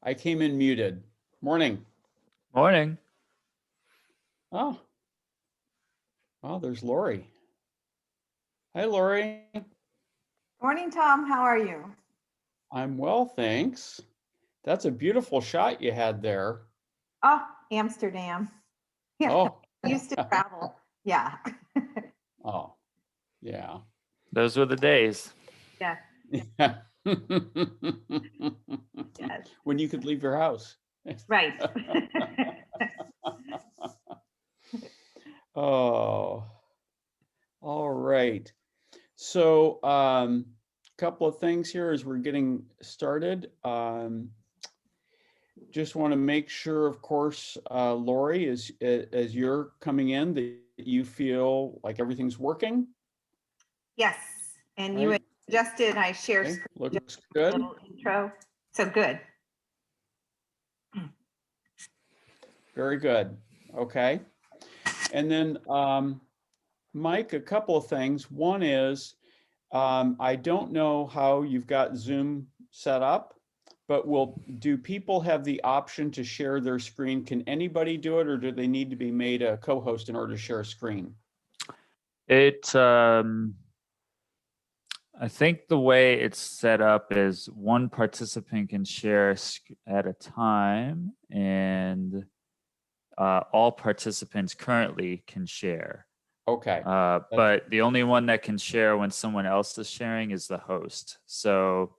I came in muted. Morning. Morning. Oh, well, there's Lori. Hi, Lori. Morning, Tom. How are you? I'm well, thanks. That's a beautiful shot you had there. Oh, Amsterdam. Yeah, Oh, I used to travel. Yeah. oh, yeah. Those were the days. Yeah. Yeah. Yes. When you could leave your house. Right. Oh, all right. So, couple of things here as we're getting started. Just want to make sure, of course, Lori, as you're coming in, that you feel like everything's working. Yes. And Right. you had suggested I share Okay, screen, looks just a good. little intro. So good. Very good. Okay. And then, Mike, a couple of things. One is, I don't know how you've got Zoom set up, but do people have the option to share their screen? Can anybody do it, or do they need to be made a co-host in order to share a screen? I think the way it's set up is one participant can share at a time, and all participants currently can share. Okay. But the only one that can share when someone else is sharing is the host. So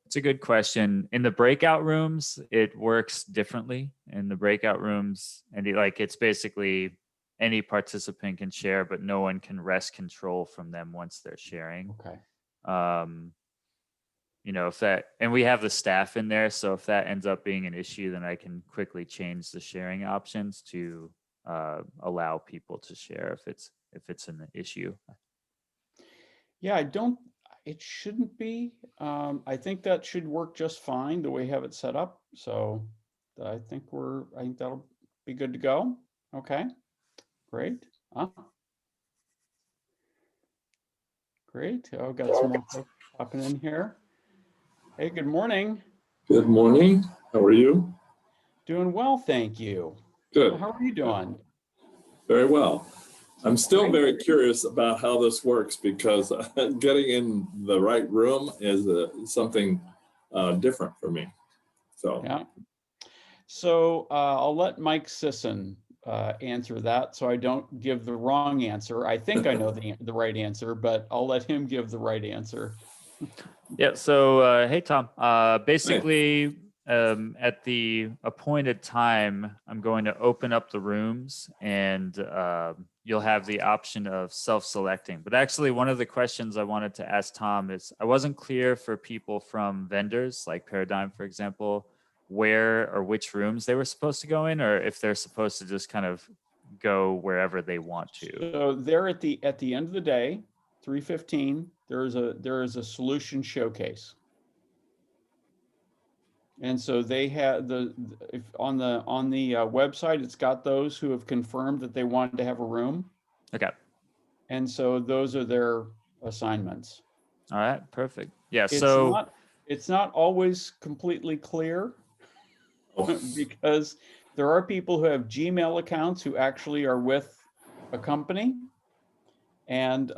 it's a good question. In the breakout rooms, it works differently. In the breakout rooms, and it's basically any participant can share, but no one can wrest control from them once they're sharing. Okay. And we have the staff in there, so if that ends up being an issue, then I can quickly change the sharing options to allow people to share if it's an issue. Yeah, it shouldn't be. I think that should work just fine the way we have it set up. So I think that'll be good to go. Okay, great. Great. Oh, got some more folks popping in here. Hey, good morning. Good morning. How are you? Doing well, thank you. Good. How are you doing? Very well. I'm still very curious about how this works because getting in the right room is something different for me. So yeah. So I'll let Mike Sisson answer that, so I don't give the wrong answer. I think I know the right answer, but I'll let him give the right answer. Yeah. So hey, Tom. Basically, at the appointed time, I'm going to open up the rooms, and you'll have the option of self-selecting. But actually, one of the questions I wanted to ask Tom is, I wasn't clear for people from vendors like Paradigm, for example, where or which rooms they were supposed to go in, or if they're supposed to just kind of go wherever they want to. So they're at the end of the day, 3:15. There is a solution showcase. And so they have on the website, it's got those who have confirmed that they wanted to have a room. Okay. And so those are their assignments. All right. Perfect. Yeah. It's not always completely clear because there are people who have Gmail accounts who actually are with a company. And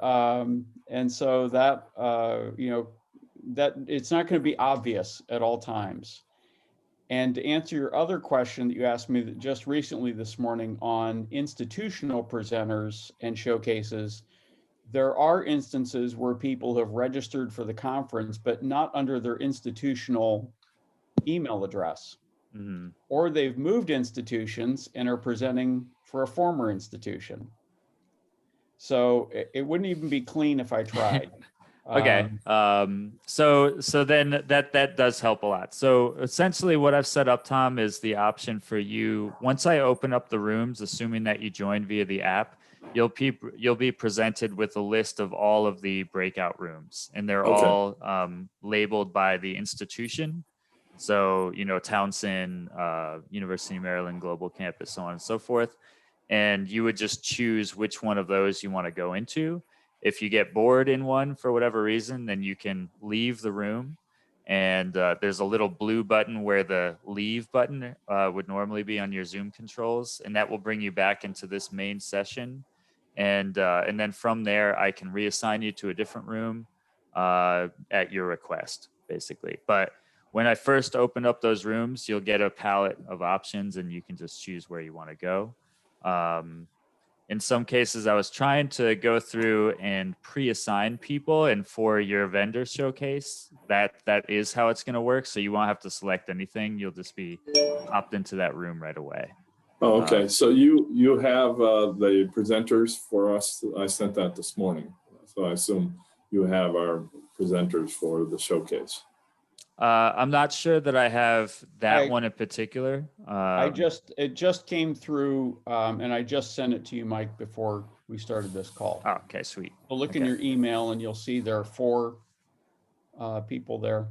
so that, that it's not going to be obvious at all times. And to answer your other question that you asked me just recently this morning on institutional presenters and showcases, there are instances where people have registered for the conference, but not under their institutional email address. Mm-hmm. Or they've moved institutions and are presenting for a former institution. So it wouldn't even be clean if I tried. Okay. So then that does help a lot. So essentially what I've set up, Tom, is the option for you. Once I open up the rooms, assuming that you join via the app, you'll be presented with a list of all of the breakout rooms, and they're all labeled by the institution. So, Townsend, University of Maryland, Global Campus, so on and so forth. And you would just choose which one of those you want to go into. If you get bored in one for whatever reason, then you can leave the room And there's a little blue button where the leave button would normally be on your Zoom controls, and that will bring you back into this main session. And then from there, I can reassign you to a different room at your request, basically. But when I first open up those rooms, you'll get a palette of options, and you can just choose where you want to go. In some cases, I was trying to go through and pre-assign people, and for your vendor showcase, that is how it's going to work. So you won't have to select anything. You'll just be popped into that room right away. Oh, okay. So you have the presenters for us. I sent that this morning. So I assume you have our presenters for the showcase. I'm not sure that I have that one in particular. It just came through, and I just sent it to you, Mike, before we started this call. Oh, okay, sweet. So look in your email and you'll see there are 4 people there.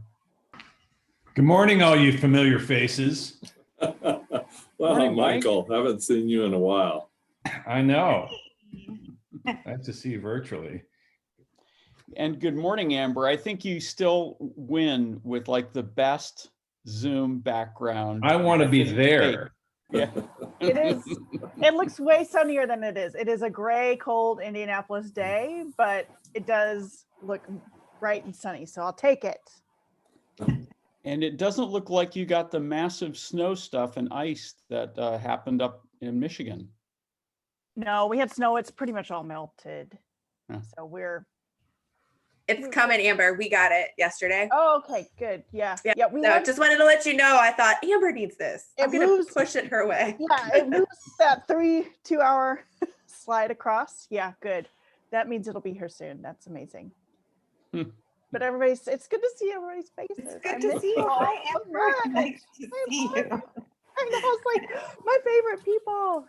Good morning, all you familiar faces. Well, Morning, Mike. Michael, haven't seen you in a while. I know. Nice to see you virtually. And good morning, Amber. I think you still win with like the best Zoom background. I want to be there. Yeah. It is. It looks way sunnier than it is. It is a gray, cold Indianapolis day, but it does look bright and sunny. So I'll take it. And it doesn't look like you got the massive snow stuff and ice that happened up in Michigan. No, we had snow. It's pretty much all melted. Yeah. So we're. It's coming, Amber. We got it yesterday. Oh, okay, good. Yeah. Yeah. Yeah. We So had, just wanted to let you know, I thought Amber needs this. I'm It going moves- to push it her way. yeah, it moves that 2-hour slide across. Yeah, good. That means it'll be here soon. That's amazing. But it's good to see everybody's faces. It's good I to miss see you. all Hi, of Amber. them. Nice to see you. I know, it's like my favorite people.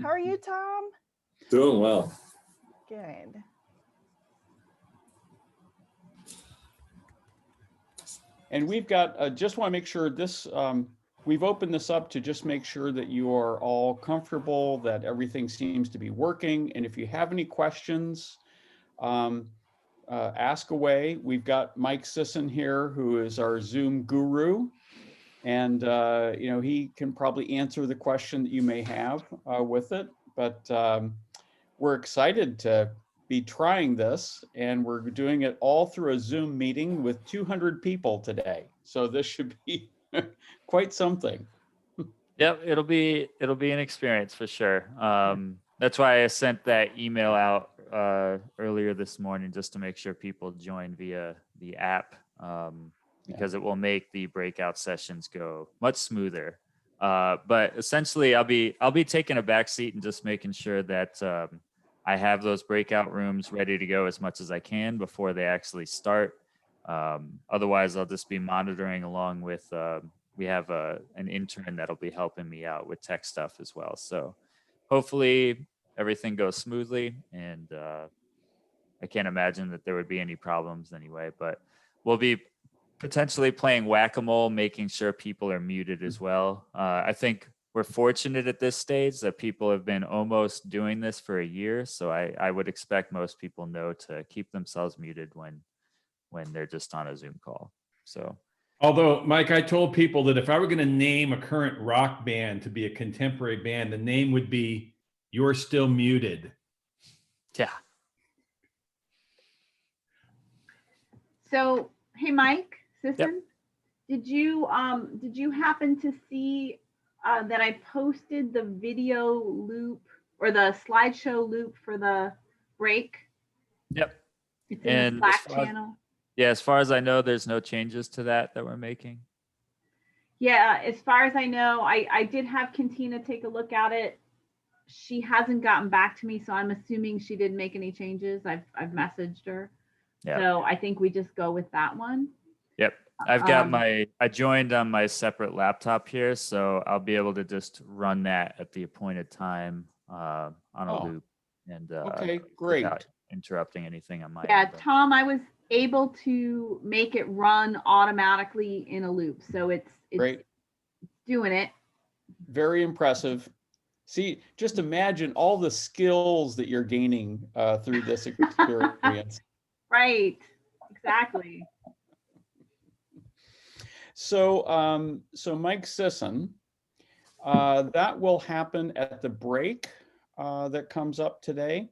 How are you, Tom? Doing well. Good. And we've got, just want to make sure this, we've opened this up to just make sure that you are all comfortable, that everything seems to be working. And if you have any questions, ask away. We've got Mike Sisson here, who is our Zoom guru. And, he can probably answer the question that you may have with it. But we're excited to be trying this, and we're doing it all through a Zoom meeting with 200 people today. So this should be quite something. Yep, it'll be an experience for sure. That's why I sent that email out earlier this morning, just to make sure people join via the app, because it will make the breakout sessions go much smoother. But essentially, I'll be taking a back seat and just making sure that I have those breakout rooms ready to go as much as I can before they actually start. Otherwise, I'll just be monitoring along with, we have an intern that'll be helping me out with tech stuff as well. So hopefully everything goes smoothly, and I can't imagine that there would be any problems anyway, but we'll be potentially playing whack-a-mole, making sure people are muted as well. I think we're fortunate at this stage that people have been almost doing this for a year. So I would expect most people know to keep themselves muted when they're just on a Zoom call. So, Although, Mike, I told people that if I were going to name a current rock band to be a contemporary band, the name would be You're Still Muted. yeah. So, hey, Mike Sisson, did you happen to see that I posted the video loop or the slideshow loop for the break? Yep. It's in And the Slack as far as- channel. Yeah, as far as I know, there's no changes to that we're making. Yeah, as far as I know, I did have Cantina take a look at it. She hasn't gotten back to me, so I'm assuming she didn't make any changes. I've messaged her. Yeah. So I think we just go with that one. Yep. I've got Um, I joined on my separate laptop here, so I'll be able to just run that at the appointed time on a Oh. loop, and Okay, great. without interrupting anything on my Yeah, end. Tom, I was able to make it run automatically in a loop. So it's Great. doing it. Very impressive. See, just imagine all the skills that you're gaining through this experience. Right. Exactly. So, so Mike Sisson, that will happen at the break that comes up today.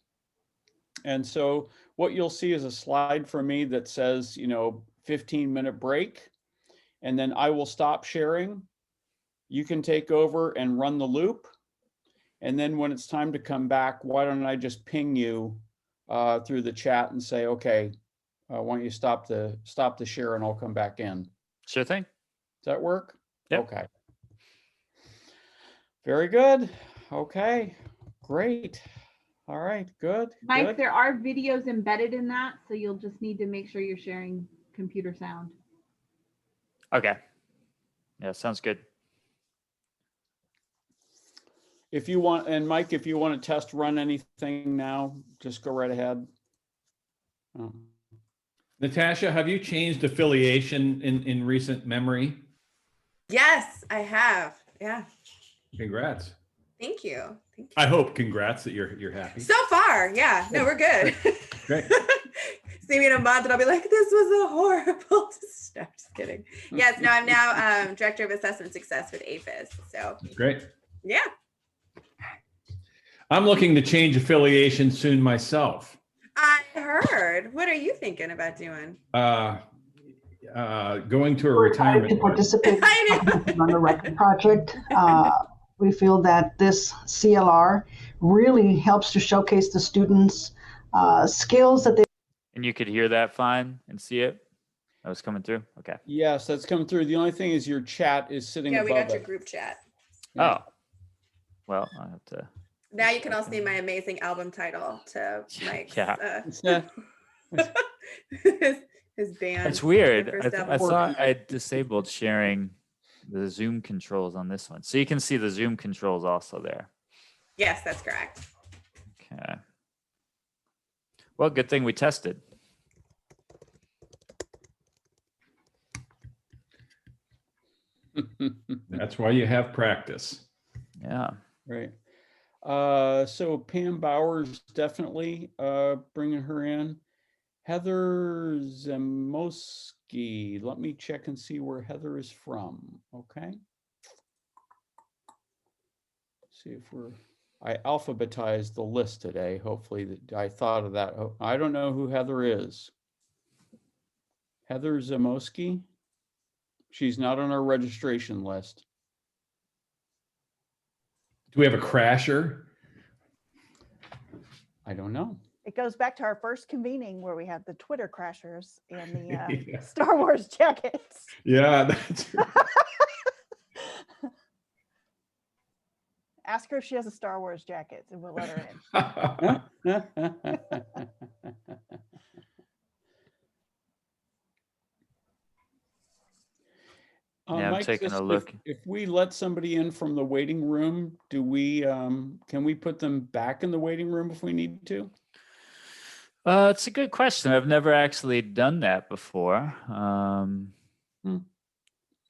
And so what you'll see is a slide from me that says, 15-minute break, and then I will stop sharing. You can take over and run the loop. And then when it's time to come back, why don't I just ping you through the chat and say, okay, why don't you stop the share and I'll come back in. Sure thing. Does that work? Yep. Okay. Very good. Okay, great. All right, good. Mike, good. there are videos embedded in that, so you'll just need to make sure you're sharing computer sound. Okay. Yeah, sounds good. If you want, and Mike, if you want to test run anything now, just go right ahead. Oh. Natasha, have you changed affiliation in recent memory? Yes, I have. Yeah. Congrats. Thank you. Thank you. I hope congrats that you're happy. So far, yeah. No, we're good. Great. See me in a month and I'll be like, this was a horrible. No, just kidding. Yes, no, I'm now Director of Assessment Success with APHIS. So Great. yeah. I'm looking to change affiliation soon myself. I heard. What are you thinking about doing? Going to a We're excited to retirement. participate I know. on the record project. We feel that this CLR really helps to showcase the students' skills that they. And you could hear that fine and see it? That was coming through? Okay. Yes, that's coming through. The only thing is your chat is sitting Yeah, above we got your it. group chat. Yeah. Oh. Well, I have to. Now you can also see my amazing album title to Mike's Yeah. his band. It's weird. their first I album. thought I disabled sharing the Zoom controls on this one. So you can see the Zoom controls also there. Yes, that's correct. Okay. Well, good thing we tested. That's why you have practice. Yeah. Right. So Pam Bowers, definitely bringing her in. Heather Zamoski, let me check and see where Heather is from. Okay. See if I alphabetized the list today. Hopefully that I thought of that. Oh, I don't know who Heather is. Heather Zamoski. She's not on our registration list. Do we have a crasher? I don't know. It goes back to our first convening where we had the Twitter crashers and the Yeah. Star Wars jackets. Yeah, that's right. Ask her if she has a Star Wars jacket and we'll let her in. Yeah, I'm Mike, taking just a look. If we let somebody in from the waiting room, do we, can we put them back in the waiting room if we need to? It's a good question. I've never actually done that before.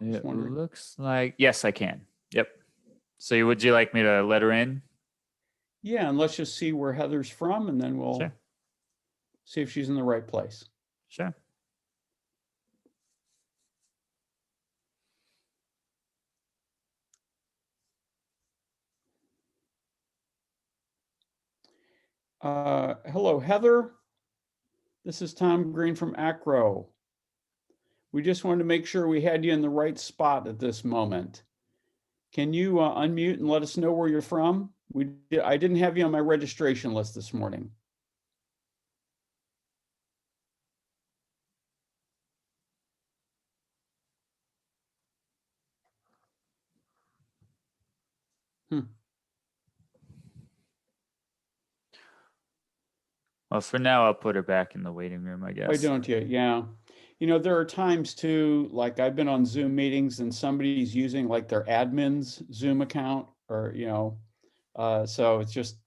It wondering. looks like, yes, I can. Yep. So would you like me to let her in? Yeah, and let's just see where Heather's from and then we'll Sure. see if she's in the right place. Sure. Hello, Heather. This is Tom Green from Acro. We just wanted to make sure we had you in the right spot at this moment. Can you unmute and let us know where you're from? I didn't have you on my registration list this morning. Well, for now, I'll put her back in the waiting room, I guess. Why don't you? Yeah. You know, there are times too, like I've been on Zoom meetings and somebody's using like their admin's Zoom account or, so it's just,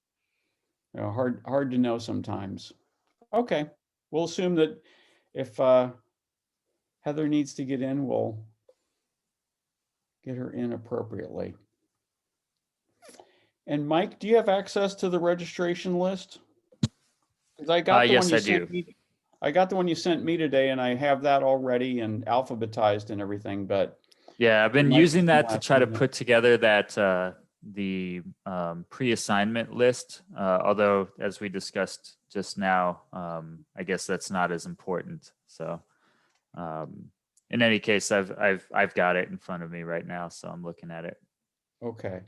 hard to know sometimes. Okay. We'll assume that if Heather needs to get in, we'll get her in appropriately. And Mike, do you have access to the registration list? Because I got the yes, one you I sent do. me. I got the one you sent me today, and I have that already and alphabetized and everything, but Yeah, I've been might using be that to last try to minute. put together that the pre-assignment list. Although, as we discussed just now, I guess that's not as important. So, in any case, I've got it in front of me right now, so I'm looking at it. Okay.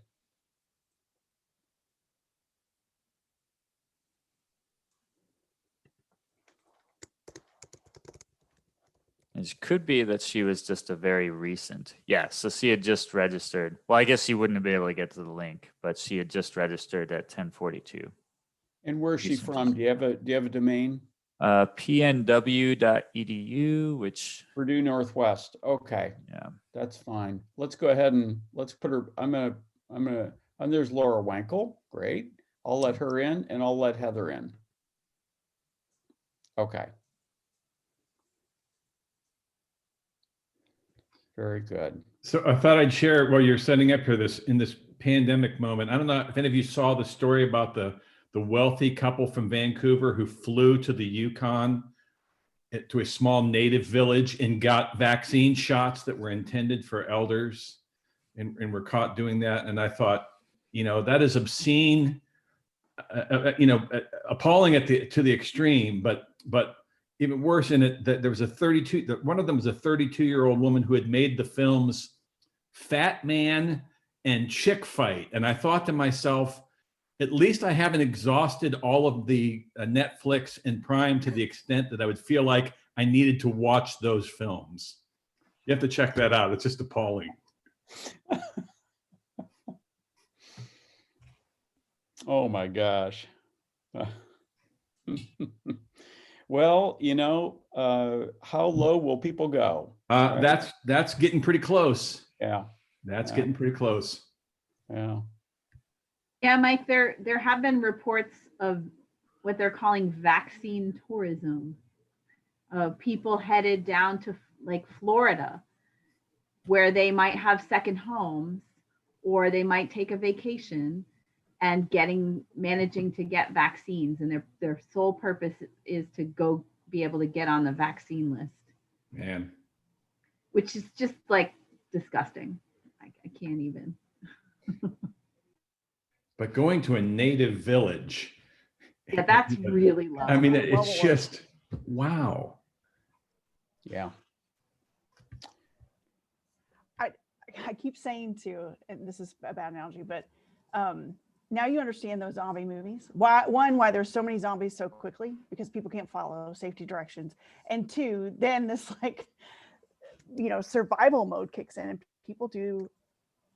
It could be that she was just a very recent. Yeah, so she had just registered. Well, I guess she wouldn't have been able to get to the link, but she had just registered at 10:42. And where's she Recent. from? Do you have a domain? PNW.edu, which, Purdue Northwest. Okay, yeah. that's fine. Let's go ahead and let's put her. And there's Laura Wankel. Great. I'll let her in, and I'll let Heather in. Okay. Very good. So I thought I'd share while you're setting up here in this pandemic moment. I don't know if any of you saw the story about the wealthy couple from Vancouver who flew to the Yukon to a small native village and got vaccine shots that were intended for elders and were caught doing that. And I thought, that is obscene, appalling to the extreme, but even worse in it, that there was one of them was a 32-year-old woman who had made the films Fat Man and Chick Fight. And I thought to myself, at least I haven't exhausted all of the Netflix and Prime to the extent that I would feel like I needed to watch those films. You have to check that out. It's just appalling. Oh my gosh. Well, how low will people go? Right? That's getting pretty close. Yeah. That's Yeah. getting pretty close. Yeah. Yeah, Mike, there have been reports of what they're calling vaccine tourism, of people headed down to like Florida, where they might have second homes, or they might take a vacation and managing to get vaccines, and their sole purpose is to go be able to get on the vaccine list. Man. Which is just like disgusting. I can't even. But going to a native village. Yeah, that's really low. I mean, it's just, wow. Yeah. I keep saying and this is a bad analogy, but now you understand those zombie movies. Why there's so many zombies so quickly, because people can't follow safety directions. And two, then this survival mode kicks in and people do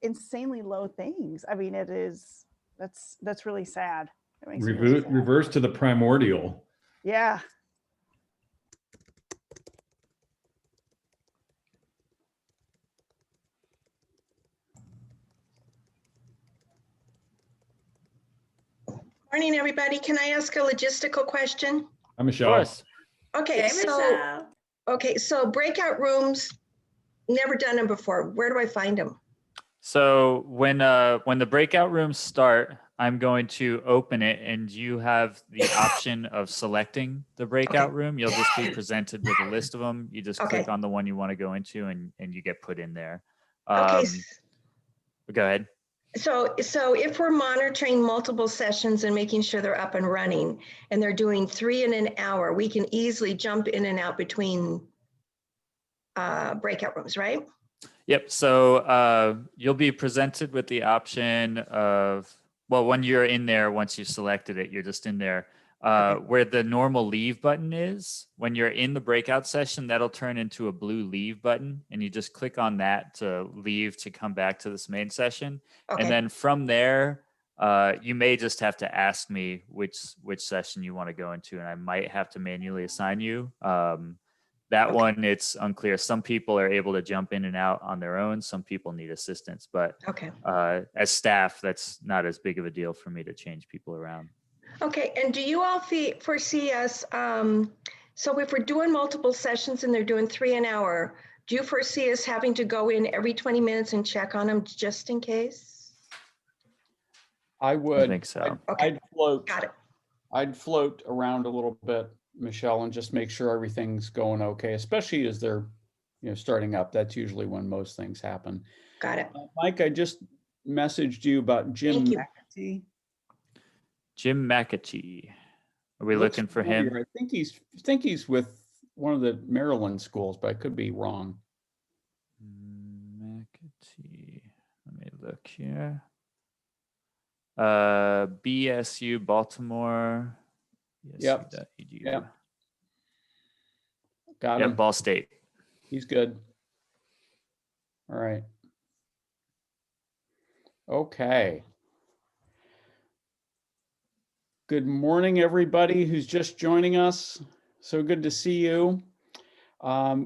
insanely low things. I mean, that's really sad. It makes me really sad. Reverse to the primordial. Yeah. Morning, everybody. Can I ask a logistical question? I'm Michelle. Okay, Hey, so Michelle. breakout rooms, never done them before. Where do I find them? So when the breakout rooms start, I'm going to open it, and you have the option of selecting the breakout room. You'll just be presented with a list of them. You just click on the one you want to go into, and you get put in there. Go ahead. So if we're monitoring multiple sessions and making sure they're up and running, and they're doing 3 in an hour, we can easily jump in and out between breakout rooms, right? Yep. So you'll be presented with the option of, well, when you're in there, once you've selected it, you're just in there. Where the normal leave button is, when you're in the breakout session, that'll turn into a blue leave button, and you just click on that to leave to come back to this main session. And then from there, you may just have to ask me which session you want to go into, and I might have to manually assign you. That one, it's unclear. Some people are able to jump in and out on their own. Some people need assistance, but as staff, that's not as big of a deal for me to change people around. Okay, and do you all foresee us, so if we're doing multiple sessions and they're doing 3 an hour, do you foresee us having to go in every 20 minutes and check on them just in case? I would. I think so. I'd float. Got it. I'd float around a little bit, Michelle, and just make sure everything's going okay, especially as they're, starting up. That's usually when most things happen. Got it. Mike, I just messaged you about Jim Thank you. McAtee. Jim McAtee. Are we Looks looking for familiar. him? I think he's with one of the Maryland schools, but I could be wrong. McAtee. Let me look here. BSU Baltimore. Yep. BSU.edu. Yep. Got Yep, him. Ball State. He's good. All right. Okay. Good morning, everybody who's just joining us. So good to see you.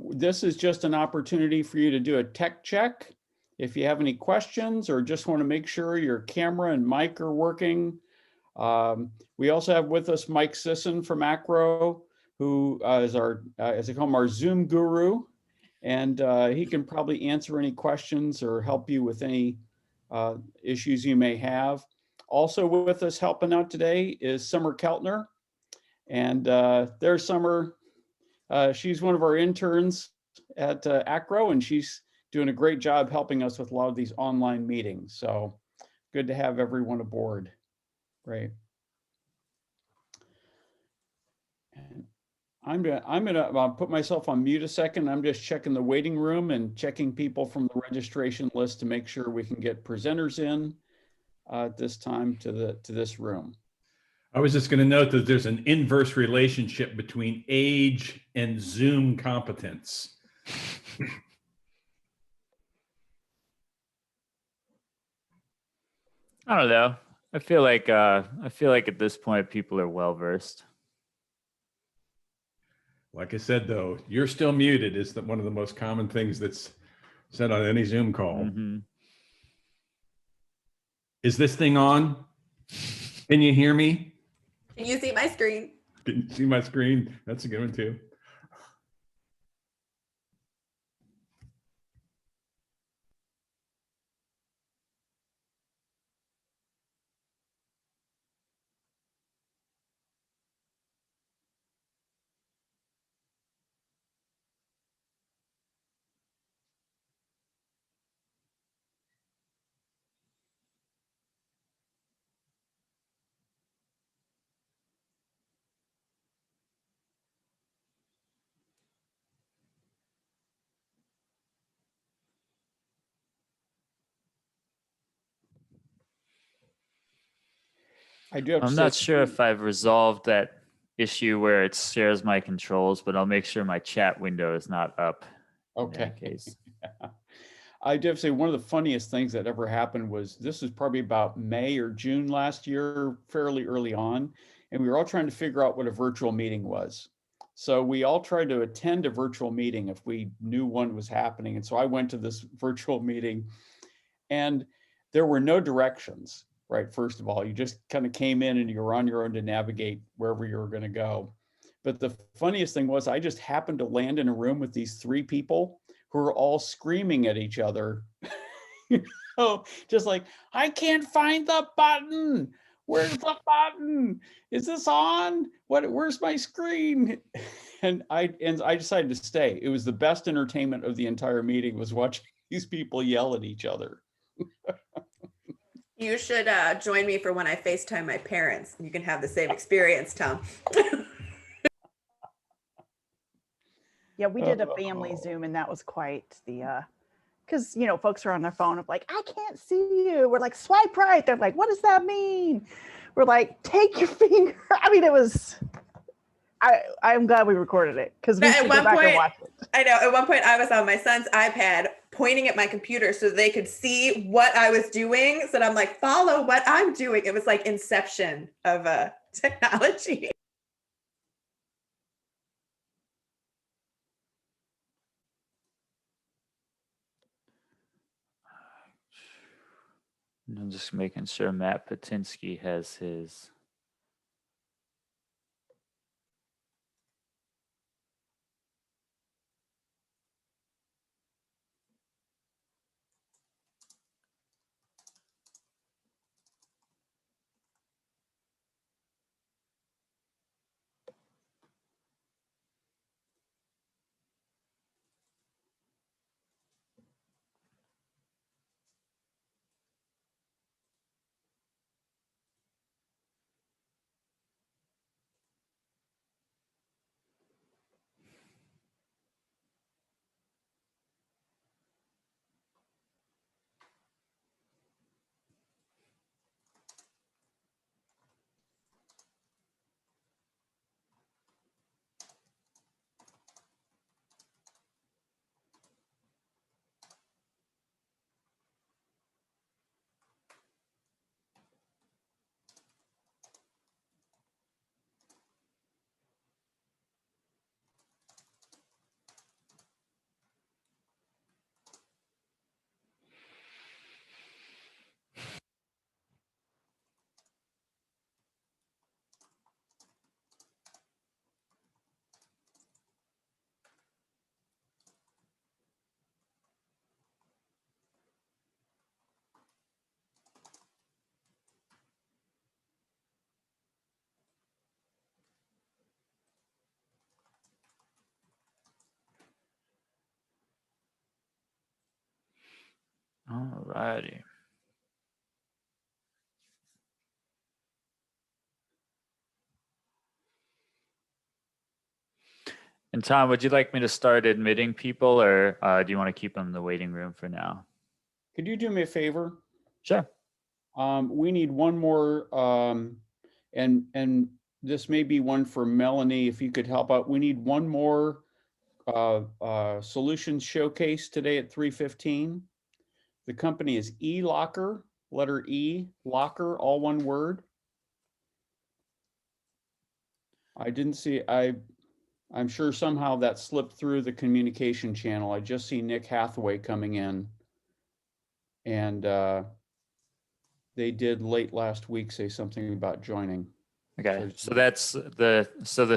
This is just an opportunity for you to do a tech check. If you have any questions or just want to make sure your camera and mic are working. We also have with us Mike Sisson from Acro, who is our, as I call him, our Zoom guru. And he can probably answer any questions or help you with any issues you may have. Also with us helping out today is Summer Keltner. And there's Summer. She's one of our interns at Acro, and she's doing a great job helping us with a lot of these online meetings. So good to have everyone aboard. Great. And I'm gonna put myself on mute a second. I'm just checking the waiting room and checking people from the registration list to make sure we can get presenters in at this time to this room. I was just going to note that there's an inverse relationship between age and Zoom competence. I don't know. I feel like at this point people are well versed. Like I said, though, you're still muted is one of the most common things that's said on any Zoom call. Mm-hmm. Is this thing on? Can you hear me? Can you see my screen? Can you see my screen? That's a good one too. I do have to I'm say, not sure if I've resolved that issue where it shares my controls, but I'll make sure my chat window is not up. okay. In that case. I do have to say one of the funniest things that ever happened was this was probably about May or June last year, fairly early on, and we were all trying to figure out what a virtual meeting was. So we all tried to attend a virtual meeting if we knew one was happening. And so I went to this virtual meeting and there were no directions, right? First of all, you just kind of came in and you were on your own to navigate wherever you were going to go. But the funniest thing was I just happened to land in a room with these three people who are all screaming at each other. Just like, I can't find the button. Where's the button? Is this on? Where's my screen? And I decided to stay. It was the best entertainment of the entire meeting was watching these people yell at each other. You should join me for when I FaceTime my parents. You can have the same experience, Tom. Yeah, we did a family Zoom, and that was quite the, because, folks are on their phone of like, I can't see you. We're like, swipe right. They're like, what does that mean? We're like, take your finger. I mean, it was, I'm glad we recorded it because we should go back and watch it. I know, at one point I was on my son's iPad pointing at my computer so they could see what I was doing. So I'm like, follow what I'm doing. It was like inception of technology. I'm just making sure Matt Patinsky has his. All righty. And Tom, would you like me to start admitting people, or do you want to keep them in the waiting room for now? Could you do me a favor? Sure. We need one more, and this may be one for Melanie, if you could help out. We need one more solutions showcase today at 3:15. The company is E-Locker, letter E, Locker, all one word. I didn't see, I'm sure somehow that slipped through the communication channel. I just see Nick Hathaway coming in. And they did late last week say something about joining. Okay, so that's the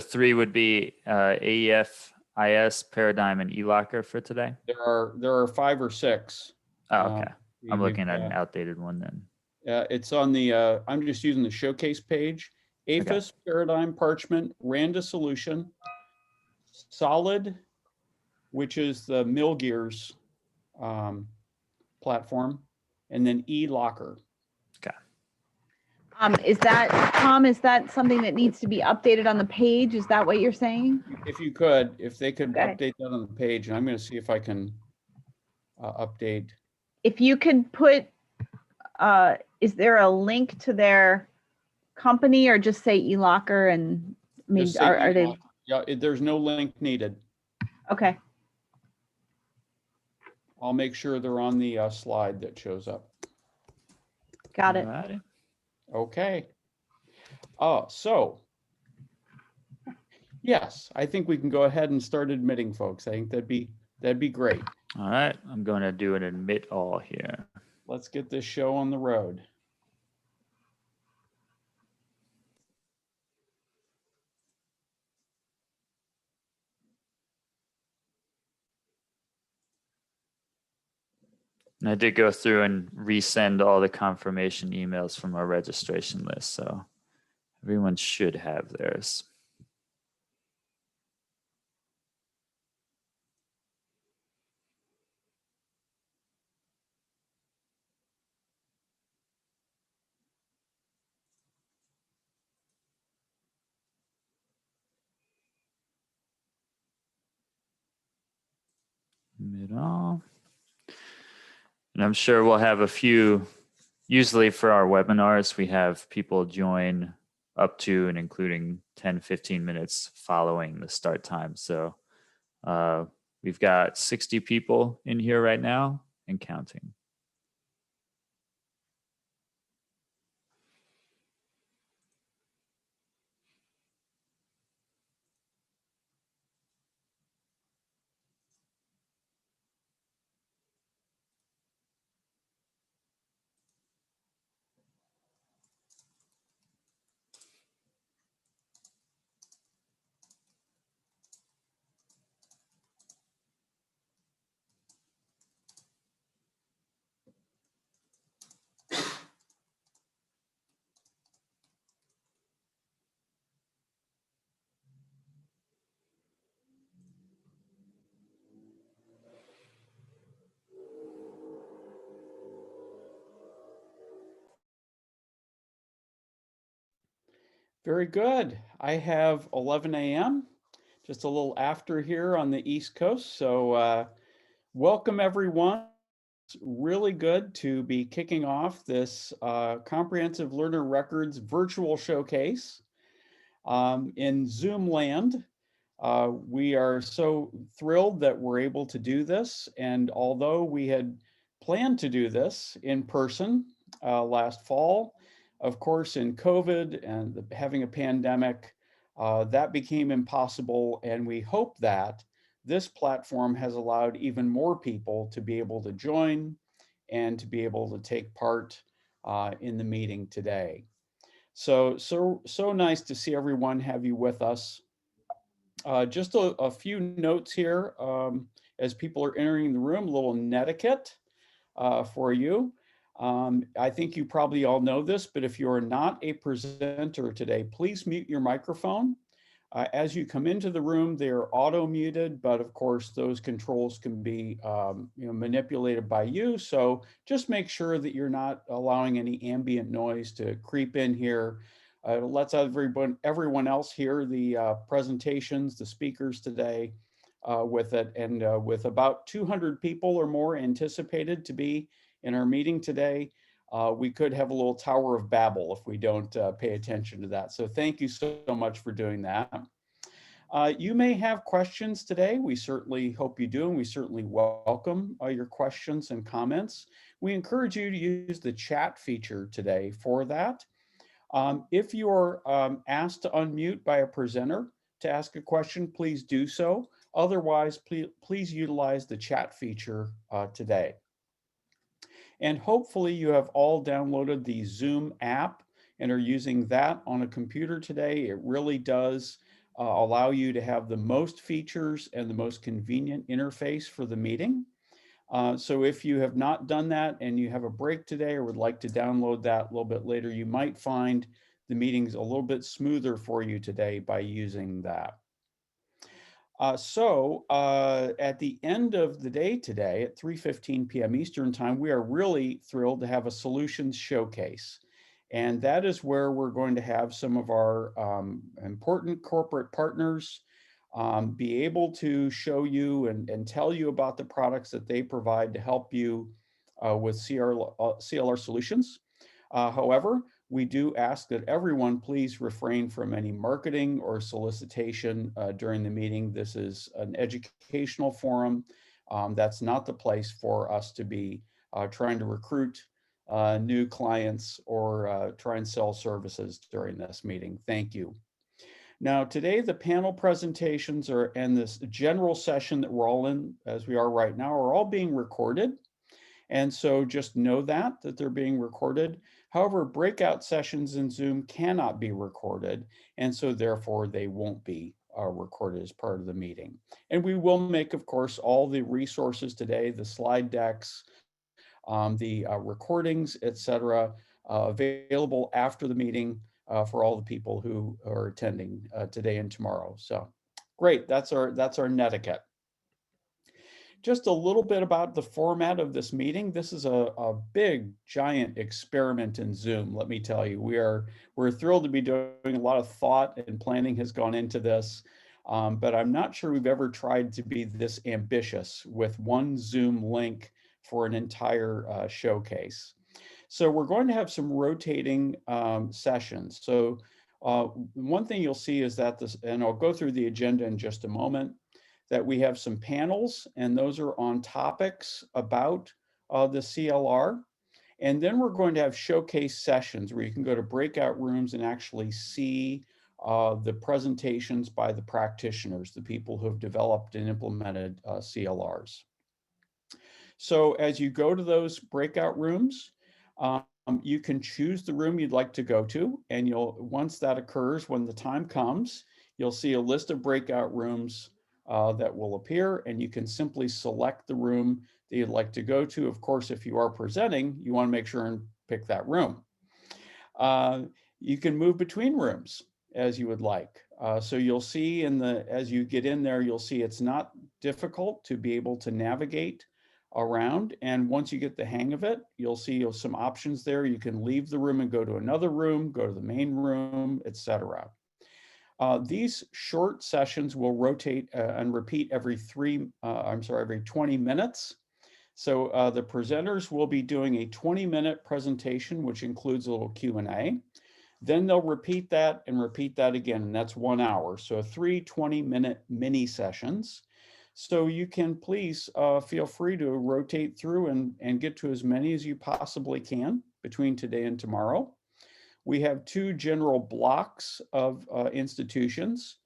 three would be AEF, IS, Paradigm, and eLocker for today. There are 5 or 6. Oh, okay. I'm We've, looking at an outdated one then. it's on the, I'm just using the showcase page. APHIS, Paradigm, Parchment, Randa Solution, Solid, which is the Millgears platform, and then eLocker. Is that, Tom, is that something that needs to be updated on the page? Is that what you're saying? If you could, if they could Okay. update that on the page, and I'm going to see if I can update. If you could put, is there a link to their company or just say eLocker and I mean, Just say are they, eLocker. Yeah, there's no link needed. okay. I'll make sure they're on the slide that shows up. Got it. Alrighty. Okay. So yes, I think we can go ahead and start admitting folks. I think that'd be great. All right, I'm going to do an admit all here. Let's get this show on the road. And I did go through and resend all the confirmation emails from our registration list, so everyone should have theirs. Admit all. And I'm sure we'll have a few, usually for our webinars, we have people join up to and including 10, 15 minutes following the start time. So we've got 60 people in here right now and counting. Very good. I have 11 a.m., just a little after here on the East Coast. So welcome everyone. It's really good to be kicking off this Comprehensive Learner Records virtual showcase in Zoom land. We are so thrilled that we're able to do this. And although we had planned to do this in person last fall, of course, in COVID and having a pandemic, that became impossible. And we hope that this platform has allowed even more people to be able to join and to be able to take part in the meeting today. So nice to see everyone, have you with us. Just a few notes here as people are entering the room, a little netiquette for you. I think you probably all know this, but if you're not a presenter today, please mute your microphone. As you come into the room, they're auto muted, but of course those controls can be manipulated by you. So just make sure that you're not allowing any ambient noise to creep in here. It lets everyone else hear the presentations, the speakers today with it. And with about 200 people or more anticipated to be in our meeting today, we could have a little Tower of Babel if we don't pay attention to that. So thank you so much for doing that. You may have questions today. We certainly hope you do, and we certainly welcome your questions and comments. We encourage you to use the chat feature today for that. If you're asked to unmute by a presenter to ask a question, please do so. Otherwise, please utilize the chat feature today. And hopefully you have all downloaded the Zoom app and are using that on a computer today. It really does allow you to have the most features and the most convenient interface for the meeting. So if you have not done that and you have a break today or would like to download that a little bit later, you might find the meetings a little bit smoother for you today by using that. At the end of the day today at 3:15 p.m. Eastern time, we are really thrilled to have a solutions showcase. And that is where we're going to have some of our important corporate partners be able to show you and tell you about the products that they provide to help you with CLR solutions. However, we do ask that everyone please refrain from any marketing or solicitation during the meeting. This is an educational forum. That's not the place for us to be trying to recruit new clients or try and sell services during this meeting. Thank you. Now, today, the panel presentations and this general session that we're all in, as we are right now, are all being recorded. And so just know that they're being recorded. However, breakout sessions in Zoom cannot be recorded, and so therefore they won't be recorded as part of the meeting. And we will make, of course, all the resources today, the slide decks, the recordings, etc., available after the meeting for all the people who are attending today and tomorrow. So great, that's our netiquette. Just a little bit about the format of this meeting. This is a big, giant experiment in Zoom, let me tell you. We're thrilled to be doing a lot of thought and planning has gone into this, but I'm not sure we've ever tried to be this ambitious with one Zoom link for an entire showcase. So we're going to have some rotating sessions. So one thing you'll see is that and I'll go through the agenda in just a moment, that we have some panels, and those are on topics about the CLR. And then we're going to have showcase sessions where you can go to breakout rooms and actually see the presentations by the practitioners, the people who have developed and implemented CLRs. So as you go to those breakout rooms, you can choose the room you'd like to go to, and once that occurs, when the time comes, you'll see a list of breakout rooms that will appear, and you can simply select the room that you'd like to go to. Of course, if you are presenting, you want to make sure and pick that room. You can move between rooms as you would like. So you'll see as you get in there, you'll see it's not difficult to be able to navigate around. And once you get the hang of it, you'll see some options there. You can leave the room and go to another room, go to the main room, etc. These short sessions will rotate and repeat every 20 minutes. So the presenters will be doing a 20-minute presentation, which includes a little Q&A. Then they'll repeat that and repeat that again, and that's 1 hour. So 3 20-minute mini sessions. So you can please feel free to rotate through and get to as many as you possibly can between today and tomorrow. We have 2 general blocks of institutions,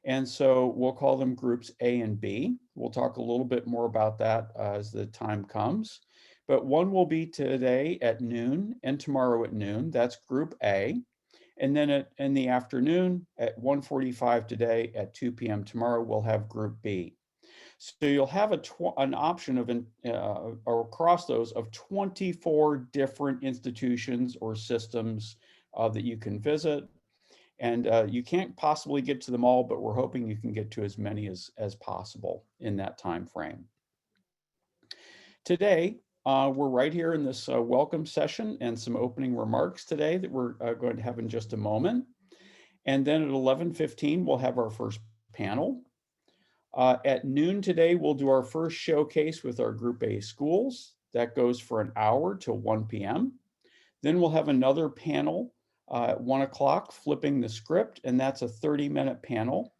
and so we'll call them groups A and B. We'll talk a little bit more about that as the time comes, but one will be today at noon and tomorrow at noon. That's group A. And then in the afternoon at 1:45 today, at 2 p.m. tomorrow, we'll have group B. So you'll have an option of or across those of 24 different institutions or systems that you can visit. And you can't possibly get to them all, but we're hoping you can get to as many as possible in that time frame. Today, we're right here in this welcome session and some opening remarks today that we're going to have in just a moment. And then at 11:15, we'll have our first panel. At noon today, we'll do our first showcase with our Group A schools. That goes for an hour till 1 p.m. Then we'll have another panel at 1 o'clock, flipping the script, and that's a 30-minute panel.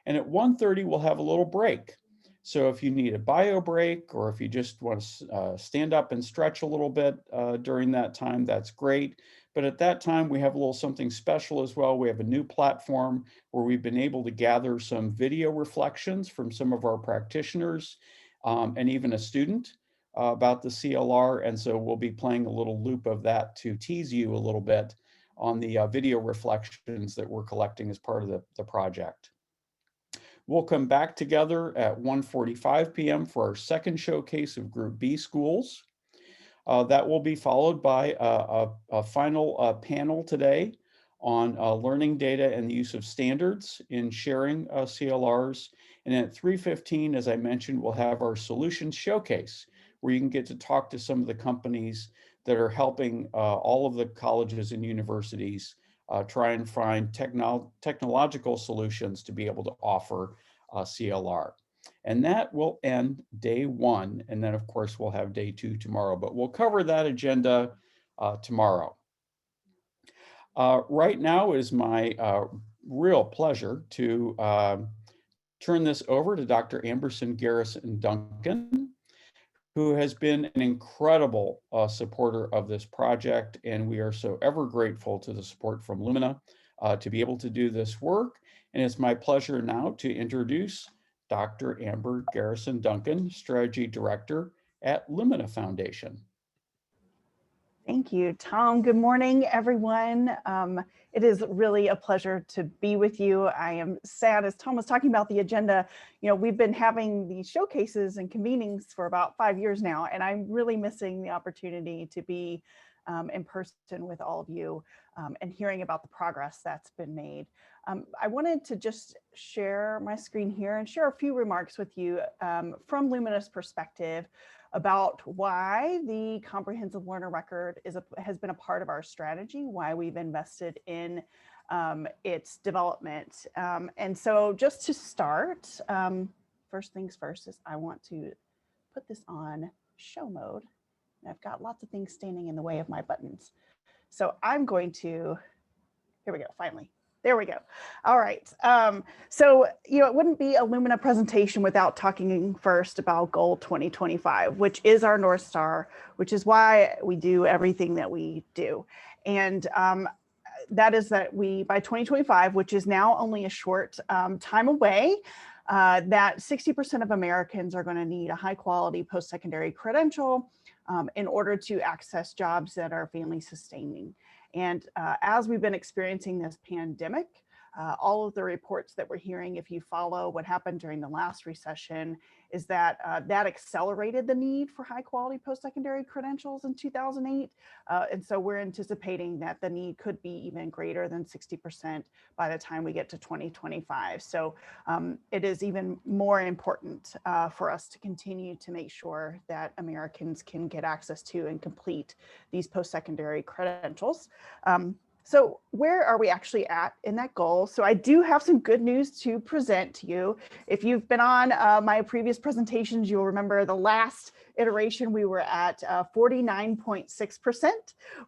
And at 1:30, we'll have a little break. So if you need a bio break, or if you just want to stand up and stretch a little bit during that time, that's great. But at that time, we have a little something special as well. We have a new platform where we've been able to gather some video reflections from some of our practitioners and even a student about the CLR. And so we'll be playing a little loop of that to tease you a little bit on the video reflections that we're collecting as part of the project. We'll come back together at 1:45 p.m. for our second showcase of Group B schools. That will be followed by a final panel today on learning data and the use of standards in sharing CLRs. And at 3:15, as I mentioned, we'll have our solutions showcase, where you can get to talk to some of the companies that are helping all of the colleges and universities try and find technological solutions to be able to offer CLR. And that will end day one. And then of course, we'll have day two tomorrow, but we'll cover that agenda tomorrow. Right now is my real pleasure to turn this over to Dr. Amberson Garrison Duncan, who has been an incredible supporter of this project. And we are so ever grateful to the support from Lumina to be able to do this work. And it's my pleasure now to introduce Dr. Amber Garrison Duncan, Strategy Director at Lumina Foundation. Thank you, Tom. Good morning, everyone. It is really a pleasure to be with you. I am sad, as Tom was talking about the agenda, we've been having these showcases and convenings for about 5 years now, and I'm really missing the opportunity to be in person with all of you and hearing about the progress that's been made. I wanted to just share my screen here and share a few remarks with you from Lumina's perspective about why the comprehensive learner record has been a part of our strategy, why we've invested in its development. And so just to start, first things first is I want to put this on show mode. And I've got lots of things standing in the way of my buttons. So I'm going to, here we go, finally. There we go. All right. So, it wouldn't be a Lumina presentation without talking first about Goal 2025, which is our North Star, which is why we do everything that we do. And that is that by 2025, which is now only a short time away, that 60% of Americans are going to need a high quality post-secondary credential in order to access jobs that are family sustaining. And as we've been experiencing this pandemic, all of the reports that we're hearing, if you follow what happened during the last recession, is that that accelerated the need for high quality post-secondary credentials in 2008. And so we're anticipating that the need could be even greater than 60% by the time we get to 2025. So it is even more important for us to continue to make sure that Americans can get access to and complete these post-secondary credentials. So where are we actually at in that goal? So I do have some good news to present to you. If you've been on my previous presentations, you'll remember the last iteration, we were at 49.6%.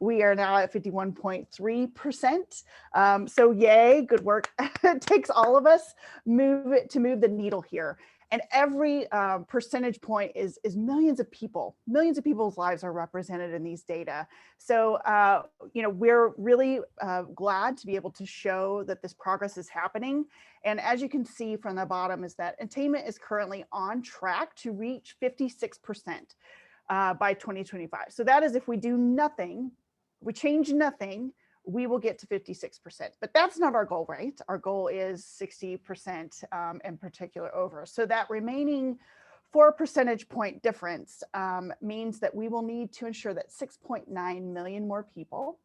We are now at 51.3%. So yay, good work. It takes all of us to move the needle here. And every percentage point is millions of people. Millions of people's lives are represented in these data. So, we're really glad to be able to show that this progress is happening. And as you can see from the bottom is that attainment is currently on track to reach 56% by 2025. So that is if we do nothing, we change nothing, we will get to 56%, but that's not our goal, right? Our goal is 60% in particular over. So that remaining 4 percentage point difference means that we will need to ensure that 6.9 million more people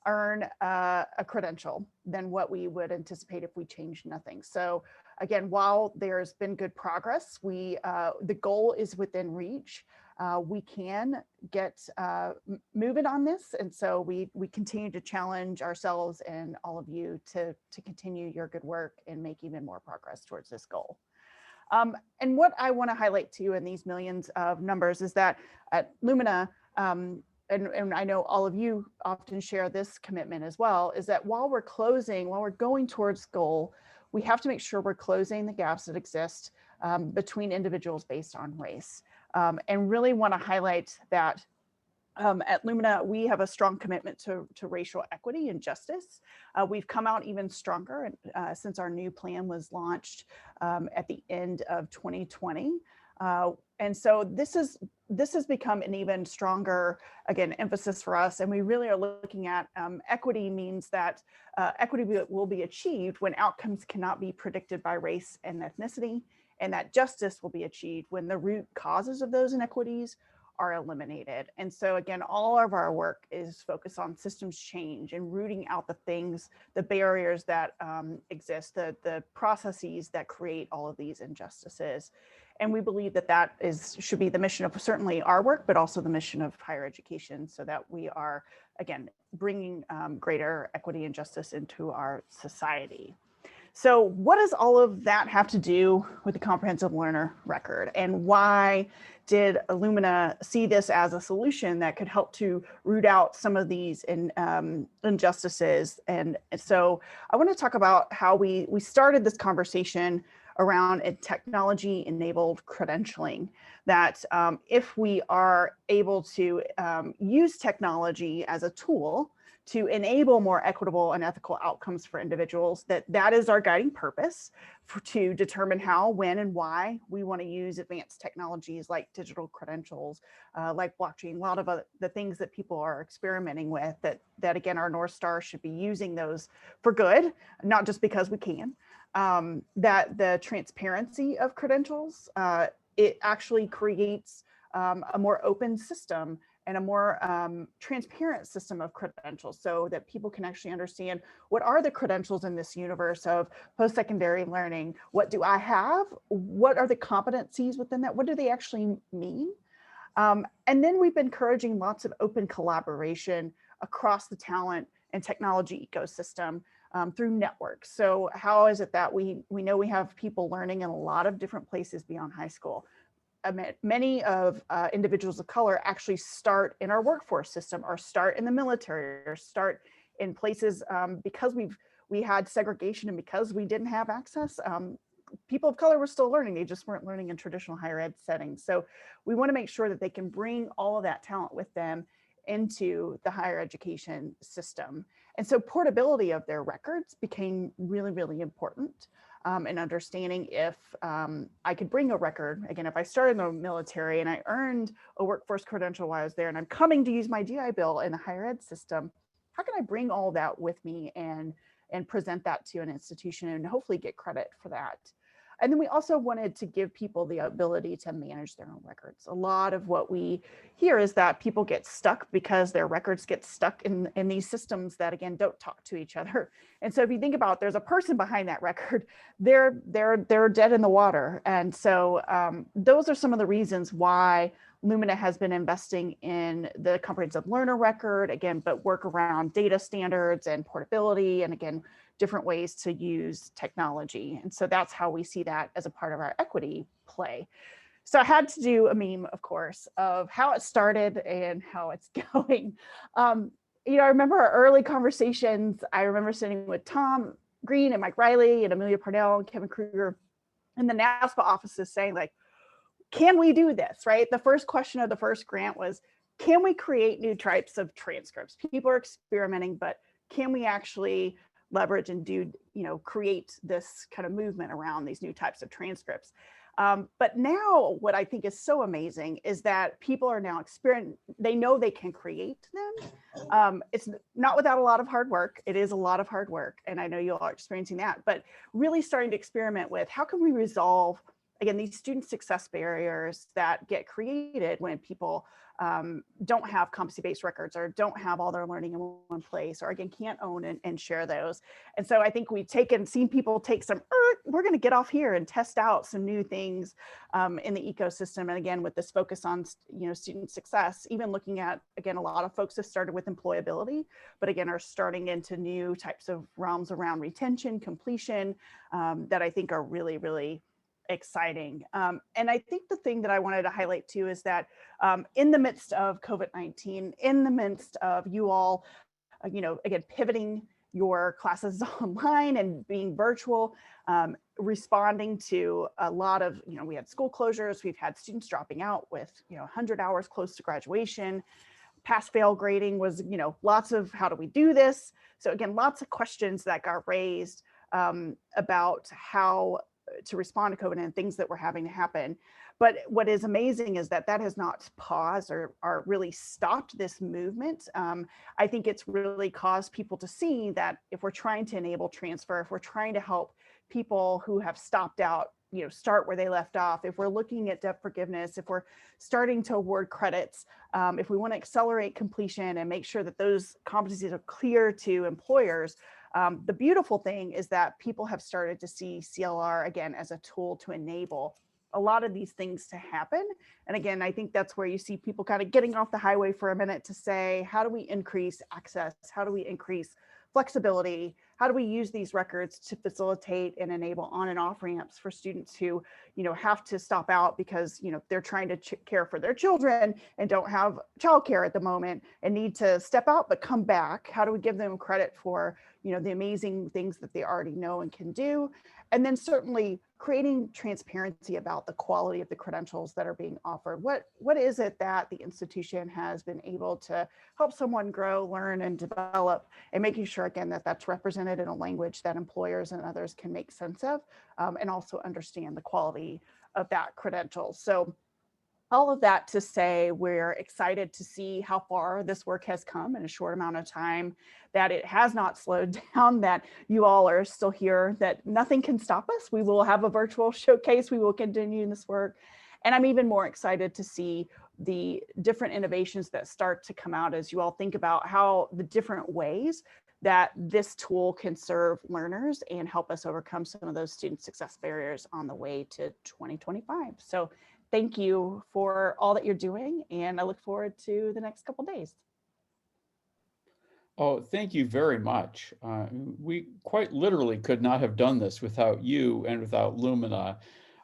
earn a credential than what we would anticipate if we changed nothing. So again, while there's been good progress, the goal is within reach. We can get moving on this. And so we continue to challenge ourselves and all of you to continue your good work and make even more progress towards this goal. And what I want to highlight to you in these millions of numbers is that at Lumina, and I know all of you often share this commitment as well, is that while we're going towards goal, we have to make sure we're closing the gaps that exist between individuals based on race. And really want to highlight that at Lumina, we have a strong commitment to racial equity and justice. We've come out even stronger since our new plan was launched at the end of 2020. And so this has become an even stronger, again, emphasis for us. And we really are looking at equity means that equity will be achieved when outcomes cannot be predicted by race and ethnicity, and that justice will be achieved when the root causes of those inequities are eliminated. And so again, all of our work is focused on systems change and rooting out the things, the barriers that exist, the processes that create all of these injustices. And we believe that should be the mission of certainly our work, but also the mission of higher education, so that we are, again, bringing greater equity and justice into our society. So what does all of that have to do with the comprehensive learner record, and why did Lumina see this as a solution that could help to root out some of these injustices? And so I want to talk about how we started this conversation around a technology-enabled credentialing, that if we are able to use technology as a tool to enable more equitable and ethical outcomes for individuals, that is our guiding purpose to determine how, when, and why we want to use advanced technologies like digital credentials, like blockchain, a lot of the things that people are experimenting with, that again, our North Star should be using those for good, not just because we can. That the transparency of credentials, it actually creates a more open system and a more transparent system of credentials, so that people can actually understand what are the credentials in this universe of post-secondary learning. What do I have? What are the competencies within that? What do they actually mean? And then we've been encouraging lots of open collaboration across the talent and technology ecosystem through networks. So how is it that we know we have people learning in a lot of different places beyond high school? Many of individuals of color actually start in our workforce system, or start in the military, or start in places because we had segregation and because we didn't have access. People of color were still learning, they just weren't learning in traditional higher ed settings. So we want to make sure that they can bring all of that talent with them into the higher education system. And so portability of their records became really, really important. And understanding if I could bring a record, again, if I started in the military and I earned a workforce credential while I was there, and I'm coming to use my GI Bill in the higher ed system, how can I bring all that with me and present that to an institution and hopefully get credit for that? And then we also wanted to give people the ability to manage their own records. A lot of what we hear is that people get stuck because their records get stuck in these systems that, again, don't talk to each other. And so if you think about, there's a person behind that record, they're dead in the water. And so those are some of the reasons why Lumina has been investing in the comprehensive learner record, again, but work around data standards and portability, and again, different ways to use technology. And so that's how we see that as a part of our equity play. So I had to do a meme, of course, of how it started and how it's going. You know, I remember our early conversations. I remember sitting with Tom Green and Mike Riley and Amelia Parnell and Kevin Kruger in the NASPA offices saying, like, can we do this, right? The first question of the first grant was, can we create new types of transcripts? People are experimenting, but can we actually leverage and do, you know, create this kind of movement around these new types of transcripts? But now what I think is so amazing is that people are now they know they can create them. It's not without a lot of hard work. It is a lot of hard work. And I know you all are experiencing that, but really starting to experiment with how can we resolve, again, these student success barriers that get created when people don't have competency-based records or don't have all their learning in one place, or again, can't own and share those. And so I think we've seen people take some, we're going to get off here and test out some new things in the ecosystem. And again, with this focus on, student success, even looking at, again, a lot of folks have started with employability, but again, are starting into new types of realms around retention, completion, that I think are really, really exciting. And I think the thing that I wanted to highlight too is that in the midst of COVID-19, in the midst of you all, again, pivoting your classes online and being virtual, responding to a lot of, we had school closures, we've had students dropping out with, 100 hours close to graduation, pass fail grading was, lots of how do we do this? So again, lots of questions that got raised about how to respond to COVID and things that were having to happen. But what is amazing is that has not paused or really stopped this movement. I think it's really caused people to see that if we're trying to enable transfer, if we're trying to help people who have stopped out, start where they left off, if we're looking at debt forgiveness, if we're starting to award credits, if we want to accelerate completion and make sure that those competencies are clear to employers, the beautiful thing is that people have started to see CLR again as a tool to enable a lot of these things to happen. And again, I think that's where you see people kind of getting off the highway for a minute to say, how do we increase access? How do we increase flexibility? How do we use these records to facilitate and enable on and off ramps for students who, have to stop out because, they're trying to care for their children and don't have childcare at the moment and need to step out, but come back? How do we give them credit for, the amazing things that they already know and can do? And then certainly creating transparency about the quality of the credentials that are being offered. What is it that the institution has been able to help someone grow, learn, and develop, and making sure, again, that that's represented in a language that employers and others can make sense of, and also understand the quality of that credential. So all of that to say, we're excited to see how far this work has come in a short amount of time, that it has not slowed down, that you all are still here, that nothing can stop us. We will have a virtual showcase. We will continue this work. And I'm even more excited to see the different innovations that start to come out as you all think about how the different ways that this tool can serve learners and help us overcome some of those student success barriers on the way to 2025. So thank you for all that you're doing, and I look forward to the next couple of days. Oh, thank you very much. We quite literally could not have done this without you and without Lumina.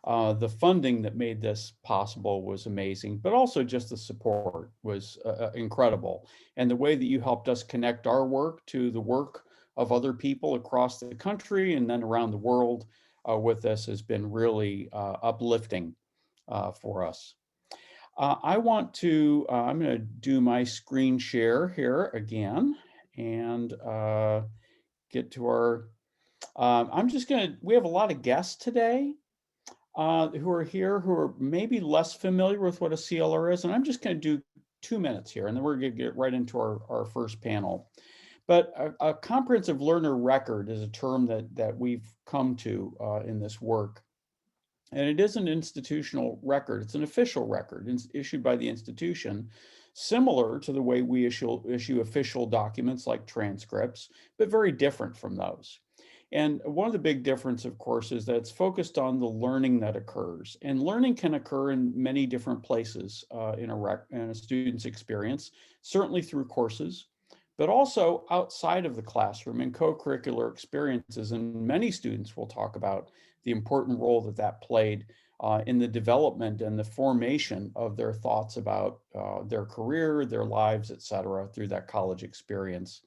The funding that made this possible was amazing, but also just the support was incredible. And the way that you helped us connect our work to the work of other people across the country and then around the world with this has been really uplifting for us. I'm going to do my screen share here again and get to our, we have a lot of guests today who are here who are maybe less familiar with what a CLR is. And I'm just going to do 2 minutes here, and then we're going to get right into our first panel. But a comprehensive learner record is a term that we've come to in this work. And it is an institutional record. It's an official record issued by the institution, similar to the way we issue official documents like transcripts, but very different from those. And one of the big difference, of course, is that it's focused on the learning that occurs. And learning can occur in many different places in a student's experience, certainly through courses, but also outside of the classroom in co-curricular experiences. And many students will talk about the important role that played in the development and the formation of their thoughts about their career, their lives, et cetera, through that college experience.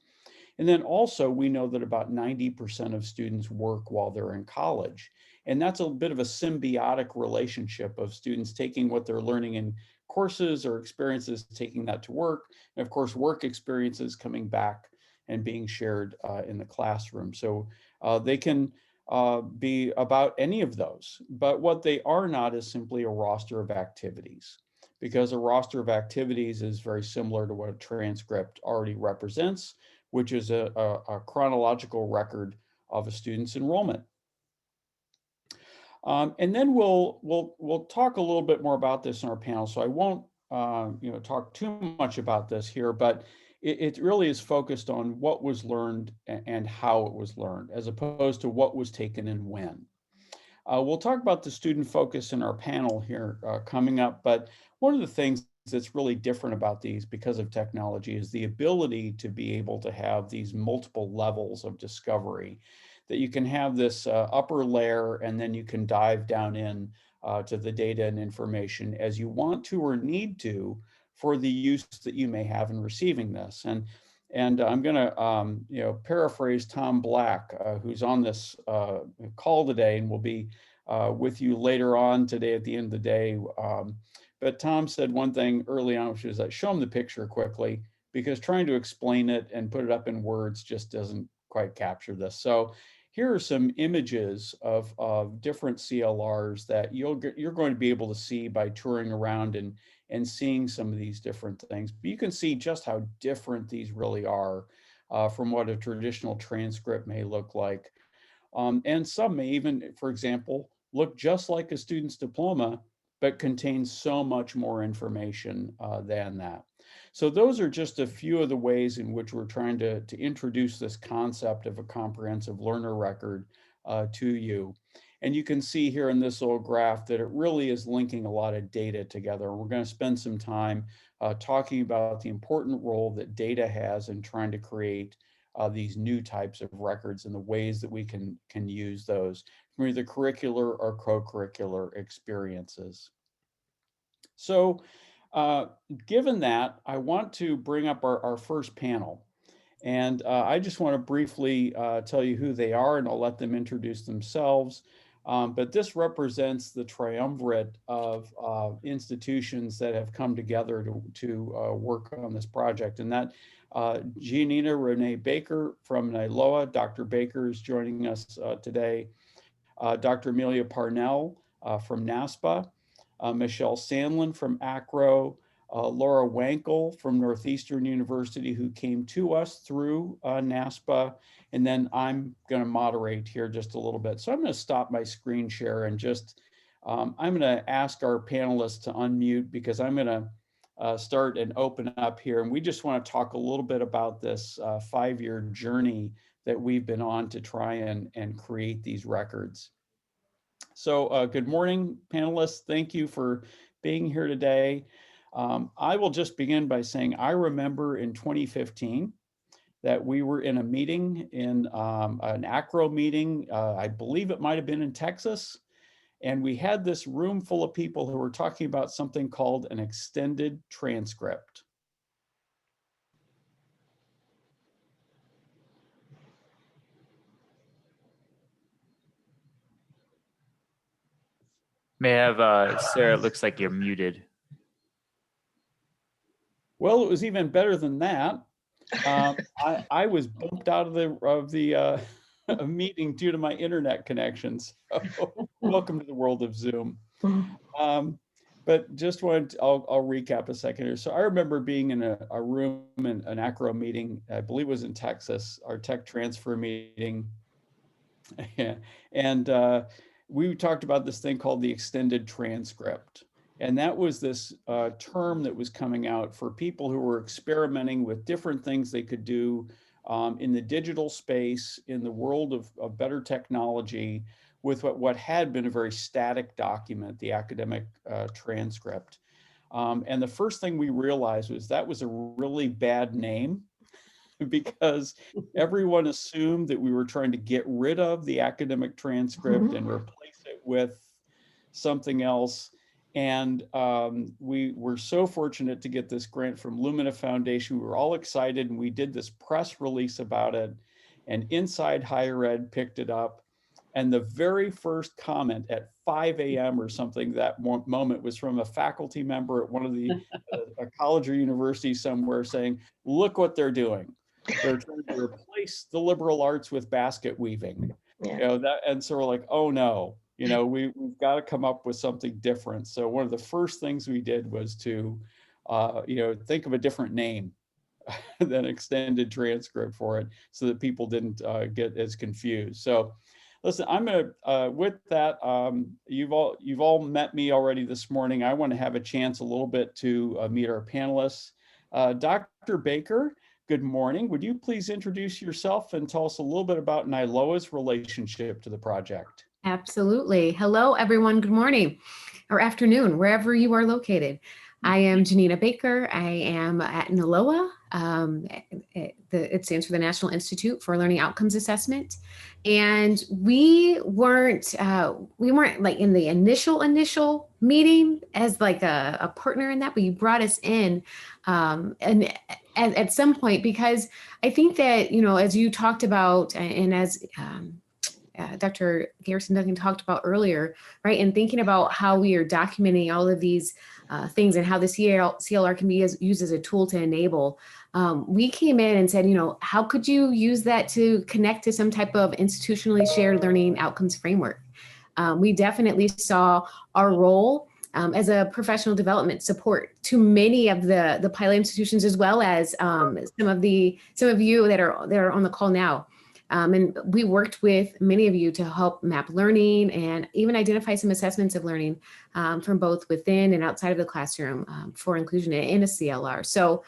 And then also we know that about 90% of students work while they're in college. And that's a bit of a symbiotic relationship of students taking what they're learning in courses or experiences, taking that to work, and of course, work experiences coming back and being shared in the classroom. So they can be about any of those, but what they are not is simply a roster of activities, because a roster of activities is very similar to what a transcript already represents, which is a chronological record of a student's enrollment. And then we'll talk a little bit more about this in our panel, so I won't talk too much about this here, but it really is focused on what was learned and how it was learned, as opposed to what was taken and when. We'll talk about the student focus in our panel here coming up, but one of the things that's really different about these because of technology is the ability to be able to have these multiple levels of discovery, that you can have this upper layer and then you can dive down in to the data and information as you want to or need to for the use that you may have in receiving this. And I'm going to paraphrase Tom Black, who's on this call today and will be with you later on today at the end of the day. But Tom said one thing early on, which is that show him the picture quickly, because trying to explain it and put it up in words just doesn't quite capture this. So here are some images of different CLRs that you're going to be able to see by touring around and seeing some of these different things. But you can see just how different these really are from what a traditional transcript may look like. And some may even, for example, look just like a student's diploma, but contain so much more information than that. So those are just a few of the ways in which we're trying to introduce this concept of a comprehensive learner record to you. And you can see here in this little graph that it really is linking a lot of data together. We're going to spend some time talking about the important role that data has in trying to create these new types of records and the ways that we can use those from either curricular or co-curricular experiences. So given that, I want to bring up our first panel. And I just want to briefly tell you who they are, and I'll let them introduce themselves. But this represents the triumvirate of institutions that have come together to work on this project. And that Giannina Renee Baker from NILOA, Dr. Baker is joining us today. Dr. Amelia Parnell from NASPA, Michelle Sandlin from ACRO, Laura Wankel from Northeastern University, who came to us through NASPA, and then I'm going to moderate here just a little bit. So I'm going to stop my screen share and just, I'm going to ask our panelists to unmute, because I'm going to start and open up here. And we just want to talk a little bit about this 5-year journey that we've been on to try and create these records. So good morning, panelists. Thank you for being here today. I will just begin by saying I remember in 2015 that we were in a meeting, in an ACRO meeting. I believe it might have been in Texas. And we had this room full of people who were talking about something called an extended transcript. May have, Sarah, it looks like you're muted. Well, it was even better than that. I was bumped out of the meeting due to my internet connections. So, welcome to the world of Zoom. But just wanted to, I'll recap a second here. So I remember being in a room in an ACRO meeting, I believe it was in Texas, our tech transfer meeting. And we talked about this thing called the extended transcript. And that was this term that was coming out for people who were experimenting with different things they could do in the digital space, in the world of better technology, with what had been a very static document, the academic transcript. And the first thing we realized was that was a really bad name, because everyone assumed that we were trying to get rid of the academic transcript and replace it with something else. And we were so fortunate to get this grant from Lumina Foundation. We were all excited, and we did this press release about it, and Inside Higher Ed picked it up. And the very first comment at 5 a.m. or something that moment was from a faculty member at one of the a college or university somewhere saying, "Look what they're doing. They're trying to replace the liberal arts with basket weaving." Yeah. And so we're like, oh no, we've got to come up with something different. So one of the first things we did was to, think of a different name than extended transcript for it, so that people didn't get as confused. So Listen, I'm gonna, with that, you've all met me already this morning. I want to have a chance a little bit to meet our panelists. Dr. Baker, good morning. Would you please introduce yourself and tell us a little bit about NILOA's relationship to the project? Absolutely. Hello, everyone. Good morning or afternoon, wherever you are located. I am Janina Baker. I am at NILOA. It stands for the National Institute for Learning Outcomes Assessment. And we weren't like in the initial meeting as like a partner in that, but you brought us in and at some point, because I think that, you know, as you talked about and as Dr. Garrison Duncan talked about earlier, right? And thinking about how we are documenting all of these things and how the CLR can be used as a tool to enable. We came in and said, you know, how could you use that to connect to some type of institutionally shared learning outcomes framework? We definitely saw our role as a professional development support to many of the pilot institutions, as well as some of you that are on the call now. And we worked with many of you to help map learning and even identify some assessments of learning from both within and outside of the classroom for inclusion in a CLR. So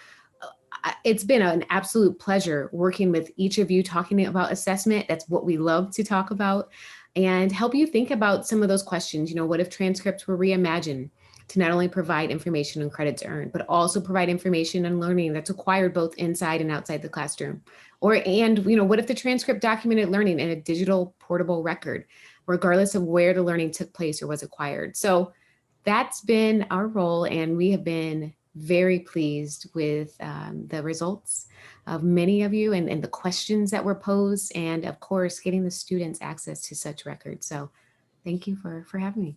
it's been an absolute pleasure working with each of you, talking about assessment. That's what we love to talk about, and help you think about some of those questions. You know, what if transcripts were reimagined to not only provide information and credits earned, but also provide information and learning that's acquired both inside and outside the classroom? And you know, what if the transcript documented learning in a digital portable record, regardless of where the learning took place or was acquired? So that's been our role, and we have been very pleased with the results of many of you and the questions that were posed, and of course, getting the students access to such records. So thank you for having me.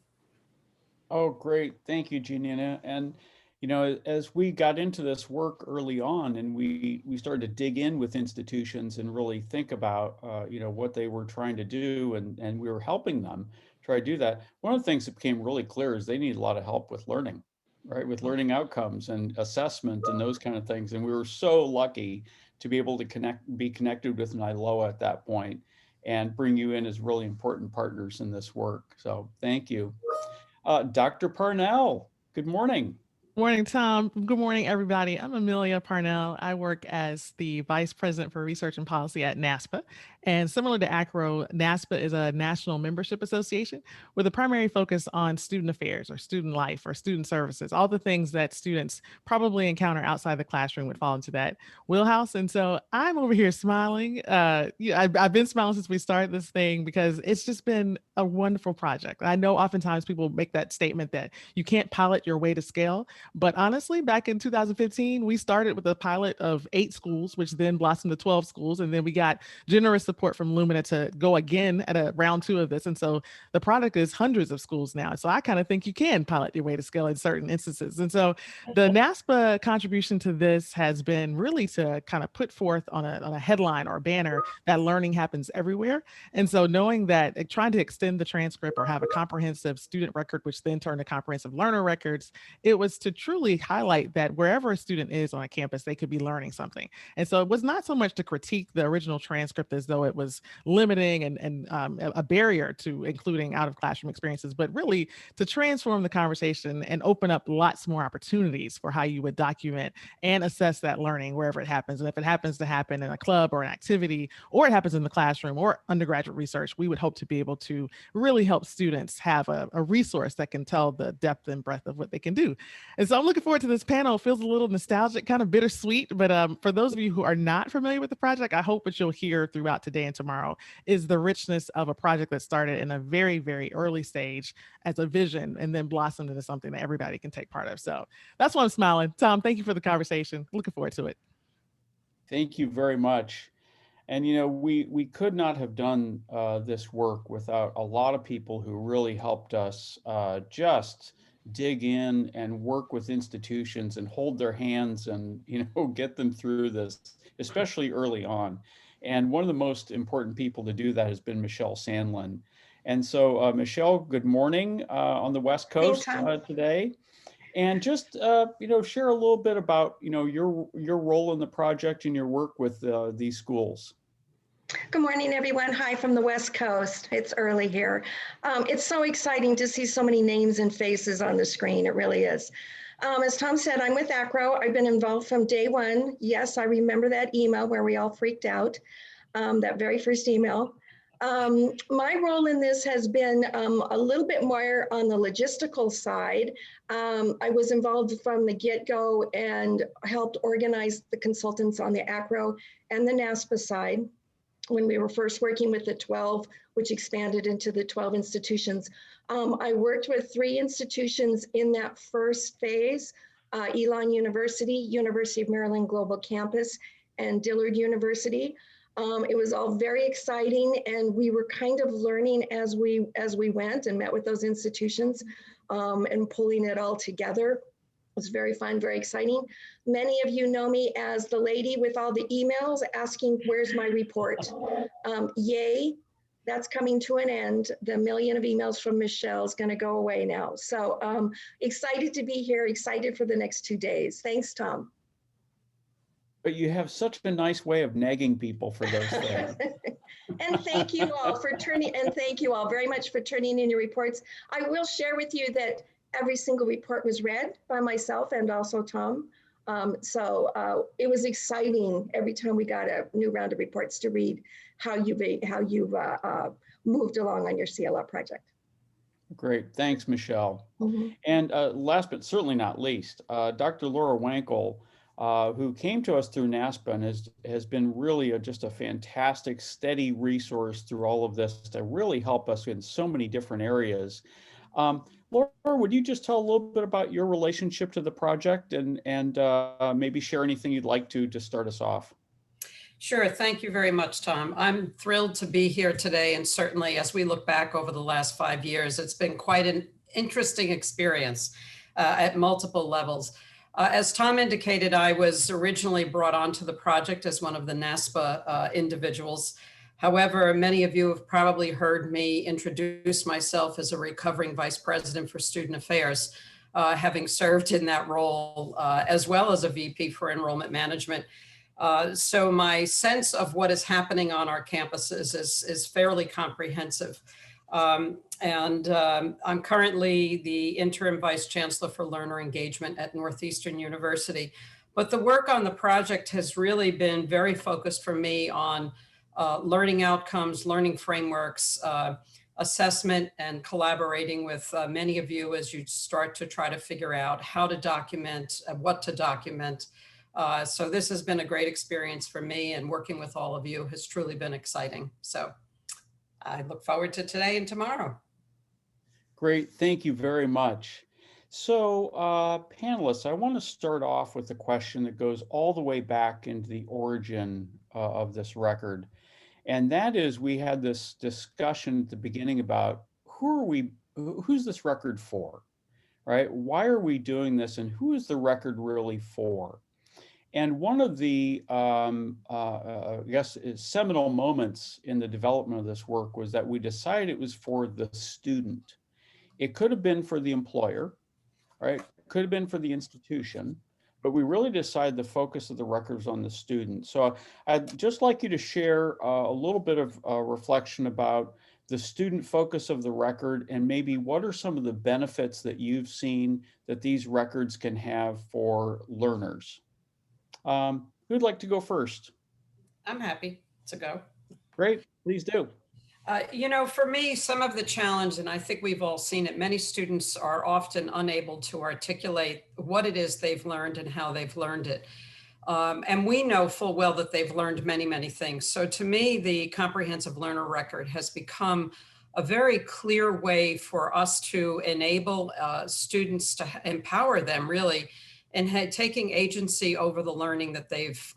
Oh, great. Thank you, Janina. And, you know, as we got into this work early on and we started to dig in with institutions and really think about, you know, what they were trying to do, and we were helping them try to do that. One of the things that became really clear is they need a lot of help with learning, right? With learning outcomes and assessment and those kind of things. And we were so lucky to be able to be connected with NILOA at that point and bring you in as really important partners in this work. So thank you. Dr. Parnell, good morning. Morning, Tom. Good morning, everybody. I'm Amelia Parnell. I work as the Vice President for Research and Policy at NASPA. And similar to ACRO, NASPA is a national membership association with a primary focus on student affairs or student life or student services. All the things that students probably encounter outside the classroom would fall into that wheelhouse. And so I'm over here smiling. I've been smiling since we started this thing because it's just been a wonderful project. I know oftentimes people make that statement that you can't pilot your way to scale. But honestly, back in 2015, we started with a pilot of 8 schools, which then blossomed to 12 schools. And then we got generous support from Lumina to go again at a round 2 of this. And so the product is hundreds of schools now. So I kind of think you can pilot your way to scale in certain instances. And so the NASPA contribution to this has been really to kind of put forth on a headline or a banner that learning happens everywhere. And so knowing that trying to extend the transcript or have a comprehensive student record, which then turned to comprehensive learner records, it was to truly highlight that wherever a student is on a campus, they could be learning something. And so it was not so much to critique the original transcript as though it was limiting and a barrier to including out of classroom experiences, but really to transform the conversation and open up lots more opportunities for how you would document and assess that learning wherever it happens. And if it happens to happen in a club or an activity, or it happens in the classroom or undergraduate research, we would hope to be able to really help students have a resource that can tell the depth and breadth of what they can do. And so I'm looking forward to this panel. It feels a little nostalgic, kind of bittersweet, but for those of you who are not familiar with the project, I hope what you'll hear throughout today and tomorrow is the richness of a project that started in a very, very early stage as a vision and then blossomed into something that everybody can take part of. So that's why I'm smiling. Tom, thank you for the conversation. Looking forward to it. Thank you very much. And, you know, we could not have done this work without a lot of people who really helped us just dig in and work with institutions and hold their hands and, you know, get them through this, especially early on. And one of the most important people to do that has been Michelle Sandlin. And so, Michelle, good morning on the West Coast today. And just, you know, share a little bit about, you know, your role in the project and your work with these schools. Good morning, everyone. Hi from the West Coast. It's early here. It's so exciting to see so many names and faces on the screen. It really is. As Tom said, I'm with ACRO. I've been involved from day one. Yes, I remember that email where we all freaked out, that very first email. My role in this has been a little bit more on the logistical side. I was involved from the get-go and helped organize the consultants on the ACRO and the NASPA side when we were first working with the 12, which expanded into the 12 institutions. I worked with 3 institutions in that first phase, Elon University, University of Maryland Global Campus, and Dillard University. It was all very exciting, and we were kind of learning as we went and met with those institutions and pulling it all together. It was very fun, very exciting. Many of you know me as the lady with all the emails asking, where's my report? Yay, that's coming to an end. The million of emails from Michelle is going to go away now. So excited to be here, excited for the next 2 days. Thanks, Tom. But you have such a nice way of nagging people for those things. And thank you all for thank you all very much for turning in your reports. I will share with you that every single report was read by myself and also Tom. So it was exciting every time we got a new round of reports to read how you've moved along on your CLR project. Great, thanks, Michelle. Mm-hmm. And last but certainly not least, Dr. Laura Wankel, who came to us through NASPA and has been really just a fantastic, steady resource through all of this to really help us in so many different areas. Laura, would you just tell a little bit about your relationship to the project and maybe share anything you'd like to start us off? Sure. Thank you very much, Tom. I'm thrilled to be here today. And certainly as we look back over the last 5 years, it's been quite an interesting experience at multiple levels. As Tom indicated, I was originally brought onto the project as one of the NASPA individuals. However, many of you have probably heard me introduce myself as a recovering vice president for student affairs, having served in that role as well as a VP for enrollment management. So my sense of what is happening on our campuses is fairly comprehensive. I'm currently the interim vice chancellor for learner engagement at Northeastern University. But the work on the project has really been very focused for me on learning outcomes, learning frameworks, assessment, and collaborating with many of you as you start to try to figure out how to document, what to document. So this has been a great experience for me, and working with all of you has truly been exciting. So I look forward to today and tomorrow. Great, thank you very much. So panelists, I want to start off with a question that goes all the way back into the origin of this record. And that is, we had this discussion at the beginning about who's this record for, right? Why are we doing this, and who is the record really for? And one of the, I guess, seminal moments in the development of this work was that we decided it was for the student. It could have been for the employer, right? It could have been for the institution, but we really decided the focus of the record was on the student. So I'd just like you to share a little bit of reflection about the student focus of the record, and maybe what are some of the benefits that you've seen that these records can have for learners. Who'd like to go first? I'm happy to go. Great, please do. You know, for me, some of the challenge, and I think we've all seen it, many students are often unable to articulate what it is they've learned and how they've learned it. And we know full well that they've learned many, many things. So to me, the comprehensive learner record has become a very clear way for us to enable students to empower them really and taking agency over the learning that they've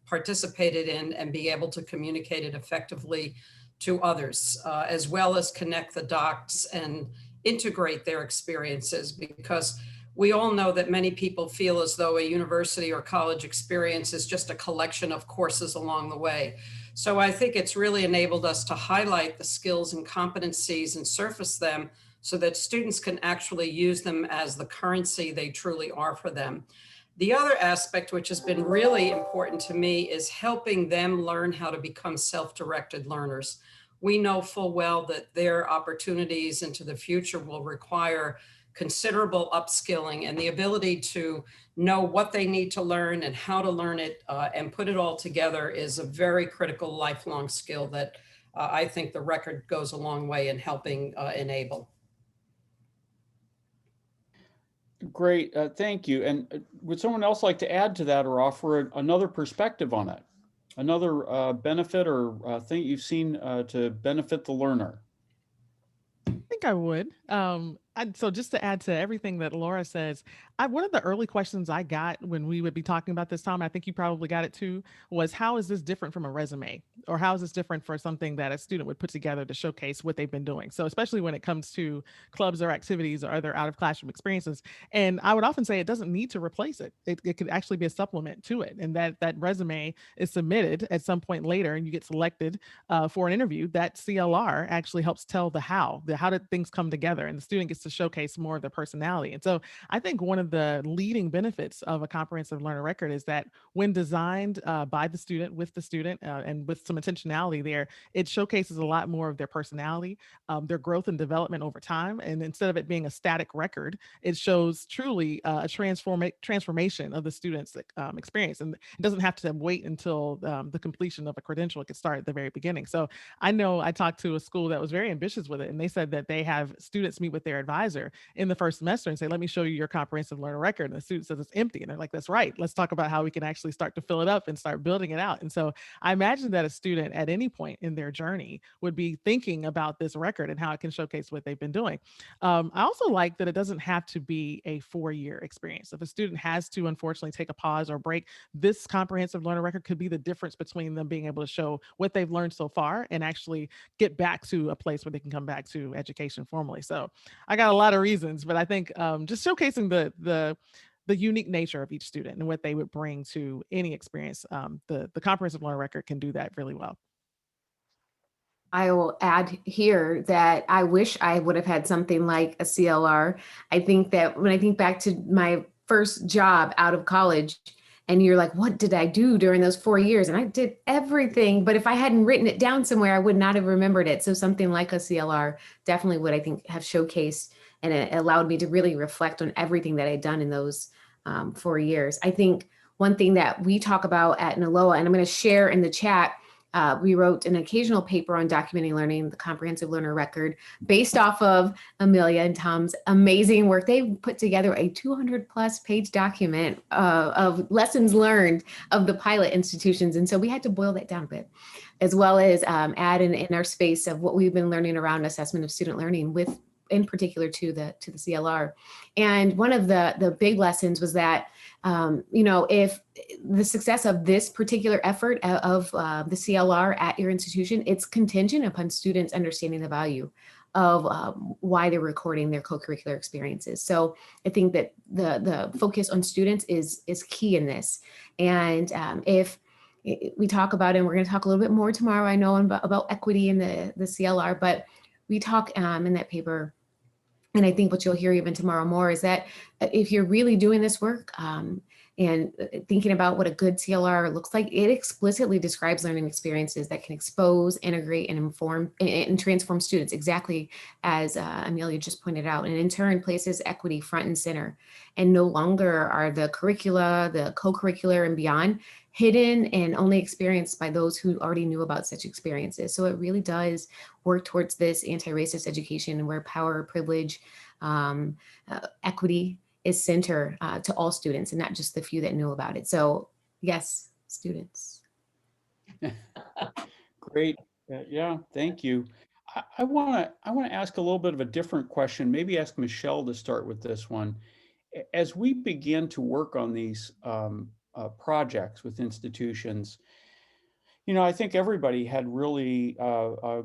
participated in, and be able to communicate it effectively to others, as well as connect the dots and integrate their experiences, because we all know that many people feel as though a university or college experience is just a collection of courses along the way. So I think it's really enabled us to highlight the skills and competencies and surface them so that students can actually use them as the currency they truly are for them. The other aspect, which has been really important to me, is helping them learn how to become self-directed learners. We know full well that their opportunities into the future will require considerable upskilling, and the ability to know what they need to learn and how to learn it and put it all together is a very critical lifelong skill that I think the record goes a long way in helping enable. Great, thank you. And would someone else like to add to that or offer another perspective on it? Another benefit or thing you've seen to benefit the learner? I think I would. So just to add to everything that Laura says, one of the early questions I got when we would be talking about this, Tom, I think you probably got it too, was how is this different from a resume? Or how is this different for something that a student would put together to showcase what they've been doing? So especially when it comes to clubs or activities or other out of classroom experiences. And I would often say it doesn't need to replace it. It could actually be a supplement to it. And that resume is submitted at some point later and you get selected for an interview. That CLR actually helps tell the how did things come together, and the student gets to showcase more of their personality. And so I think one of the leading benefits of a comprehensive learner record is that when designed by the student, with the student, and with some intentionality there, it showcases a lot more of their personality, their growth and development over time. And instead of it being a static record, it shows truly a transformation of the student's experience. And it doesn't have to wait until the completion of a credential. It could start at the very beginning. So I know I talked to a school that was very ambitious with it, and they said that they have students meet with their advisor in the first semester and say, let me show you your comprehensive learner record. And the student says it's empty. And they're like, that's right. Let's talk about how we can actually start to fill it up and start building it out. And so I imagine that a student at any point in their journey would be thinking about this record and how it can showcase what they've been doing. I also like that it doesn't have to be a 4-year experience. If a student has to unfortunately take a pause or break, this comprehensive learner record could be the difference between them being able to show what they've learned so far and actually get back to a place where they can come back to education formally. So I got a lot of reasons, but I think just showcasing the unique nature of each student and what they would bring to any experience, the comprehensive learner record can do that really well. I will add here that I wish I would have had something like a CLR. I think that when I think back to my first job out of college, and you're like, what did I do during those 4 years? And I did everything, but if I hadn't written it down somewhere, I would not have remembered it. So something like a CLR definitely would, I think, have showcased, and it allowed me to really reflect on everything that I'd done in those 4 years. I think one thing that we talk about at NALOA, and I'm going to share in the chat, we wrote an occasional paper on documenting learning, the comprehensive learner record, based off of Amelia and Tom's amazing work. They put together a 200+ page document of lessons learned of the pilot institutions. And so we had to boil that down a bit, as well as add in our space of what we've been learning around assessment of student learning, with in particular to the CLR. And one of the big lessons was that if the success of this particular effort of the CLR at your institution, it's contingent upon students understanding the value of why they're recording their co-curricular experiences. So I think that the focus on students is key in this. And if we talk about, and we're going to talk a little bit more tomorrow, I know, about equity in the CLR, but we talk in that paper, and I think what you'll hear even tomorrow more, is that if you're really doing this work and thinking about what a good CLR looks like, it explicitly describes learning experiences that can expose, integrate, and inform and transform students, exactly as Amelia just pointed out, and in turn places equity front and center. And no longer are the curricula, the co-curricular and beyond, hidden and only experienced by those who already knew about such experiences. So it really does work towards this anti-racist education where power, privilege, equity is center to all students and not just the few that knew about it. So yes, students. Great. Yeah, thank you. I want to ask a little bit of a different question, maybe ask Michelle to start with this one. As we begin to work on these projects with institutions, I think everybody had really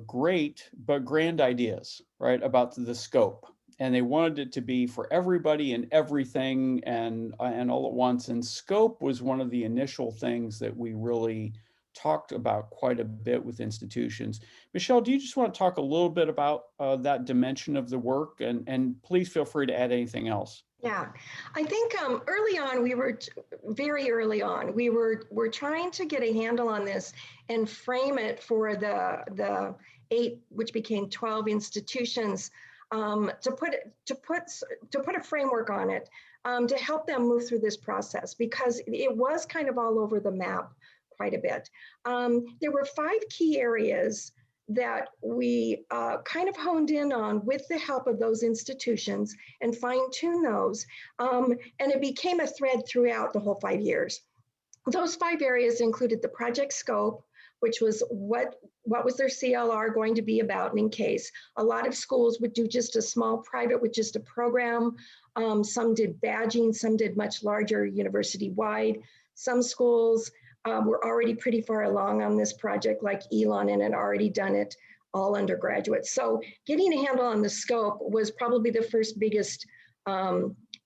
great but grand ideas, right, about the scope, and they wanted it to be for everybody and everything and all at once. And scope was one of the initial things that we really talked about quite a bit with institutions. Michelle, do you just want to talk a little bit about that dimension of the work, and please feel free to add anything else. Yeah, I think early on, very early on, we're trying to get a handle on this and frame it for the 8, which became 12 institutions, to put a framework on it, to help them move through this process, because it was kind of all over the map quite a bit. There were 5 key areas that we kind of honed in on with the help of those institutions and fine-tune those. And it became a thread throughout the whole 5 years. Those 5 areas included the project scope, which was what was their CLR going to be about, and in case. A lot of schools would do just a small private with just a program. Some did badging, some did much larger university-wide. Some schools we're already pretty far along on this project, like Elon, and had already done it all undergraduates. So getting a handle on the scope was probably the first biggest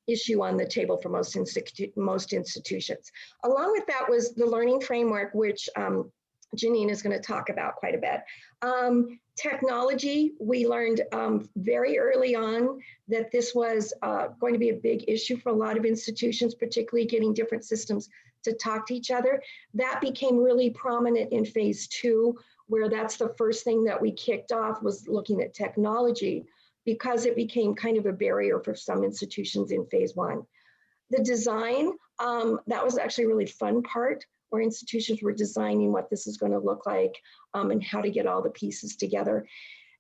issue on the table for most institutions. Along with that was the learning framework, which Janine is going to talk about quite a bit. Technology, we learned very early on that this was going to be a big issue for a lot of institutions, particularly getting different systems to talk to each other. That became really prominent in phase 2, where that's the first thing that we kicked off, was looking at technology, because it became kind of a barrier for some institutions in phase 1. The design, that was actually a really fun part, where institutions were designing what this is going to look like, and how to get all the pieces together.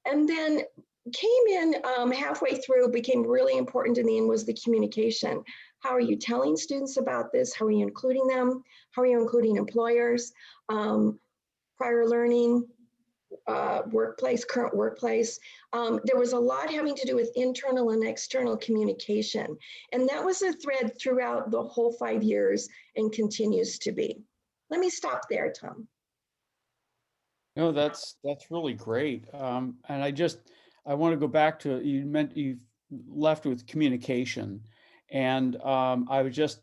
And then came in halfway through, became really important in the end, was the communication. How are you telling students about this? How are you including them? How are you including employers? Prior learning, workplace, current workplace. There was a lot having to do with internal and external communication. And that was a thread throughout the whole 5 years and continues to be. Let me stop there, Tom. No, that's really great. And I want to go back to, you left with communication. And I was just,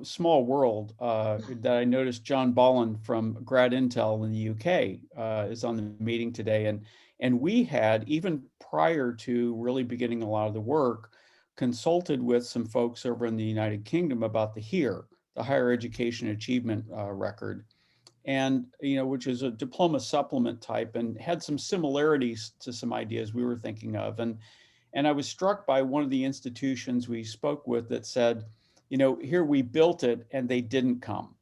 small world, that I noticed John Bolland from Grad Intel in the UK is on the meeting today. And we had, even prior to really beginning a lot of the work, consulted with some folks over in the United Kingdom about the HERE, the Higher Education Achievement Record, and which is a diploma supplement type, and had some similarities to some ideas we were thinking of. And I was struck by one of the institutions we spoke with that said, here we built it and they didn't come,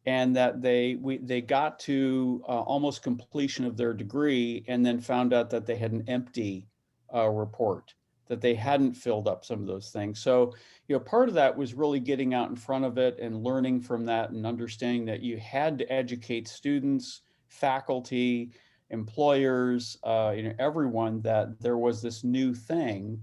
and that they got to almost completion of their degree and then found out that they had an empty report, that they hadn't filled up some of those things. So, part of that was really getting out in front of it and learning from that, and understanding that you had to educate students, faculty, employers, everyone, that there was this new thing,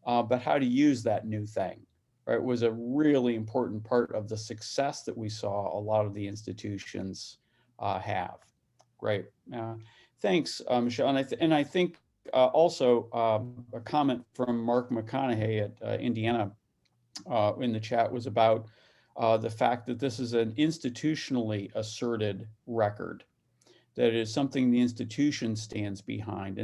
but how to use that new thing, right, was a really important part of the success that we saw a lot of the institutions have. Great. Thanks, Michelle. And I think also a comment from Mark McConaughey at Indiana in the chat was about the fact that this is an institutionally asserted record, that it is something the institution stands behind.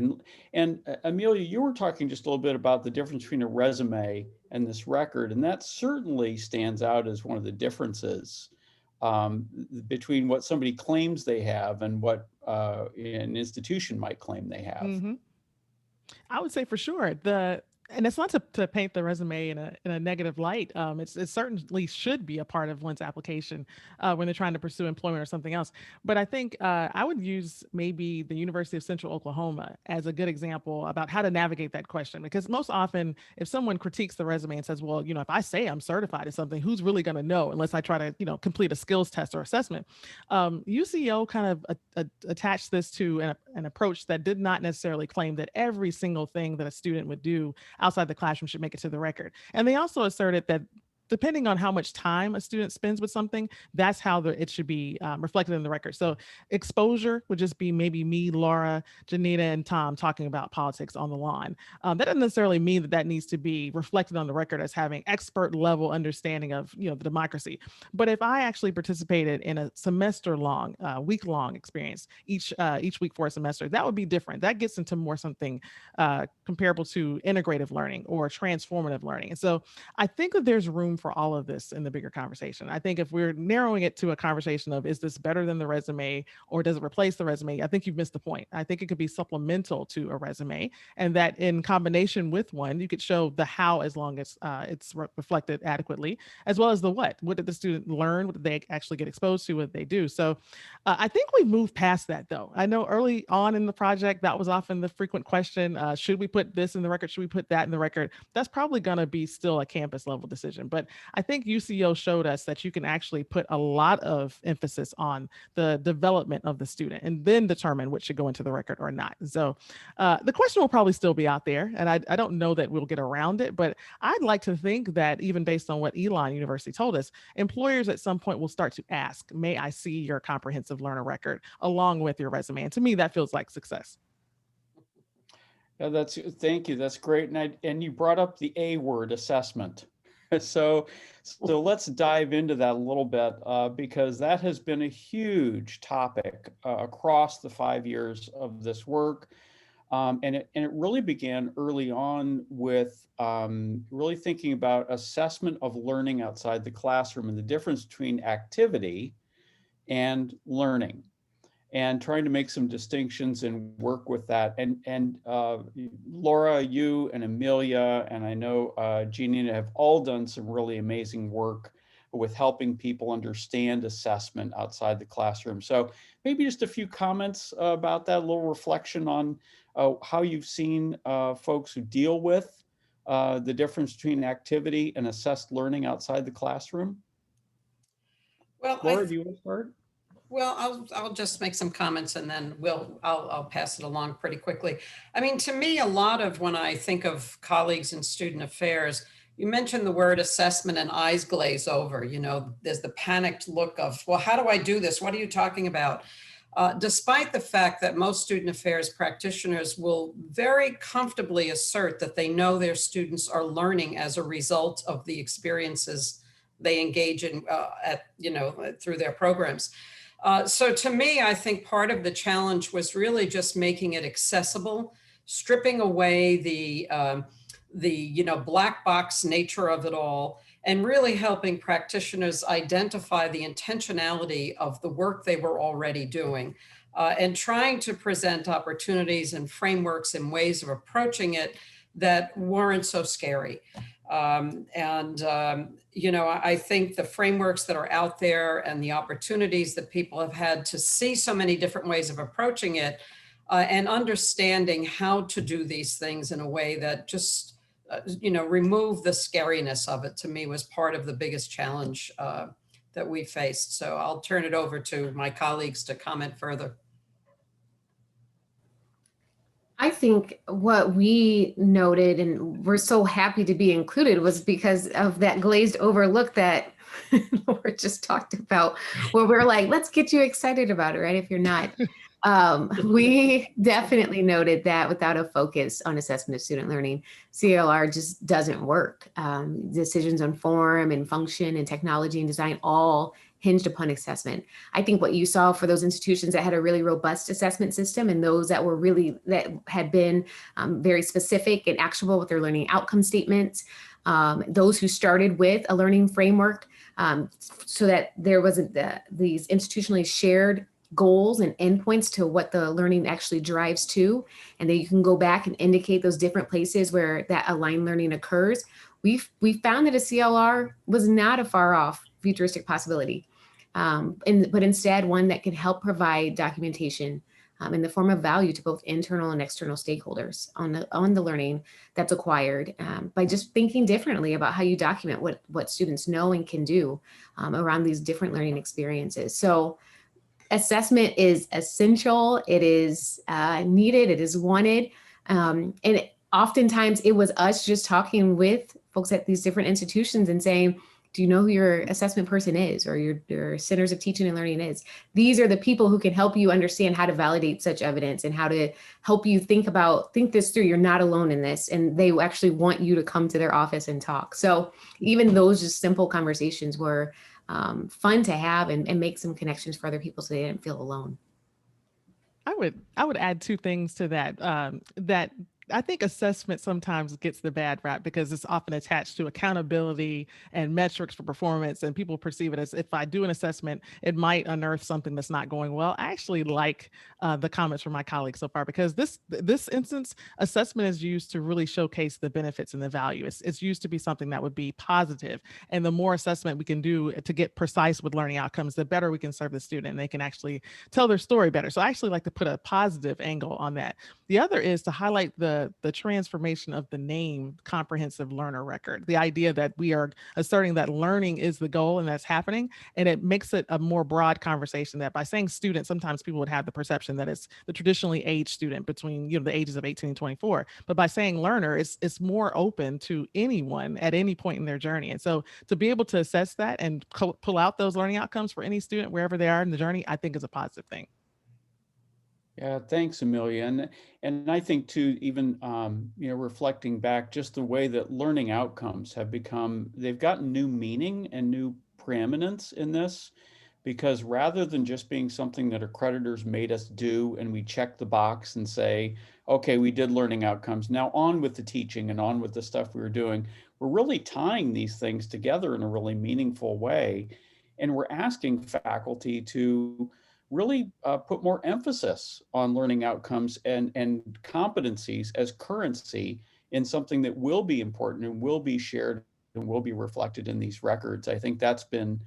And Amelia, you were talking just a little bit about the difference between a resume and this record, and that certainly stands out as one of the differences between what somebody claims they have and what an institution might claim they have. Mm-hmm. I would say for sure and it's not to paint the resume in a negative light. It certainly should be a part of one's application when they're trying to pursue employment or something else. But I think I would use maybe the University of Central Oklahoma as a good example about how to navigate that question. Because most often, if someone critiques the resume and says, well, if I say I'm certified in something, who's really going to know unless I try to, complete a skills test or assessment? UCO kind of attached this to an approach that did not necessarily claim that every single thing that a student would do outside the classroom should make it to the record. And they also asserted that depending on how much time a student spends with something, that's how it should be reflected in the record. So exposure would just be maybe me, Laura, Janita, and Tom talking about politics on the lawn. That doesn't necessarily mean that needs to be reflected on the record as having expert level understanding of the democracy. But if I actually participated in a semester long, week-long experience each week for a semester, that would be different. That gets into more something comparable to integrative learning or transformative learning. And so I think that there's room for all of this in the bigger conversation. I think if we're narrowing it to a conversation of, is this better than the resume or does it replace the resume? I think you've missed the point. I think it could be supplemental to a resume, and that in combination with one, you could show the how as long as it's reflected adequately, as well as the what. What did the student learn? What did they actually get exposed to? What did they do? So I think we've moved past that, though. I know early on in the project, that was often the frequent question. Should we put this in the record? Should we put that in the record? That's probably going to be still a campus level decision. But I think UCO showed us that you can actually put a lot of emphasis on the development of the student and then determine what should go into the record or not. So the question will probably still be out there. And I don't know that we'll get around it, but I'd like to think that even based on what Elon University told us, employers at some point will start to ask, may I see your comprehensive learner record along with your resume? And to me, that feels like success. Yeah, thank you. That's great. And you brought up the A word, assessment. So let's dive into that a little bit because that has been a huge topic across the 5 years of this work. And it really began early on with really thinking about assessment of learning outside the classroom and the difference between activity and learning, and trying to make some distinctions and work with that. And Laura, you and Amelia, and I know Jeannie have all done some really amazing work with helping people understand assessment outside the classroom. So maybe just a few comments about that, a little reflection on how you've seen folks who deal with the difference between activity and assessed learning outside the classroom. Well, Laura, do you want to start? Well, I'll just make some comments and then I'll pass it along pretty quickly. I mean, to me, a lot of when I think of colleagues in student affairs, you mentioned the word assessment and eyes glaze over. There's the panicked look of, well, how do I do this? What are you talking about? Despite the fact that most student affairs practitioners will very comfortably assert that they know their students are learning as a result of the experiences they engage in through their programs. So to me, I think part of the challenge was really just making it accessible, stripping away the black box nature of it all, and really helping practitioners identify the intentionality of the work they were already doing, and trying to present opportunities and frameworks and ways of approaching it that weren't so scary. I think the frameworks that are out there and the opportunities that people have had to see so many different ways of approaching it and understanding how to do these things in a way that just, remove the scariness of it, to me, was part of the biggest challenge that we faced. So I'll turn it over to my colleagues to comment further. I think what we noted, and we're so happy to be included, was because of that glazed over look that Laura just talked about, where we're like, let's get you excited about it, right? If you're not. We definitely noted that without a focus on assessment of student learning, CLR just doesn't work. Decisions on form and function and technology and design all hinged upon assessment. I think what you saw for those institutions that had a really robust assessment system and those that had been very specific and actionable with their learning outcome statements, those who started with a learning framework so that there wasn't these institutionally shared goals and endpoints to what the learning actually drives to, and then you can go back and indicate those different places where that aligned learning occurs. We found that a CLR was not a far off futuristic possibility, but instead one that could help provide documentation in the form of value to both internal and external stakeholders on the learning that's acquired by just thinking differently about how you document what students know and can do around these different learning experiences. So assessment is essential. It is needed. It is wanted. And oftentimes it was us just talking with folks at these different institutions and saying, Do you know who your assessment person is, or your centers of teaching and learning is? These are the people who can help you understand how to validate such evidence and how to help you think this through. You're not alone in this, and they actually want you to come to their office and talk. So even those just simple conversations were fun to have and make some connections for other people so they didn't feel alone. I would add two things to that. That I think assessment sometimes gets the bad rap because it's often attached to accountability and metrics for performance, and people perceive it as if I do an assessment, it might unearth something that's not going well. I actually like the comments from my colleagues so far, because this instance, assessment is used to really showcase the benefits and the value. It's used to be something that would be positive, and the more assessment we can do to get precise with learning outcomes, the better we can serve the student, and they can actually tell their story better. So I actually like to put a positive angle on that. The other is to highlight the transformation of the name Comprehensive Learner Record, the idea that we are asserting that learning is the goal and that's happening. And it makes it a more broad conversation, that by saying student, sometimes people would have the perception that it's the traditionally aged student between the ages of 18 and 24. But by saying learner, it's more open to anyone at any point in their journey. And so to be able to assess that and pull out those learning outcomes for any student, wherever they are in the journey, I think is a positive thing. Yeah, thanks, Amelia. And I think too, even reflecting back, just the way that learning outcomes have they've gotten new meaning and new preeminence in this, because rather than just being something that accreditors made us do and we check the box and say, okay, we did learning outcomes, now on with the teaching and on with the stuff we were doing, we're really tying these things together in a really meaningful way. And we're asking faculty to really put more emphasis on learning outcomes and competencies as currency in something that will be important and will be shared and will be reflected in these records. I think that's been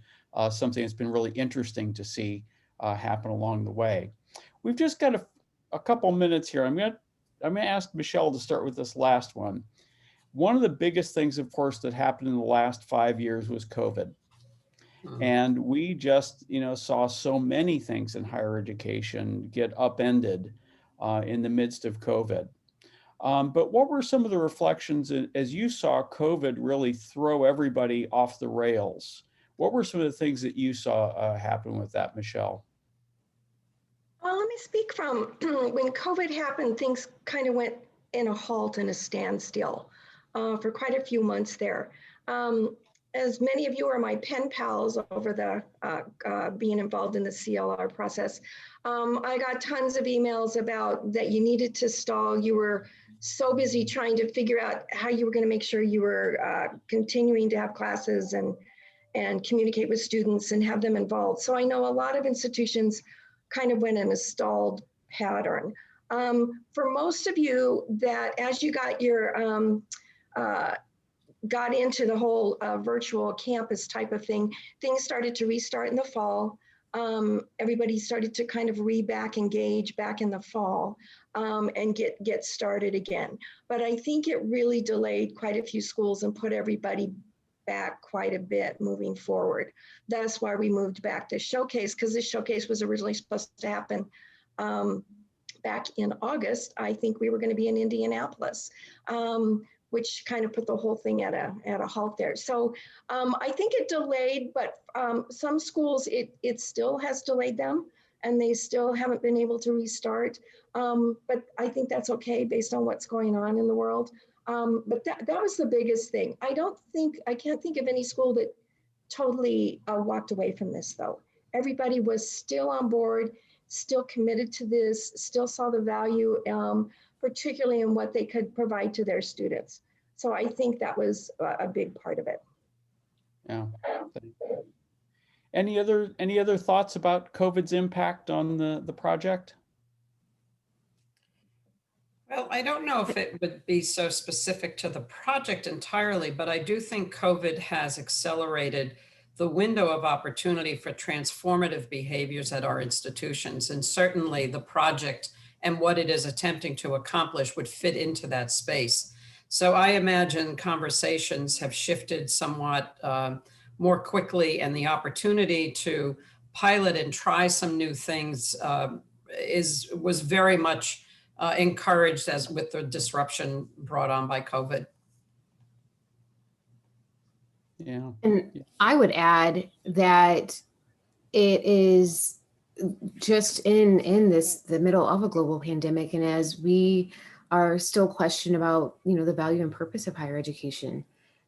something that's been really interesting to see happen along the way. We've just got a couple minutes here. I'm gonna ask Michelle to start with this last one. One of the biggest things, of course, that happened in the last 5 years was COVID. And we just, saw so many things in higher education get upended in the midst of COVID. But what were some of the reflections as you saw COVID really throw everybody off the rails? What were some of the things that you saw happen with that, Michelle? Well, let me speak from when COVID happened, things kind of went in a halt and a standstill for quite a few months there. As many of you are my pen pals over the being involved in the CLR process, I got tons of emails about that you needed to stall. You were so busy trying to figure out how you were going to make sure you were continuing to have classes and communicate with students and have them involved. So I know a lot of institutions kind of went in a stalled pattern. For most of you that as you got your got into the whole virtual campus type of thing, things started to restart in the fall. Everybody started to kind of engage back in the fall and get started again. But I think it really delayed quite a few schools and put everybody back quite a bit moving forward. That's why we moved back to Showcase, because this Showcase was originally supposed to happen back in August. I think we were going to be in Indianapolis. Which kind of put the whole thing at a halt there. So I think it delayed, but some schools, it still has delayed them and they still haven't been able to restart. But I think that's okay based on what's going on in the world. But that was the biggest thing. I can't think of any school that totally walked away from this though. Everybody was still on board, still committed to this, still saw the value, particularly in what they could provide to their students. So I think that was a big part of it. Yeah. Any other thoughts about COVID's impact on the project? Well, I don't know if it would be so specific to the project entirely, but I do think COVID has accelerated the window of opportunity for transformative behaviors at our institutions. And certainly the project and what it is attempting to accomplish would fit into that space. So I imagine conversations have shifted somewhat more quickly, and the opportunity to pilot and try some new things was very much encouraged as with the disruption brought on by COVID. Yeah. And I would add that it is just in the middle of a global pandemic, and as we are still questioning about, you know, the value and purpose of higher education,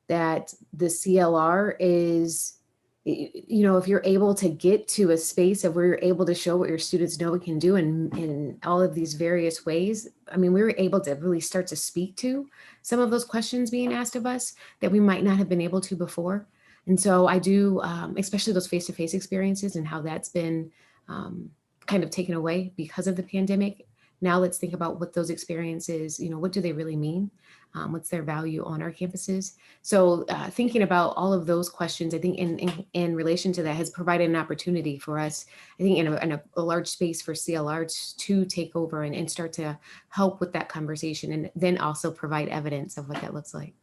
that the CLR is, you know, if you're able to get to a space of where you're able to show what your students know and can do in all of these various ways. I mean, we were able to really start to speak to some of those questions being asked of us that we might not have been able to before. And so I do, especially those face-to-face experiences and how that's been kind of taken away because of the pandemic. Now let's think about what those experiences, you know, what do they really mean? What's their value on our campuses? So thinking about all of those questions, I think in relation to that has provided an opportunity for us, I think in a large space for CLRs to take over and start to help with that conversation, and then also provide evidence of what that looks like.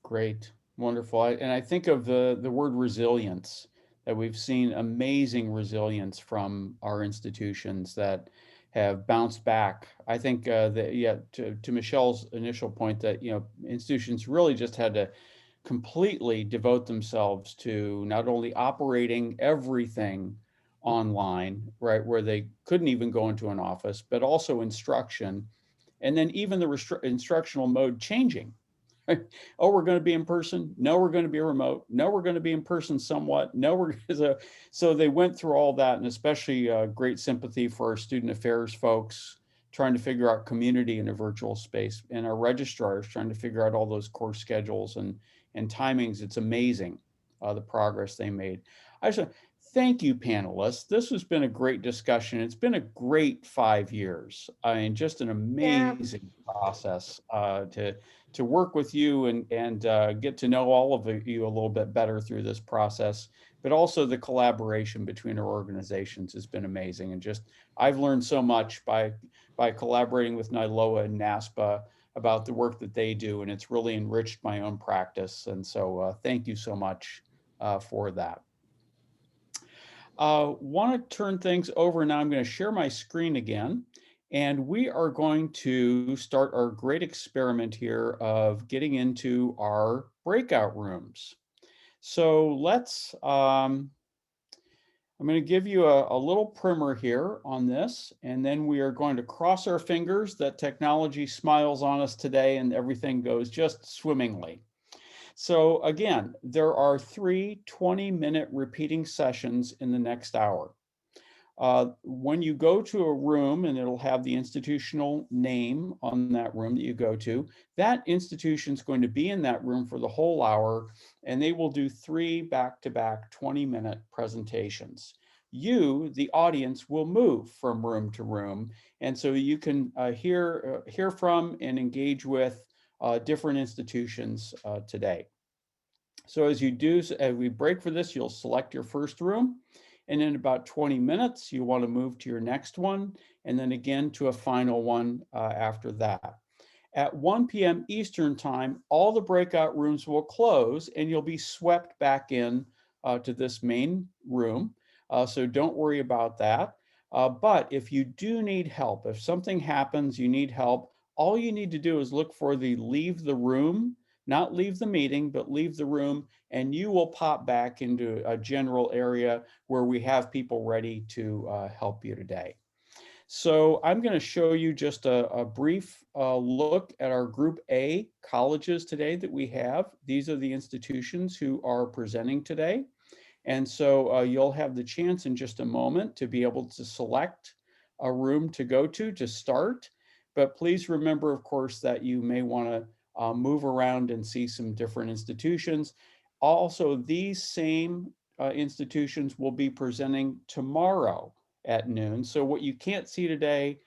Great, wonderful. And I think of the word resilience, that we've seen amazing resilience from our institutions that have bounced back. I think that, yeah, to Michelle's initial point that, you know, institutions really just had to completely devote themselves to not only operating everything online, right, where they couldn't even go into an office, but also instruction, and then even the instructional mode changing. Oh, we're going to be in person. No, we're going to be remote. No, we're going to be in person somewhat. No, we're so they went through all that, and especially great sympathy for our student affairs folks trying to figure out community in a virtual space, and our registrars trying to figure out all those course schedules and timings. It's amazing the progress they made. I just thank you, panelists. This has been a great discussion. It's been a great 5 years. I mean, just an amazing process to work with you and get to know all of you a little bit better through this process, but also the collaboration between our organizations has been amazing. And just, I've learned so much by collaborating with NILOA and NASPA about the work that they do, and it's really enriched my own practice. And so thank you so much for that. Want to turn things over now. I'm going to share my screen again. And we are going to start our great experiment here of getting into our breakout rooms. So let's, I'm going to give you a little primer here on this, and then we are going to cross our fingers that technology smiles on us today and everything goes just swimmingly. So again, there are 3 20-minute repeating sessions in the next hour. When you go to a room, and it'll have the institutional name on that room that you go to, that institution is going to be in that room for the whole hour, and they will do 3 back-to-back 20-minute presentations. You, the audience, will move from room to room, and so you can hear from and engage with different institutions today. So as we break for this, you'll select your first room. And in about 20 minutes, you want to move to your next one, and then again to a final one after that. At 1 p.m. Eastern time, all the breakout rooms will close and you'll be swept back in to this main room. So don't worry about that. But if you do need help, if something happens, you need help, all you need to do is look for the leave the room, not leave the meeting, but leave the room, and you will pop back into a general area where we have people ready to help you today. So I'm going to show you just a brief look at our Group A colleges today that we have. These are the institutions who are presenting today. And so you'll have the chance in just a moment to be able to select a room to go to start. But please remember, of course, that you may want to move around and see some different institutions. Also, these same institutions will be presenting tomorrow at noon. So what you can't see today,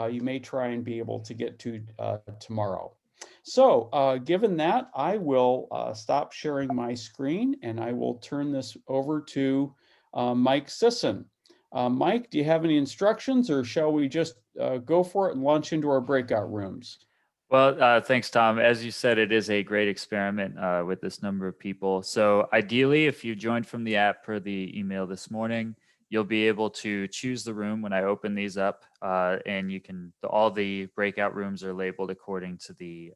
you may try and be able to get to tomorrow. So given that, I will stop sharing my screen and I will turn this over to Mike Sisson. Mike, do you have any instructions, or shall we just go for it and launch into our breakout rooms? Well, thanks, Tom. As you said, it is a great experiment with this number of people. So ideally, if you joined from the app per the email this morning, you'll be able to choose the room when I open these up, and you can, all the breakout rooms are labeled according to the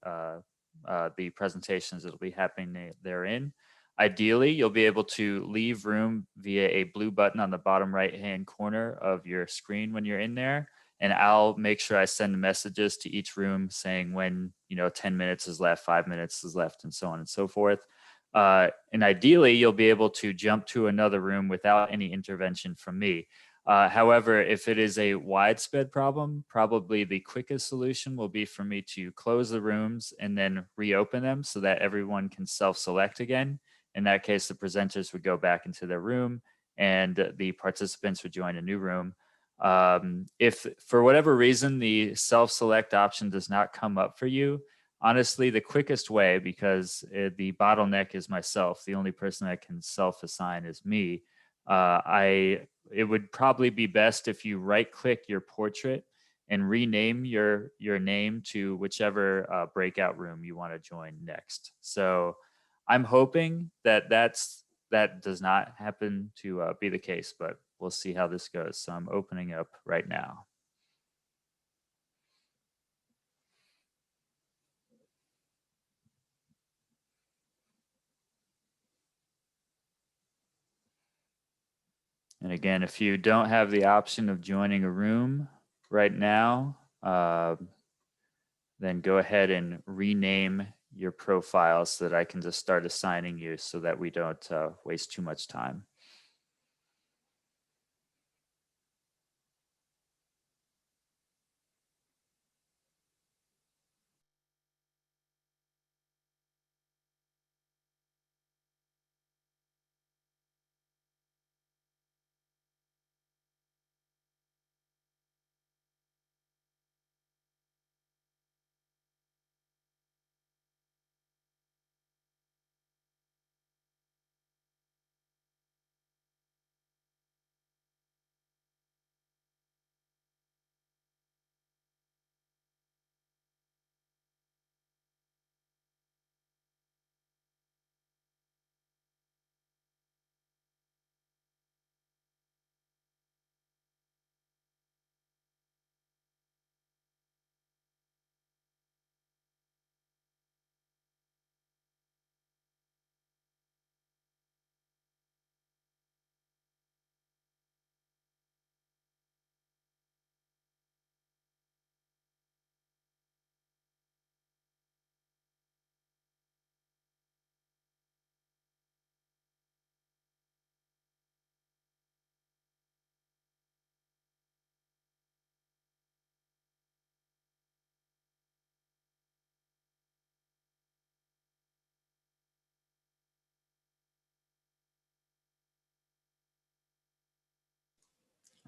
the presentations that will be happening therein. Ideally, you'll be able to leave room via a blue button on the bottom right-hand corner of your screen when you're in there. And I'll make sure I send messages to each room saying when, 10 minutes is left, 5 minutes is left, and so on and so forth. And ideally, you'll be able to jump to another room without any intervention from me. However, if it is a widespread problem, probably the quickest solution will be for me to close the rooms and then reopen them so that everyone can self-select again. In that case, the presenters would go back into their room and the participants would join a new room. If for whatever reason the self-select option does not come up for you, honestly, the quickest way, because the bottleneck is myself, the only person that can self-assign is me, it would probably be best if you right-click your portrait and rename your name to whichever breakout room you want to join next. So I'm hoping that that does not happen to be the case, but we'll see how this goes. So I'm opening up right now. And again, if you don't have the option of joining a room right now, then go ahead and rename your profile so that I can just start assigning you so that we don't waste too much time.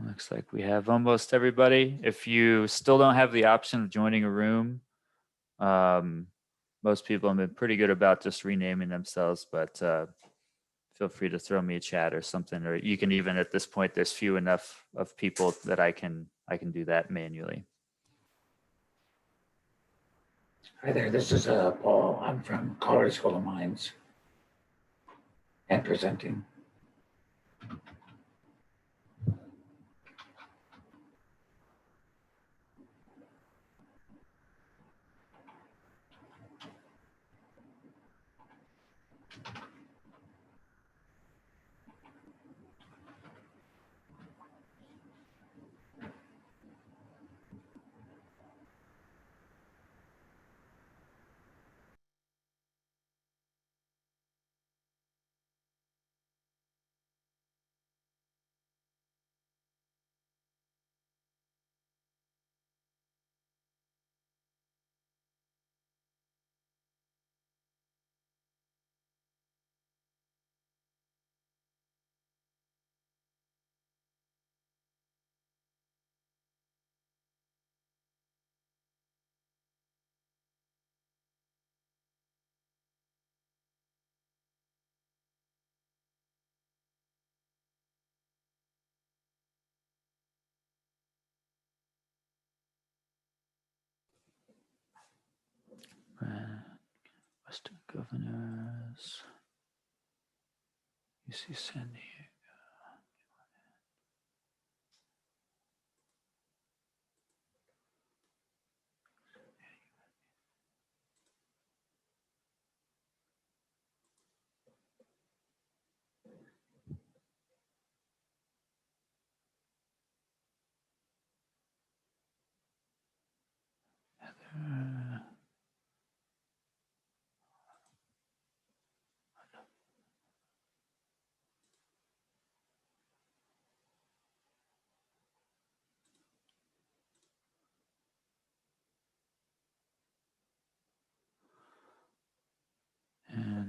Looks like we have almost everybody. If you still don't have the option of joining a room, most people have been pretty good about just renaming themselves, but feel free to throw me a chat or something, or you can even at this point, there's few enough of people that I can do that manually. Hi there, this is Paul. I'm from Colorado School of Mines and presenting. Western Governors. You see San Diego.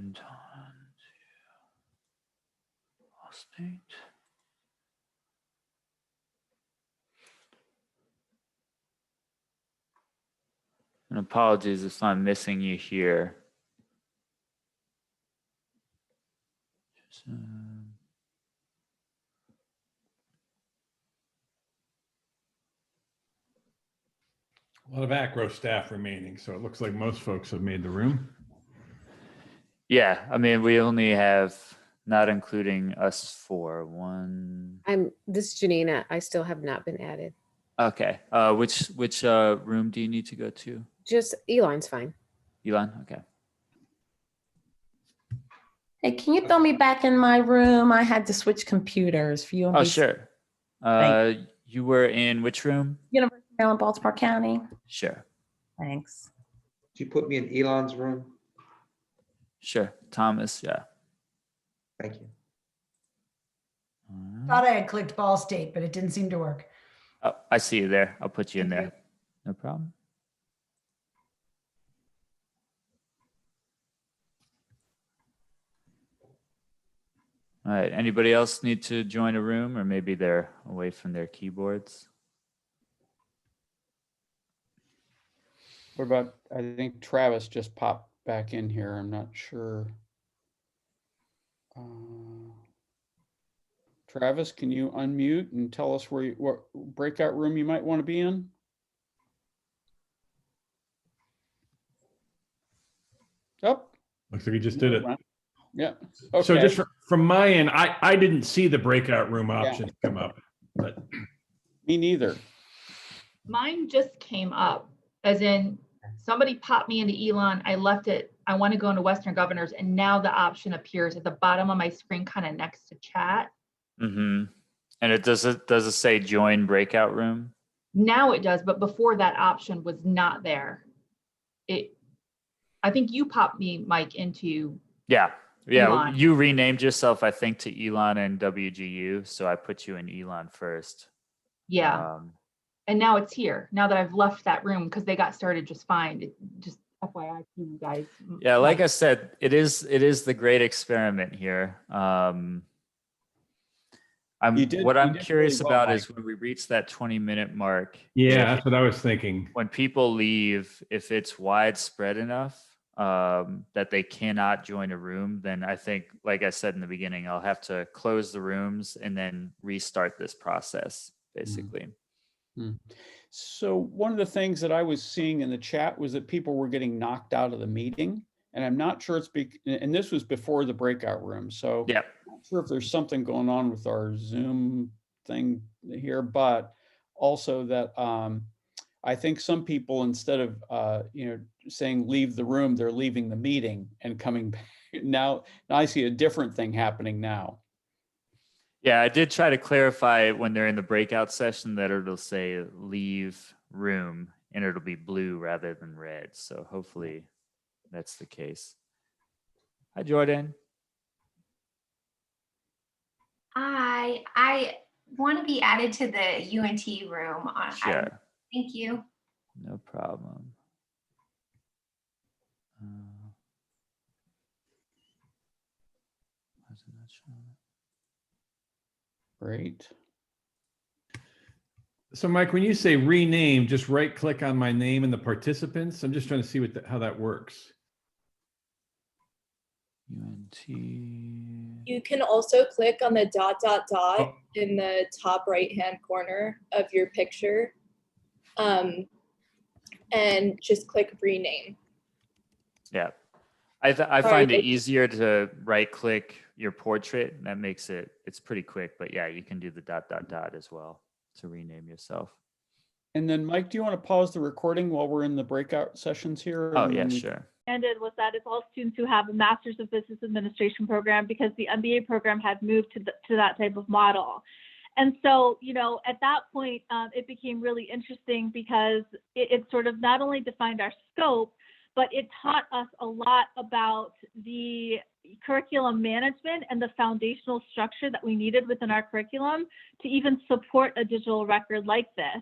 and on to all state. And apologies if I'm missing you here. Just, A lot of ACRO staff remaining, so it looks like most folks have made the room. yeah, I mean, we only have, not including us four, one. This is Janina. I still have not been added. Okay, which room do you need to go to? Just Elon's fine. Elon, okay. Hey, can you throw me back in my room? I had to switch computers for you. Oh, sure. You were in which room? University of Maryland, Baltimore County. Sure. Thanks. Did you put me in Elon's room? Sure, Thomas, yeah. Thank you. Thought I had clicked Ball State, but it didn't seem to work. Oh, I see you there. I'll put you in Thank there. No problem. All right, anybody else need to join a room, or maybe they're away from their keyboards? What about, I think Travis just popped back in here. I'm not sure. Travis, can you unmute and tell us what breakout room you might want to be in? Oh, Looks like he just did it. Yeah. Okay. So just from my end, I didn't see the breakout room option come up, but me neither. Mine just came up, as in somebody popped me into Elon. I left it. I want to go into Western Governors, and now the option appears at the bottom of my screen, kind of next to chat. Mm-hmm. And it does it say join breakout room? Now it does, but before that option was not there. I think you popped me, Mike, into Yeah. Elon. You renamed yourself, I think, to Elon and WGU, so I put you in Elon first. Yeah. And now it's here. Now that I've left that room, because they got started just fine. Just FYI to you guys. Yeah, like I said, it is the great experiment here. What I'm curious really well, about Mike. is when we reach that 20-minute mark. yeah, that's what I was thinking. When people leave, if it's widespread enough that they cannot join a room, then I think, like I said in the beginning, I'll have to close the rooms and then restart this process, basically. So one of the things that I was seeing in the chat was that people were getting knocked out of the meeting, and I'm not sure and this was before the breakout room. So yeah, I'm not sure if there's something going on with our Zoom thing here, but also that I think some people, instead of saying leave the room, they're leaving the meeting and coming back. Now I see a different thing happening now. Yeah, I did try to clarify when they're in the breakout session that it'll say leave room and it'll be blue rather than red. So hopefully that's the case. Hi, Jordan. I want to be added to the UNT room. Sure. Thank you. No problem. Why is it not showing? Great. So Mike, when you say rename, just right click on my name and the participants. I'm just trying to see how that works. UNT. You can also click on the ... in the top right-hand corner of your picture and just click rename. Yeah. I find it easier to right click your portrait. That makes it's pretty quick, but yeah, you can do the ... as well to rename yourself. And then Mike, do you want to pause the recording while we're in the breakout sessions here? Oh yeah, sure. Was that it's all students who have a Master's of Business Administration program, because the MBA program had moved to that type of model. And so, at that point, it became really interesting because it sort of not only defined our scope, but it taught us a lot about the curriculum management and the foundational structure that we needed within our curriculum to even support a digital record like this.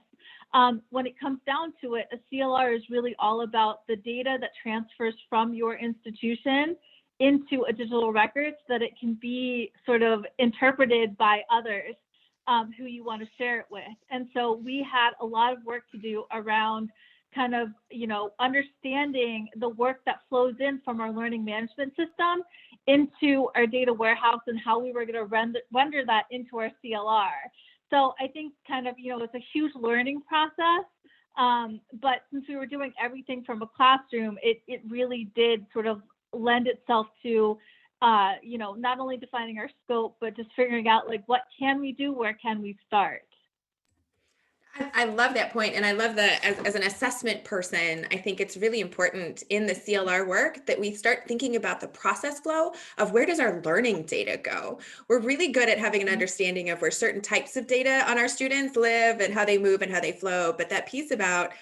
When it comes down to it, a CLR is really all about the data that transfers from your institution into a digital record so that it can be sort of interpreted by others who you want to share it with. And so we had a lot of work to do around kind of, understanding the work that flows in from our learning management system into our data warehouse and how we were going to render that into our CLR. So I think kind of, it's a huge learning process. But since we were doing everything from a classroom, it really did sort of lend itself to, not only defining our scope, but just figuring out like, what can we do? Where can we start? I love that point. And I love that as an assessment person, I think it's really important in the CLR work that we start thinking about the process flow of where does our learning data go? We're really good at having an understanding of where certain types of data on our students live and how they move and how they flow. But that piece about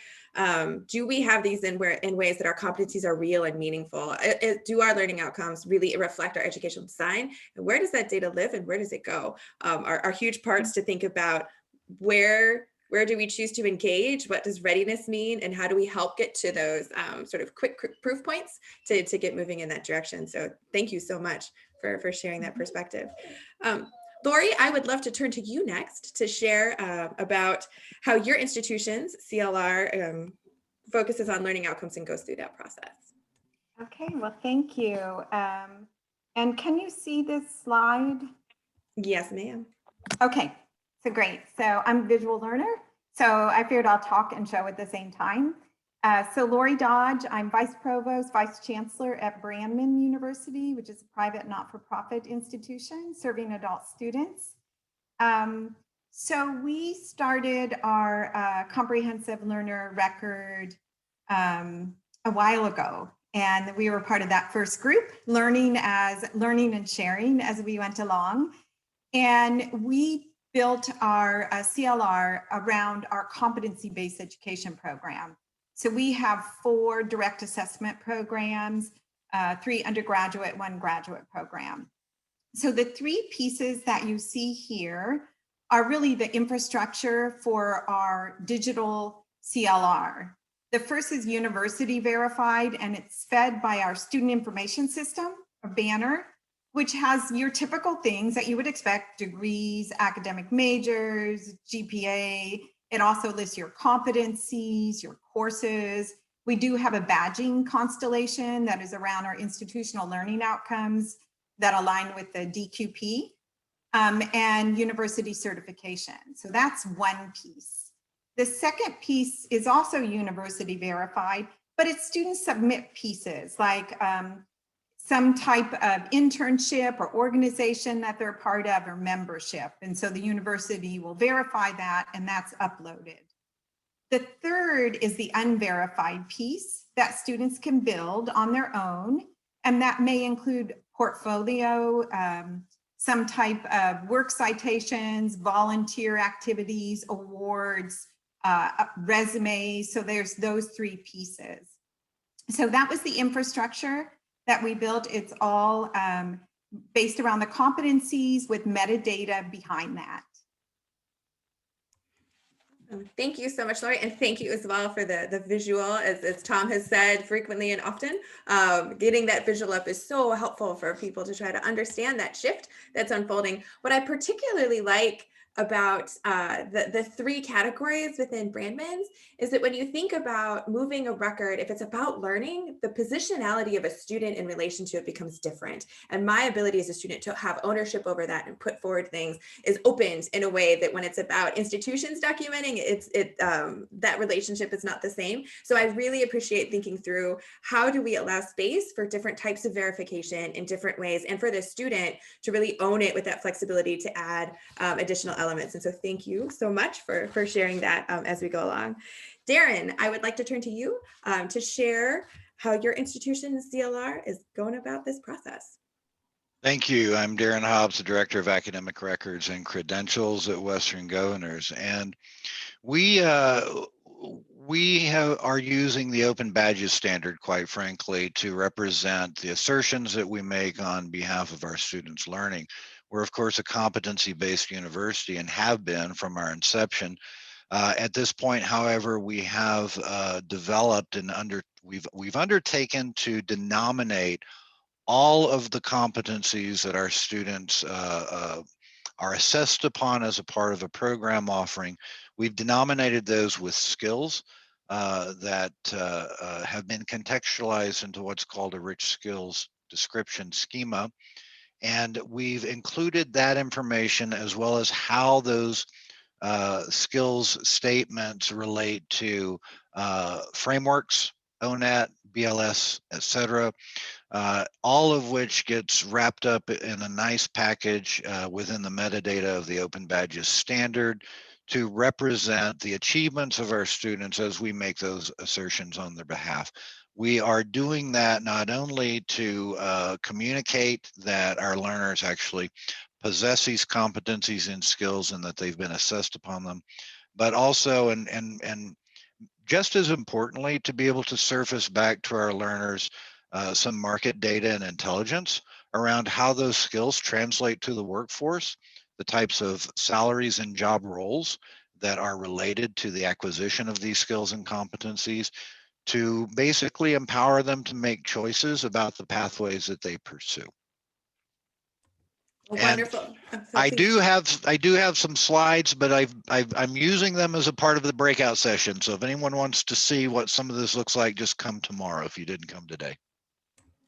do we have these in ways that our competencies are real and meaningful? Do our learning outcomes really reflect our educational design? And where does that data live and where does it go? Are huge parts to think about where do we choose to engage? What does readiness mean? And how do we help get to those sort of quick proof points to get moving in that direction? So thank you so much for sharing that perspective. Lori, I would love to turn to you next to share about how your institution's CLR focuses on learning outcomes and goes through that process. Okay, well, thank you. And can you see this slide? Yes, ma'am. Okay, so great. So I'm a visual learner, so I figured I'll talk and show at the same time. So Lori Dodge, I'm Vice Provost, Vice Chancellor at Brandman University, which is a private not-for-profit institution serving adult students. So we started our comprehensive learner record a while ago, and we were part of that first group, learning and sharing as we went along. And we built our CLR around our competency-based education program. So we have 4 direct assessment programs, 3 undergraduate, 1 graduate program. So the 3 pieces that you see here are really the infrastructure for our digital CLR. The first is university verified, and it's fed by our student information system, a banner, which has your typical things that you would expect: degrees, academic majors, GPA. It also lists your competencies, your courses. We do have a badging constellation that is around our institutional learning outcomes that align with the DQP and university certification. So that's one piece. The second piece is also university verified, but it's students submit pieces like some type of internship or organization that they're part of, or membership. And so the university will verify that, and that's uploaded. The third is the unverified piece that students can build on their own. And that may include portfolio, some type of work citations, volunteer activities, awards, resumes. So there's those 3 pieces. So that was the infrastructure that we built. It's all based around the competencies with metadata behind that. Thank you so much, Lori, and thank you as well for the visual. As Tom has said frequently and often, getting that visual up is so helpful for people to try to understand that shift that's unfolding. What I particularly like about the 3 categories within Brandman's is that when you think about moving a record, if it's about learning, the positionality of a student in relation to it becomes different. And my ability as a student to have ownership over that and put forward things is opened in a way that when it's about institutions documenting, that relationship is not the same. So I really appreciate thinking through how do we allow space for different types of verification in different ways, and for the student to really own it with that flexibility to add additional elements. And so thank you so much for sharing that as we go along. Darren, I would like to turn to you to share how your institution's CLR is going about this process. Thank you. I'm Darren Hobbs, the Director of Academic Records and Credentials at Western Governors. And we are using the Open Badges standard, quite frankly, to represent the assertions that we make on behalf of our students' learning. We're, of course, a competency-based university and have been from our inception. At this point, however, we have developed and we've undertaken to denominate all of the competencies that our students are assessed upon as a part of a program offering. We've denominated those with skills that have been contextualized into what's called a rich skills description schema. And we've included that information as well as how those skills statements relate to frameworks, ONET, BLS, etc. All of which gets wrapped up in a nice package within the metadata of the Open Badges standard to represent the achievements of our students as we make those assertions on their behalf. We are doing that not only to communicate that our learners actually possess these competencies and skills and that they've been assessed upon them, but also, and just as importantly, to be able to surface back to our learners some market data and intelligence around how those skills translate to the workforce, the types of salaries and job roles that are related to the acquisition of these skills and competencies, to basically empower them to make choices about the pathways that they pursue. Well, And wonderful. I do have some slides, but I'm using them as a part of the breakout session. So if anyone wants to see what some of this looks like, just come tomorrow if you didn't come today.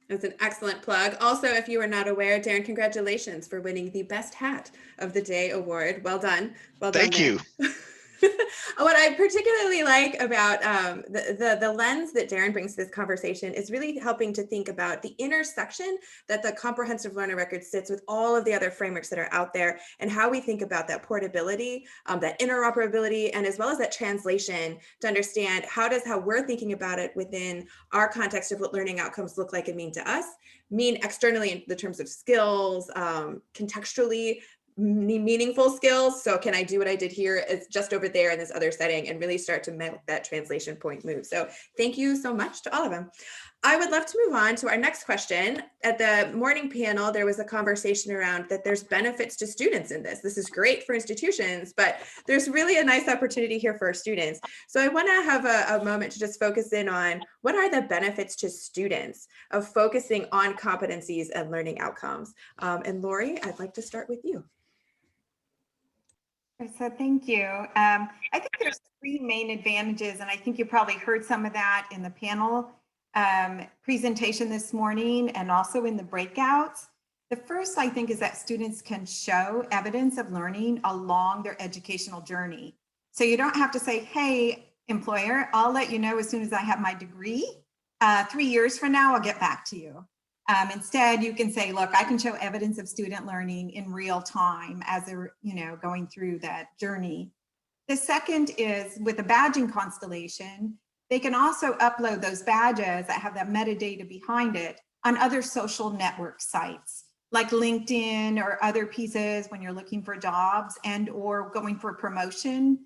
That's an excellent plug. Also, if you are not aware, Darren, congratulations for winning the Best Hat of the Day award. Well done. Well done. Thank you. What I particularly like about the lens that Darren brings to this conversation is really helping to think about the intersection that the comprehensive learner record sits with all of the other frameworks that are out there, and how we think about that portability, that interoperability, and as well as that translation to understand how we're thinking about it within our context of what learning outcomes look like and mean to us, mean externally in the terms of skills, contextually, meaningful skills. So can I do what I did here? It's just over there in this other setting, and really start to make that translation point move. So thank you so much to all of them. I would love to move on to our next question. At the morning panel, there was a conversation around that there's benefits to students in this. This is great for institutions, but there's really a nice opportunity here for our students. So I want to have a moment to just focus in on what are the benefits to students of focusing on competencies and learning outcomes. And Lori, I'd like to start with you. So thank you. I think there's three main advantages, and I think you probably heard some of that in the panel presentation this morning and also in the breakouts. The first, I think, is that students can show evidence of learning along their educational journey. So you don't have to say, hey, employer, I'll let you know as soon as I have my degree. 3 years from now, I'll get back to you. Instead, you can say, look, I can show evidence of student learning in real time as they're, going through that journey. The second is with a badging constellation, they can also upload those badges that have that metadata behind it on other social network sites like LinkedIn or other pieces when you're looking for jobs and or going for promotion.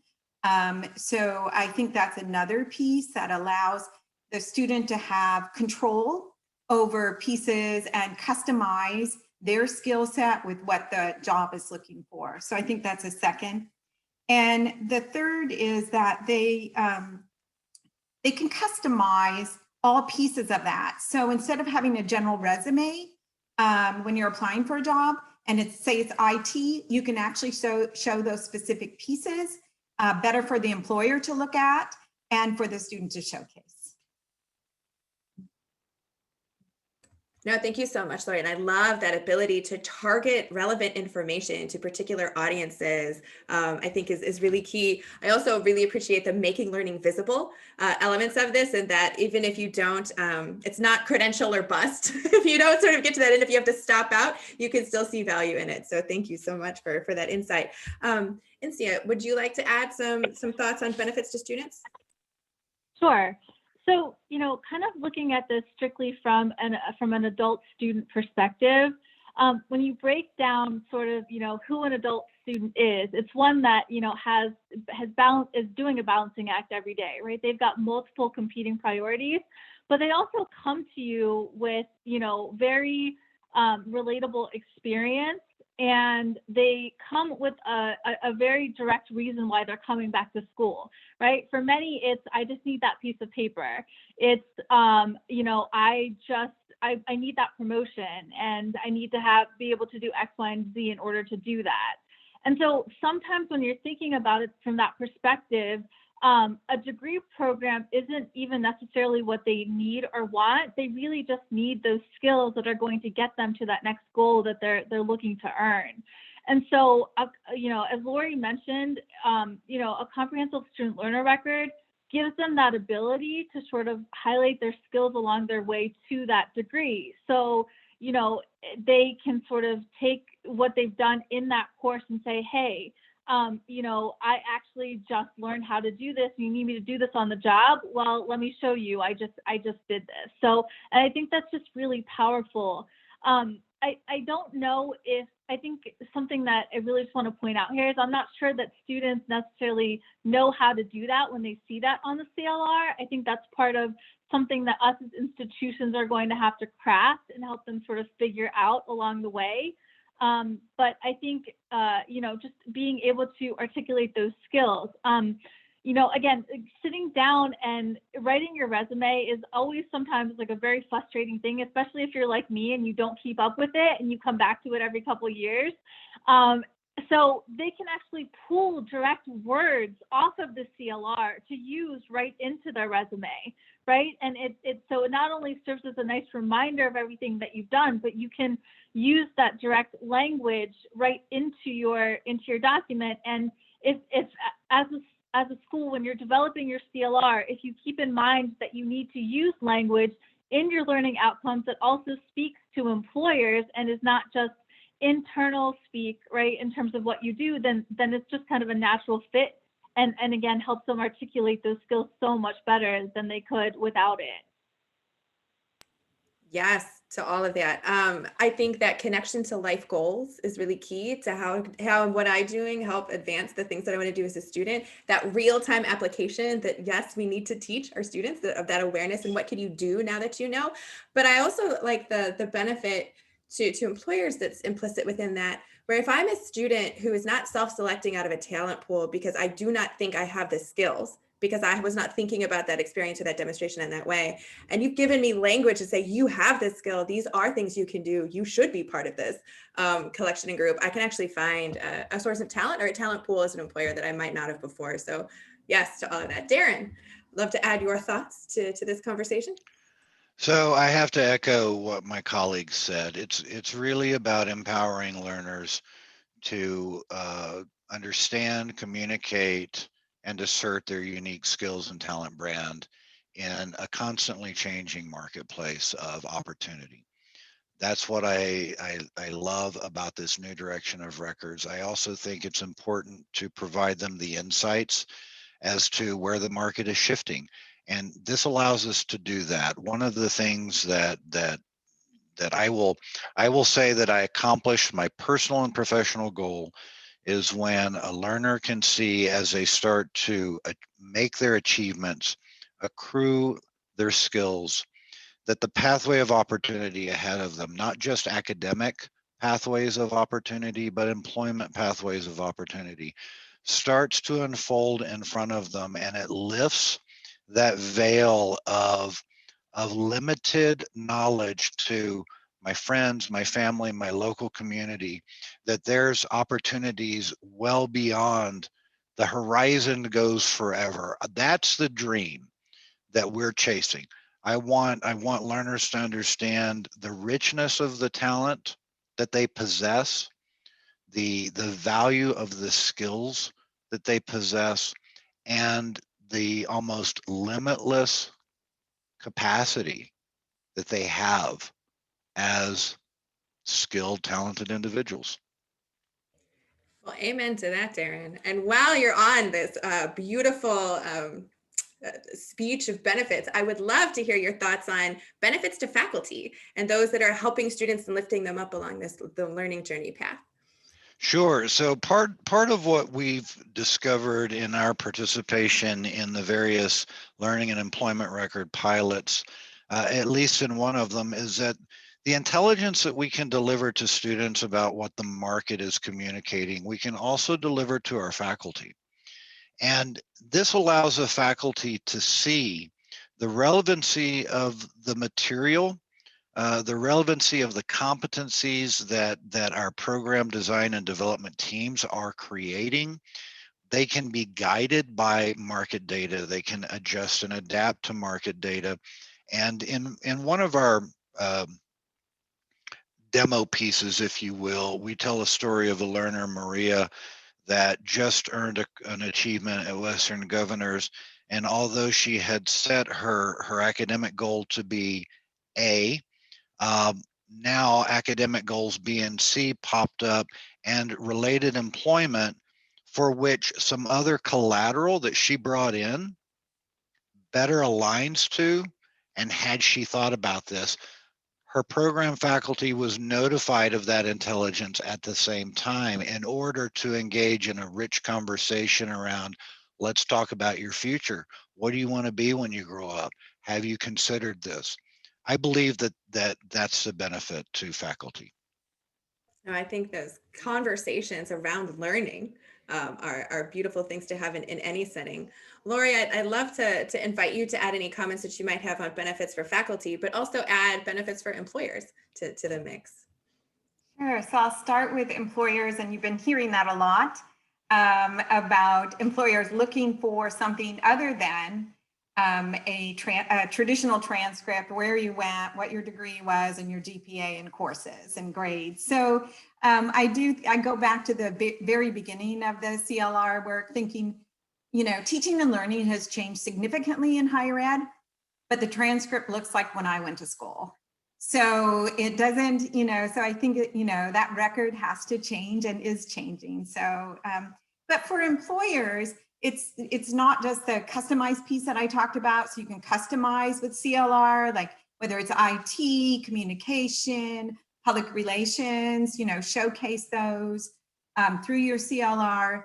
So I think that's another piece that allows the student to have control over pieces and customize their skill set with what the job is looking for. So I think that's a second. And the third is that they can customize all pieces of that. So instead of having a general resume when you're applying for a job and say it's IT, you can actually show those specific pieces better for the employer to look at and for the student to showcase. No, thank you so much, Lori. And I love that ability to target relevant information to particular audiences. I think is really key. I also really appreciate the making learning visible elements of this, and that even if you don't, it's not credential or bust. If you don't sort of get to that end, if you have to stop out, you can still see value in it. So thank you so much for that insight. Incia, would you like to add some thoughts on benefits to students? Sure. So, kind of looking at this strictly from an adult student perspective, when you break down sort of, who an adult student is, it's one that, is doing a balancing act every day, right? They've got multiple competing priorities, but they also come to you with, very relatable experience. And they come with a very direct reason why they're coming back to school, right? For many, it's, I just need that piece of paper. It's, I just I need that promotion and I need to be able to do X, Y, and Z in order to do that. And so sometimes when you're thinking about it from that perspective, a degree program isn't even necessarily what they need or want. They really just need those skills that are going to get them to that next goal that they're looking to earn. And so, you know, as Lori mentioned, you know, a comprehensive student learner record gives them that ability to sort of highlight their skills along their way to that degree. So, you know, they can sort of take what they've done in that course and say, hey, you know, I actually just learned how to do this. You need me to do this on the job? Well, let me show you. I just did this. So, and I think that's just really powerful. I don't know if, I think something that I really just want to point out here is I'm not sure that students necessarily know how to do that when they see that on the CLR. I think that's part of something that us as institutions are going to have to craft and help them sort of figure out along the way. But I think, you know, just being able to articulate those skills, you know, again, sitting down and writing your resume is always sometimes like a very frustrating thing, especially if you're like me and you don't keep up with it and you come back to it every couple of years. So they can actually pull direct words off of the CLR to use right into their resume, right? And so it not only serves as a nice reminder of everything that you've done, but you can use that direct language right into your document. And if as a school, when you're developing your CLR, if you keep in mind that you need to use language in your learning outcomes that also speaks to employers and is not just internal speak, right, in terms of what you do, then it's just kind of a natural fit. And again, helps them articulate those skills so much better than they could without it. Yes, to all of that. I think that connection to life goals is really key to how what I'm doing help advance the things that I want to do as a student. That real-time application that, yes, we need to teach our students of that awareness and what can you do now that you know. But I also like the benefit to employers that's implicit within that, where if I'm a student who is not self-selecting out of a talent pool because I do not think I have the skills, because I was not thinking about that experience or that demonstration in that way. And you've given me language to say, you have this skill. These are things you can do. You should be part of this collection and group. I can actually find a source of talent or a talent pool as an employer that I might not have before. So yes, to all of that. Darren, love to add your thoughts to this conversation. So I have to echo what my colleagues said. It's really about empowering learners to understand, communicate, and assert their unique skills and talent brand in a constantly changing marketplace of opportunity. That's what I love about this new direction of records. I also think it's important to provide them the insights as to where the market is shifting. And this allows us to do that. One of the things that I will say that I accomplished my personal and professional goal is when a learner can see as they start to make their achievements, accrue their skills, that the pathway of opportunity ahead of them, not just academic pathways of opportunity, but employment pathways of opportunity, starts to unfold in front of them, and it lifts that veil of limited knowledge to my friends, my family, my local community, that there's opportunities well beyond the horizon goes forever. That's the dream that we're chasing. I want learners to understand the richness of the talent that they possess, the value of the skills that they possess, and the almost limitless capacity that they have as skilled, talented individuals. Well, amen to that, Darren. And while you're on this beautiful speech of benefits, I would love to hear your thoughts on benefits to faculty and those that are helping students and lifting them up along the learning journey path. Sure. So part of what we've discovered in our participation in the various learning and employment record pilots, at least in one of them, is that the intelligence that we can deliver to students about what the market is communicating, we can also deliver to our faculty. And this allows the faculty to see the relevancy of the material the relevancy of the competencies that our program design and development teams are creating. They can be guided by market data. They can adjust and adapt to market data. And in one of our demo pieces, if you will, we tell a story of a learner, Maria, that just earned an achievement at Western Governors. And although she had set her academic goal to be A, now academic goals B and C popped up, and related employment, for which some other collateral that she brought in better aligns to. And had she thought about this, her program faculty was notified of that intelligence at the same time in order to engage in a rich conversation around, let's talk about your future. What do you want to be when you grow up? Have you considered this? I believe that's the benefit to faculty. No, I think those conversations around learning are beautiful things to have in any setting. Lori, I'd love to invite you to add any comments that you might have on benefits for faculty, but also add benefits for employers to the mix. Sure. So I'll start with employers, and you've been hearing that a lot about employers looking for something other than a traditional transcript, where you went, what your degree was, and your GPA and courses and grades. So I go back to the very beginning of the CLR work, thinking, you know, teaching and learning has changed significantly in higher ed, but the transcript looks like when I went to school. So it doesn't, you know, so I think, you know, that record has to change and is changing. So, but for employers, it's not just the customized piece that I talked about. So you can customize with CLR, like whether it's IT, communication, public relations, you know, showcase those through your CLR.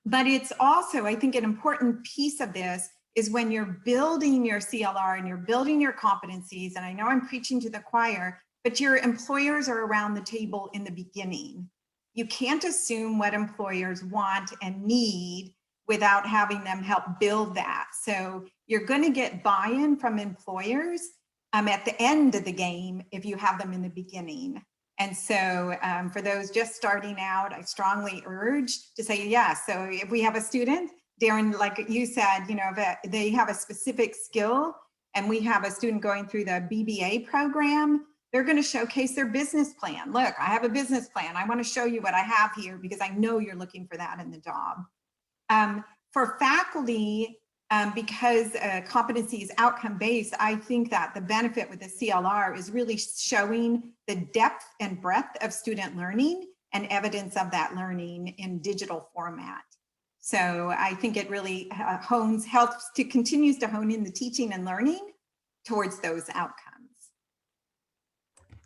But it's also, I think, an important piece of this is when you're building your CLR and you're building your competencies, and I know I'm preaching to the choir, but your employers are around the table in the beginning. You can't assume what employers want and need without having them help build that. So you're going to get buy-in from employers at the end of the game if you have them in the beginning. And so for those just starting out, I strongly urge to say, yeah, so if we have a student, Darren, like you said, you know, if they have a specific skill and we have a student going through the BBA program, they're going to showcase their business plan. Look, I have a business plan. I want to show you what I have here because I know you're looking for that in the job. For faculty, because competency is outcome-based, I think that the benefit with the CLR is really showing the depth and breadth of student learning and evidence of that learning in digital format. So I think it really continues to hone in the teaching and learning towards those outcomes.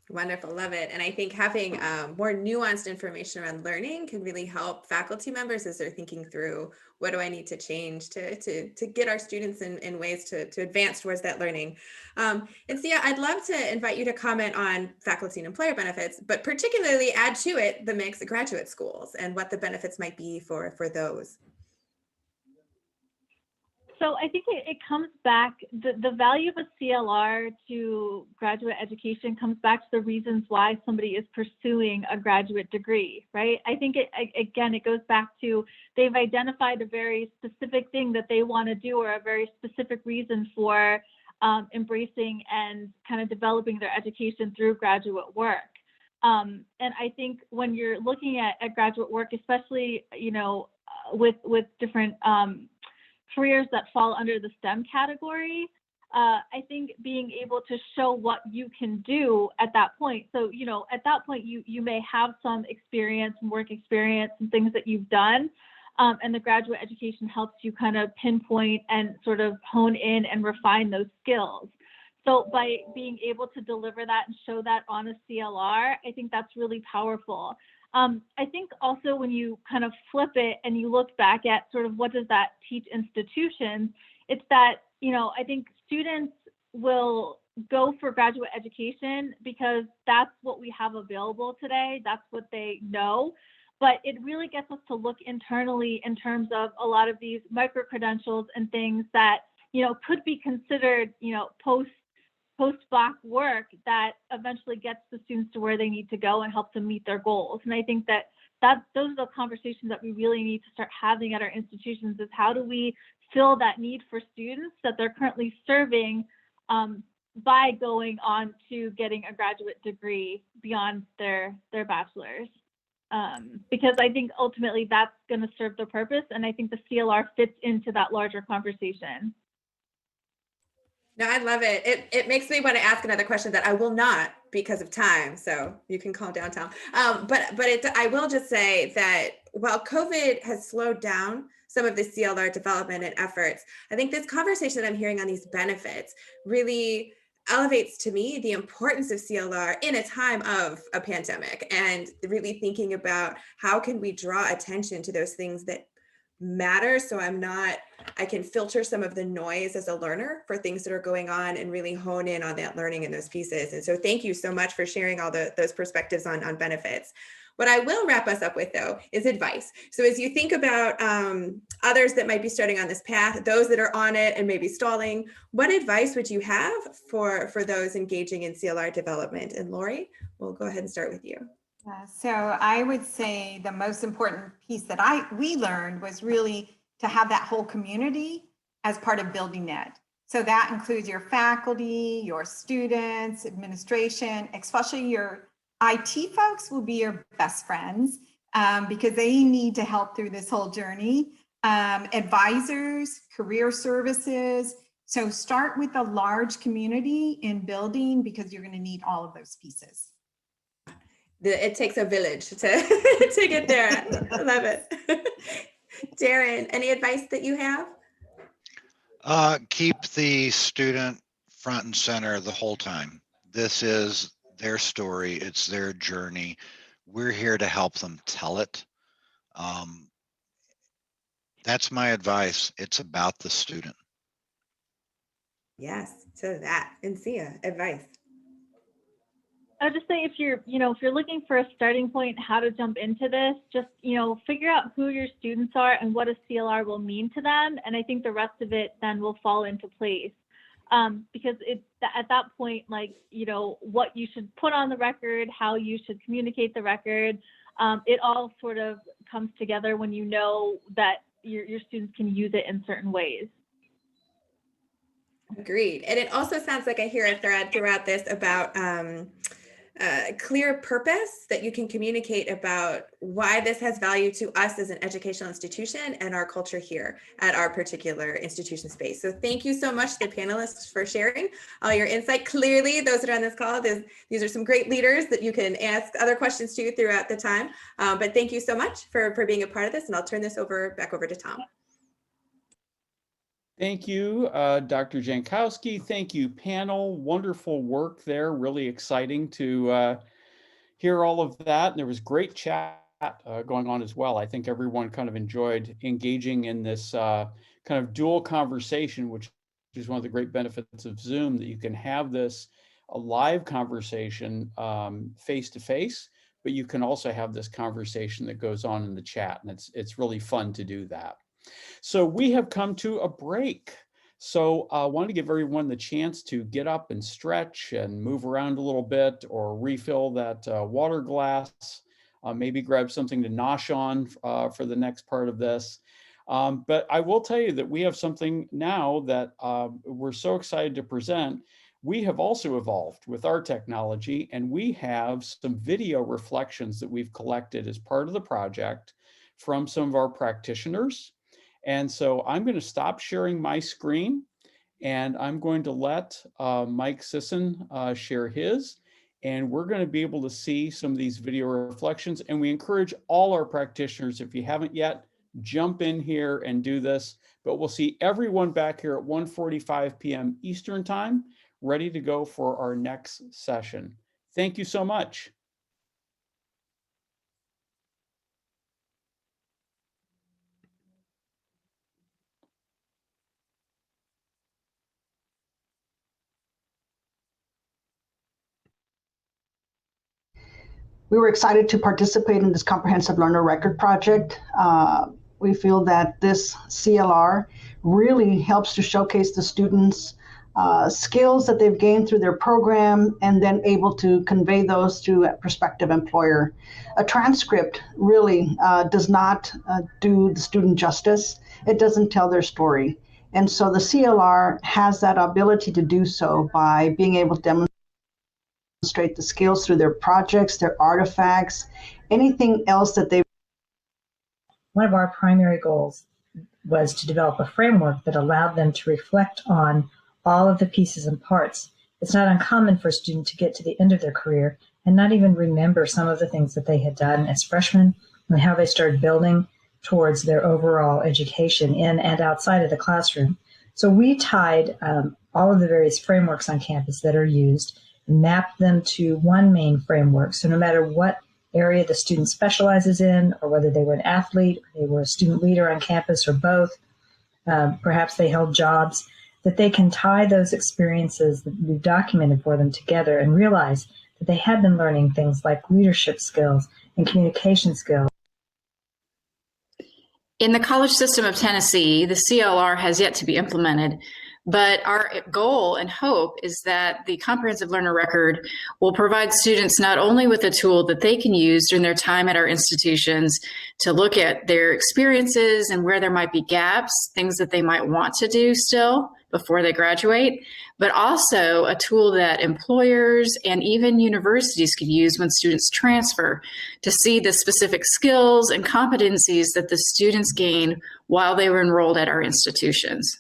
Wonderful, love it. And I think having more nuanced information around learning can really help faculty members as they're thinking through, what do I need to change to get our students in ways to advance towards that learning. And Sia, I'd love to invite you to comment on faculty and employer benefits, but particularly add to it the mix of graduate schools and what the benefits might be for those. So I think it comes back, the value of a CLR to graduate education comes back to the reasons why somebody is pursuing a graduate degree, right? I think it goes back to they've identified a very specific thing that they want to do or a very specific reason for embracing and kind of developing their education through graduate work. And I think when you're looking at graduate work, especially, you know, with different careers that fall under the STEM category, I think being able to show what you can do at that point. So, you know, at that point, you may have some experience and work experience and things that you've done. And the graduate education helps you kind of pinpoint and sort of hone in and refine those skills. So by being able to deliver that and show that on a CLR, I think that's really powerful. I think also when you kind of flip it and you look back at sort of what does that teach institutions, it's that, you know, I think students will go for graduate education because that's what we have available today. That's what they know. But it really gets us to look internally in terms of a lot of these micro credentials and things that, you know, could be considered, you know, post post-bac work that eventually gets the students to where they need to go and help them meet their goals. And I think that those are the conversations that we really need to start having at our institutions, is how do we fill that need for students that they're currently serving by going on to getting a graduate degree beyond their bachelor's. Because I think ultimately that's going to serve the purpose. And I think the CLR fits into that larger conversation. No, I love it. It makes me want to ask another question that I will not because of time. So you can calm down, Tom. I will just say that while COVID has slowed down some of the CLR development and efforts, I think this conversation that I'm hearing on these benefits really elevates to me the importance of CLR in a time of a pandemic, and really thinking about how can we draw attention to those things that matter, so I can filter some of the noise as a learner for things that are going on and really hone in on that learning and those pieces. And so thank you so much for sharing all those perspectives on benefits. What I will wrap us up with, though, is advice. So as you think about others that might be starting on this path, those that are on it and maybe stalling, what advice would you have for those engaging in CLR development? And Lori, we'll go ahead and start with you. So I would say the most important piece that we learned was really to have that whole community as part of building that. So that includes your faculty, your students, administration, especially your IT folks will be your best friends because they need to help through this whole journey. Advisors, career services. So start with a large community in building because you're going to need all of those pieces. It takes a village to get there. I love it. Darren, any advice that you have? Keep the student front and center the whole time. This is their story. It's their journey. We're here to help them tell it. That's my advice. It's about the student. Yes, to that. And Sia, advice. I would just say if you're looking for a starting point, how to jump into this, just, figure out who your students are and what a CLR will mean to them. And I think the rest of it then will fall into place. Because at that point, what you should put on the record, how you should communicate the record, it all sort of comes together when you know that your students can use it in certain ways. Agreed. And it also sounds like I hear a thread throughout this about clear purpose that you can communicate about why this has value to us as an educational institution and our culture here at our particular institution space. So thank you so much to the panelists for sharing all your insight. Clearly, those that are on this call, these are some great leaders that you can ask other questions to throughout the time. But thank you so much for being a part of this, and I'll turn this back over to Tom. Thank you, Dr. Jankowski. Thank you, panel. Wonderful work there. Really exciting to hear all of that. And there was great chat going on as well. I think everyone kind of enjoyed engaging in this kind of dual conversation, which is one of the great benefits of Zoom, that you can have this a live conversation face-to-face, but you can also have this conversation that goes on in the chat. And it's really fun to do that. So we have come to a break. So I wanted to give everyone the chance to get up and stretch and move around a little bit, or refill that water glass, maybe grab something to nosh on for the next part of this. But I will tell you that we have something now that we're so excited to present. We have also evolved with our technology, and we have some video reflections that we've collected as part of the project from some of our practitioners. And so I'm going to stop sharing my screen, and I'm going to let Mike Sisson share his, and we're going to be able to see some of these video reflections. And we encourage all our practitioners, if you haven't yet, jump in here and do this. But we'll see everyone back here at 1:45 p.m. Eastern Time, ready to go for our next session. Thank you so much. We were excited to participate in this Comprehensive Learner Record project. We feel that this CLR really helps to showcase the students' skills that they've gained through their program, and then able to convey those to a prospective employer. A transcript really does not do the student justice. It doesn't tell their story. And so the CLR has that ability to do so by being able to demonstrate the skills through their projects, their artifacts, anything else that they've. One of our primary goals was to develop a framework that allowed them to reflect on all of the pieces and parts. It's not uncommon for a student to get to the end of their career and not even remember some of the things that they had done as freshmen and how they started building towards their overall education in and outside of the classroom. So we tied all of the various frameworks on campus that are used, mapped them to one main framework. So no matter what area the student specializes in, or whether they were an athlete, or they were a student leader on campus, or both, perhaps they held jobs, that they can tie those experiences that we've documented for them together and realize that they have been learning things like leadership skills and communication skills. In the college system of Tennessee, the CLR has yet to be implemented, but our goal and hope is that the Comprehensive Learner Record will provide students not only with a tool that they can use during their time at our institutions to look at their experiences and where there might be gaps, things that they might want to do still before they graduate, but also a tool that employers and even universities could use when students transfer to see the specific skills and competencies that the students gain while they were enrolled at our institutions.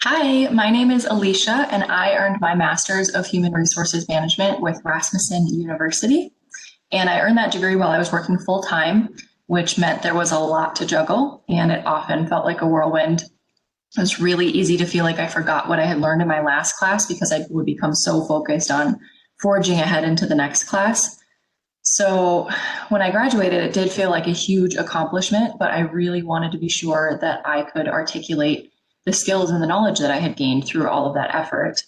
Hi, my name is Alicia, and I earned my Master's of Human Resources Management with Rasmussen University. And I earned that degree while I was working full-time, which meant there was a lot to juggle, and it often felt like a whirlwind. It was really easy to feel like I forgot what I had learned in my last class because I would become so focused on forging ahead into the next class. So when I graduated, it did feel like a huge accomplishment, but I really wanted to be sure that I could articulate the skills and the knowledge that I had gained through all of that effort.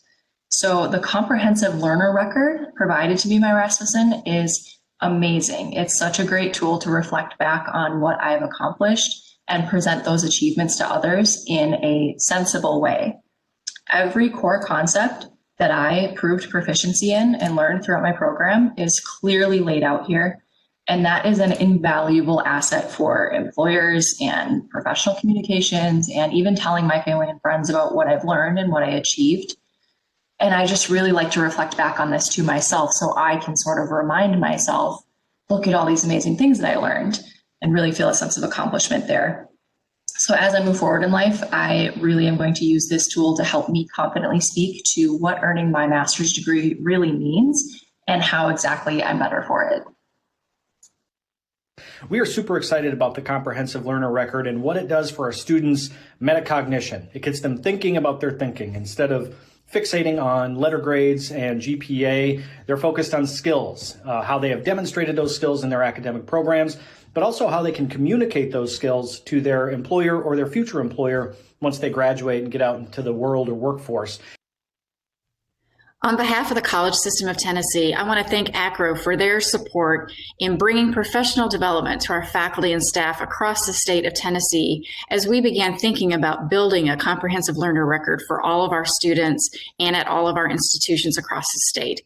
So the Comprehensive Learner Record provided to me by Rasmussen is amazing. It's such a great tool to reflect back on what I've accomplished and present those achievements to others in a sensible way. Every core concept that I proved proficiency in and learned throughout my program is clearly laid out here. And that is an invaluable asset for employers and professional communications, and even telling my family and friends about what I've learned and what I achieved. And I just really like to reflect back on this to myself so I can sort of remind myself, look at all these amazing things that I learned, and really feel a sense of accomplishment there. So as I move forward in life, I really am going to use this tool to help me confidently speak to what earning my master's degree really means and how exactly I'm better for it. We are super excited about the Comprehensive Learner Record and what it does for our students' metacognition. It gets them thinking about their thinking. Instead of fixating on letter grades and GPA, they're focused on skills, how they have demonstrated those skills in their academic programs, but also how they can communicate those skills to their employer or their future employer once they graduate and get out into the world or workforce. On behalf of the College System of Tennessee, I want to thank ACRO for their support in bringing professional development to our faculty and staff across the state of Tennessee as we began thinking about building a comprehensive learner record for all of our students and at all of our institutions across the state.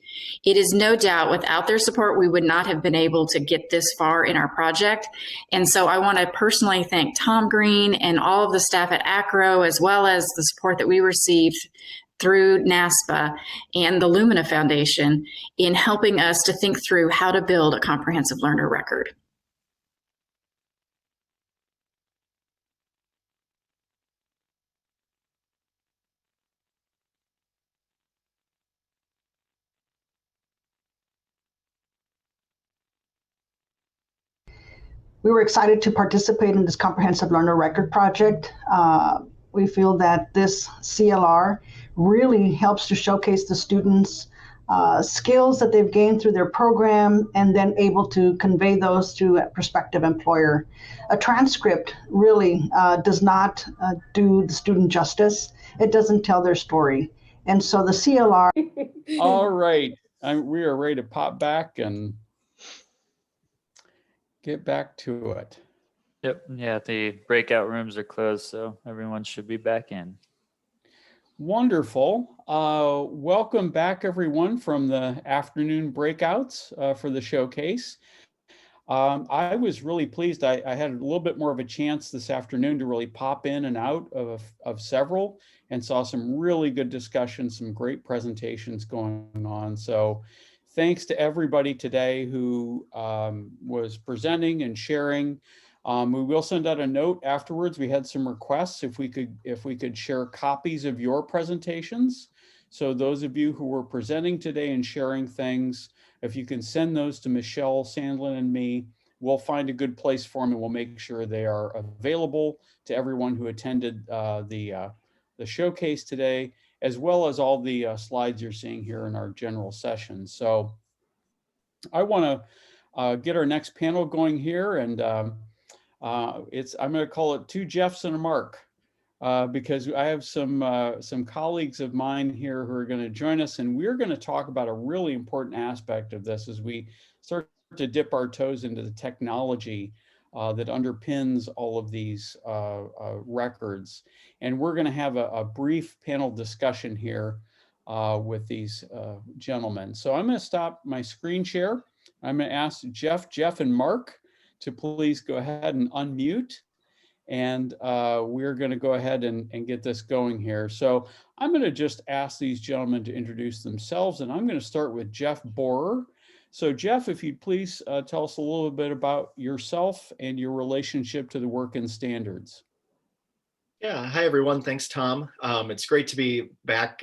It is no doubt without their support, we would not have been able to get this far in our project. And so I want to personally thank Tom Green and all of the staff at ACRO, as well as the support that we received through NASPA and the Lumina Foundation in helping us to think through how to build a comprehensive learner record. We were excited to participate in this Comprehensive Learner Record project. We feel that this CLR really helps to showcase the students' skills that they've gained through their program and then able to convey those to a prospective employer. A transcript really does not do the student justice. It doesn't tell their story. And so the CLR. All right, we are ready to pop back and get back to it. Yep. Yeah, the breakout rooms are closed, so everyone should be back in. Wonderful. Welcome back, everyone, from the afternoon breakouts for the showcase. I was really pleased. I had a little bit more of a chance this afternoon to really pop in and out of several and saw some really good discussions, some great presentations going on. So thanks to everybody today who was presenting and sharing. We will send out a note afterwards. We had some requests if we could share copies of your presentations. So those of you who were presenting today and sharing things, if you can send those to Michelle, Sandlin, and me, we'll find a good place for them and we'll make sure they are available to everyone who attended the showcase today, as well as all the slides you're seeing here in our general session. So I want to get our next panel going here, and I'm going to call it two Jeffs and a Mark. Because I have some colleagues of mine here who are going to join us, and we're going to talk about a really important aspect of this as we start to dip our toes into the technology that underpins all of these records. And we're going to have a brief panel discussion here with these gentlemen. So I'm going to stop my screen share. I'm going to ask Jeff, and Mark to please go ahead and unmute. And we're going to go ahead and get this going here. So I'm going to just ask these gentlemen to introduce themselves, and I'm going to start with Jeff Borer. So Jeff, if you'd please tell us a little bit about yourself and your relationship to the work in standards. Yeah, hi everyone. Thanks, Tom. It's great to be back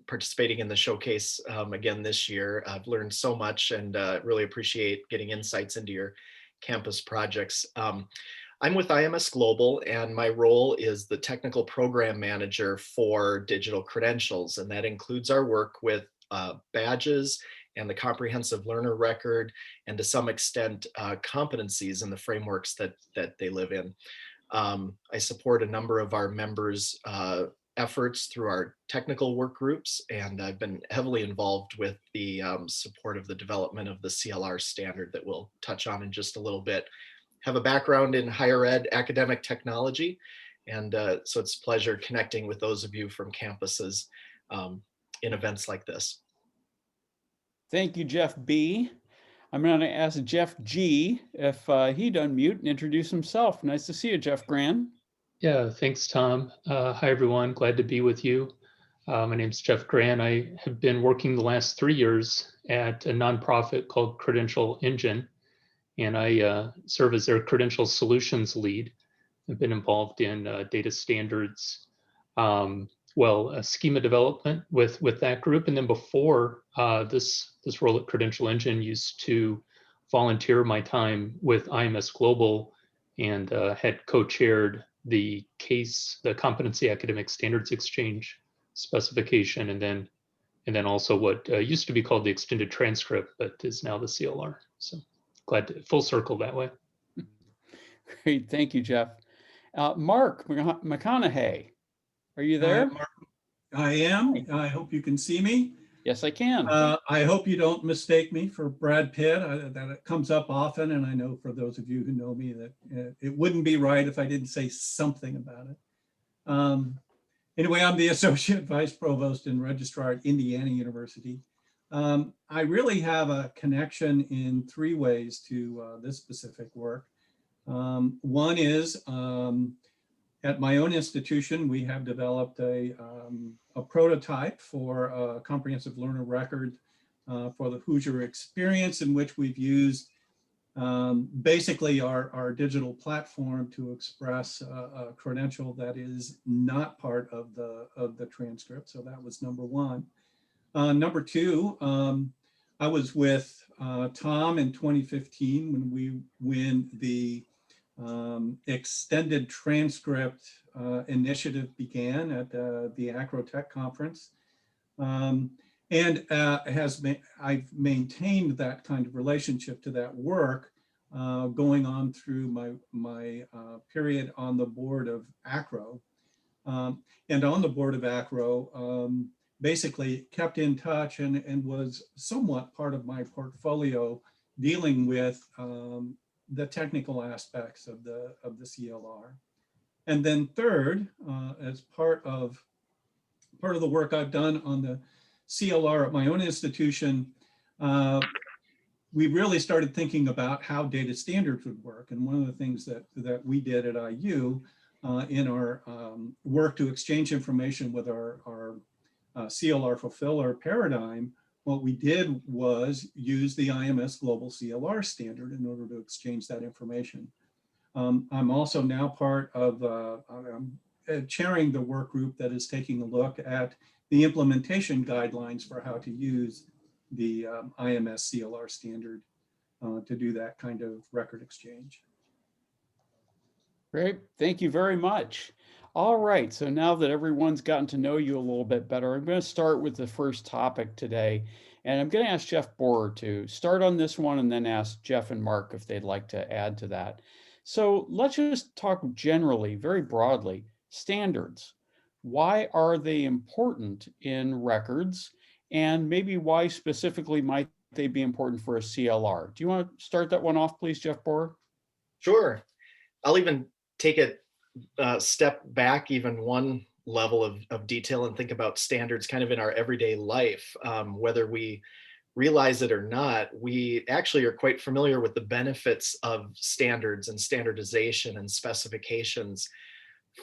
participating in the showcase again this year. I've learned so much and really appreciate getting insights into your campus projects. I'm with IMS Global, and my role is the technical program manager for digital credentials, and that includes our work with badges and the comprehensive learner record, and to some extent competencies in the frameworks that they live in. I support a number of our members' efforts through our technical work groups, and I've been heavily involved with the support of the development of the CLR standard that we'll touch on in just a little bit. Have a background in higher ed academic technology, and so it's a pleasure connecting with those of you from campuses in events like this. Thank you, Jeff B. I'm going to ask Jeff G if he'd unmute and introduce himself. Nice to see you, Jeff Gran. Yeah, thanks, Tom. Hi, everyone. Glad to be with you. My name's Jeff Gran. I have been working the last 3 years at a nonprofit called Credential Engine, and I serve as their credential solutions lead. I've been involved in data standards, schema development with that group. And then before this role at Credential Engine, used to volunteer my time with IMS Global, and had co-chaired the Competency Academic Standards Exchange specification, and then also what used to be called the Extended Transcript, but is now the CLR. So glad to full circle that way. Great, thank you, Jeff. Mark McConaughey, are you there? I am. I hope you can see me. Yes, I can. I hope you don't mistake me for Brad Pitt. That it comes up often, and I know for those of you who know me that it wouldn't be right if I didn't say something about it. Anyway, I'm the Associate Vice Provost and Registrar at Indiana University. I really have a connection in 3 ways to this specific work. One is at my own institution, we have developed a prototype for a comprehensive learner record for the Hoosier experience, in which we've used basically our digital platform to express a credential that is not part of the transcript. So that was number one. Number two, I was with Tom in 2015 when the extended transcript initiative began at the Acrotech conference, and I've maintained that kind of relationship to that work going on through my period on the board of Acro, and on the board of Acro, basically kept in touch and was somewhat part of my portfolio dealing with the technical aspects of the CLR. And then third, as part of part of the work I've done on the CLR at my own institution, we really started thinking about how data standards would work. And one of the things that we did at IU in our work to exchange information with our CLR fulfiller paradigm, what we did was use the IMS Global CLR standard in order to exchange that information. I'm also now part of, I'm chairing the work group that is taking a look at the implementation guidelines for how to use the IMS CLR standard to do that kind of record exchange. Great, thank you very much. All right, so now that everyone's gotten to know you a little bit better, I'm going to start with the first topic today. And I'm going to ask Jeff Borer to start on this one and then ask Jeff and Mark if they'd like to add to that. So let's just talk generally, very broadly, standards. Why are they important in records? And maybe why specifically might they be important for a CLR? Do you want to start that one off, please, Jeff Borer? Sure. I'll even take it a step back, even one level of detail, and think about standards kind of in our everyday life. Whether we realize it or not, we actually are quite familiar with the benefits of standards and standardization and specifications,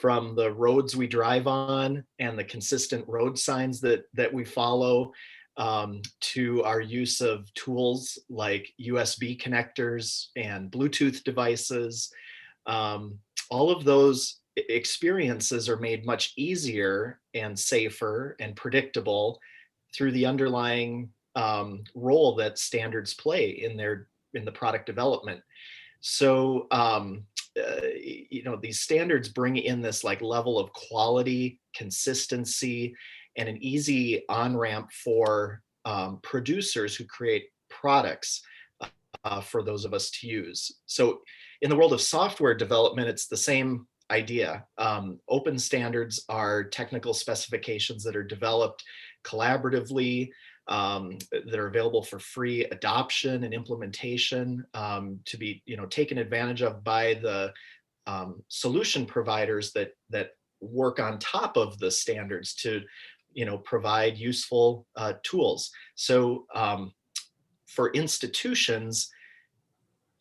from the roads we drive on and the consistent road signs that we follow, to our use of tools like USB connectors and Bluetooth devices. All of those experiences are made much easier and safer and predictable through the underlying role that standards play in the product development. So you know, these standards bring in this like level of quality, consistency, and an easy on-ramp for producers who create products for those of us to use. So in the world of software development, it's the same idea. Open standards are technical specifications that are developed collaboratively, that are available for free adoption and implementation, to be, you know, taken advantage of by the solution providers that work on top of the standards to, you know, provide useful tools. So for institutions,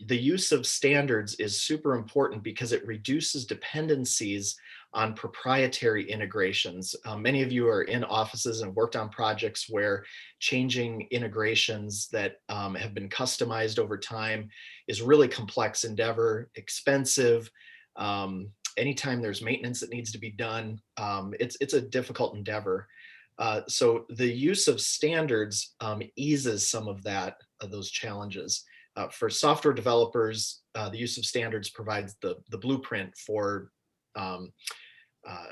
the use of standards is super important because it reduces dependencies on proprietary integrations. Many of you are in offices and worked on projects where changing integrations that have been customized over time is really complex endeavor, expensive. Anytime there's maintenance that needs to be done, it's a difficult endeavor. So the use of standards eases some of those challenges. For software developers, the use of standards provides the blueprint for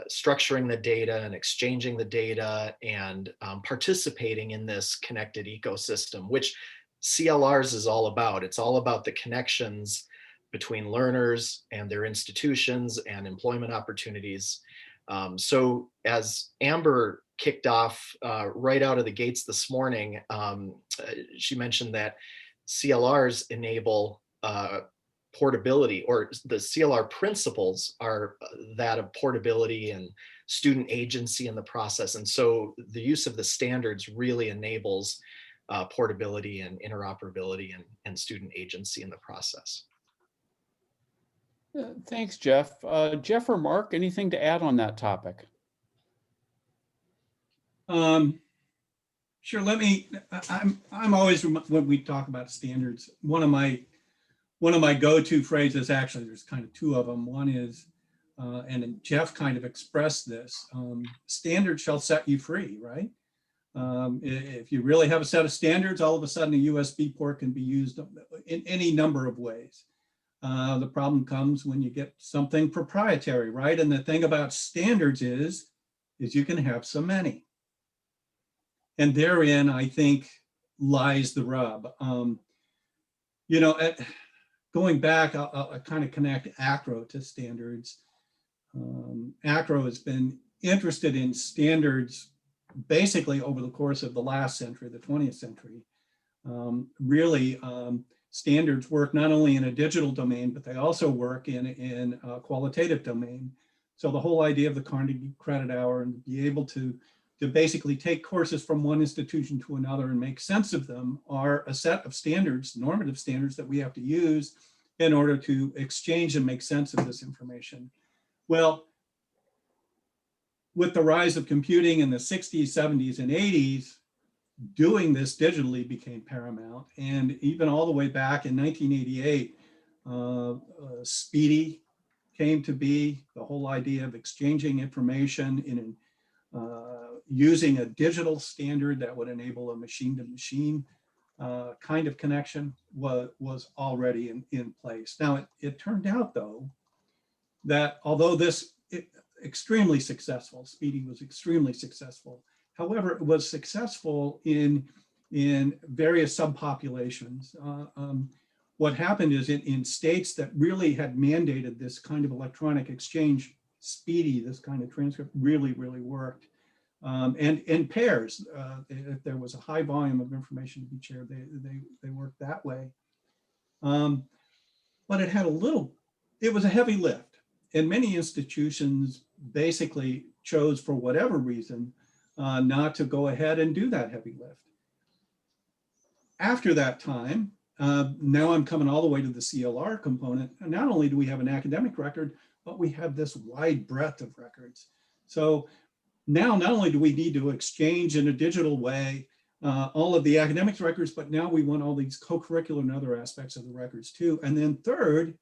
structuring the data and exchanging the data and participating in this connected ecosystem, which CLRs is all about. It's all about the connections between learners and their institutions and employment opportunities. So as Amber kicked off right out of the gates this morning, she mentioned that CLRs enable portability, or the CLR principles are that of portability and student agency in the process. And so the use of the standards really enables portability and interoperability and student agency in the process. Thanks, Jeff. Jeff or Mark, anything to add on that topic? Sure. I'm always, when we talk about standards, one of my go-to phrases, actually, there's kind of two of them. One is, and Jeff kind of expressed this, standards shall set you free, right? If you really have a set of standards, all of a sudden a USB port can be used in any number of ways. The problem comes when you get something proprietary, right? And the thing about standards is you can have so many. And therein, I think, lies the rub. You know, going back, I'll kind of connect ACRO to standards. ACRO has been interested in standards basically over the course of the last century, the 20th century. Really, standards work not only in a digital domain, but they also work in a qualitative domain. So the whole idea of the Carnegie Credit Hour and be able to to basically take courses from one institution to another and make sense of them are a set of standards, normative standards that we have to use in order to exchange and make sense of this information. Well, with the rise of computing in the 60s, 70s, and 80s, doing this digitally became paramount. And even all the way back in 1988, Speedy came to be, the whole idea of exchanging information in using a digital standard that would enable a machine-to-machine kind of connection was already in place. Now, it turned out, though, that although extremely successful, Speedy was extremely successful. However, it was successful in various subpopulations. What happened is in states that really had mandated this kind of electronic exchange, Speedy, this kind of transcript really, really worked. And in pairs, if there was a high volume of information to be shared, they worked that way. But it was a heavy lift. And many institutions basically chose, for whatever reason, not to go ahead and do that heavy lift. After that time, now I'm coming all the way to the CLR component. And not only do we have an academic record, but we have this wide breadth of records. So now not only do we need to exchange in a digital way all of the academics records, but now we want all these co-curricular and other aspects of the records too. And then third,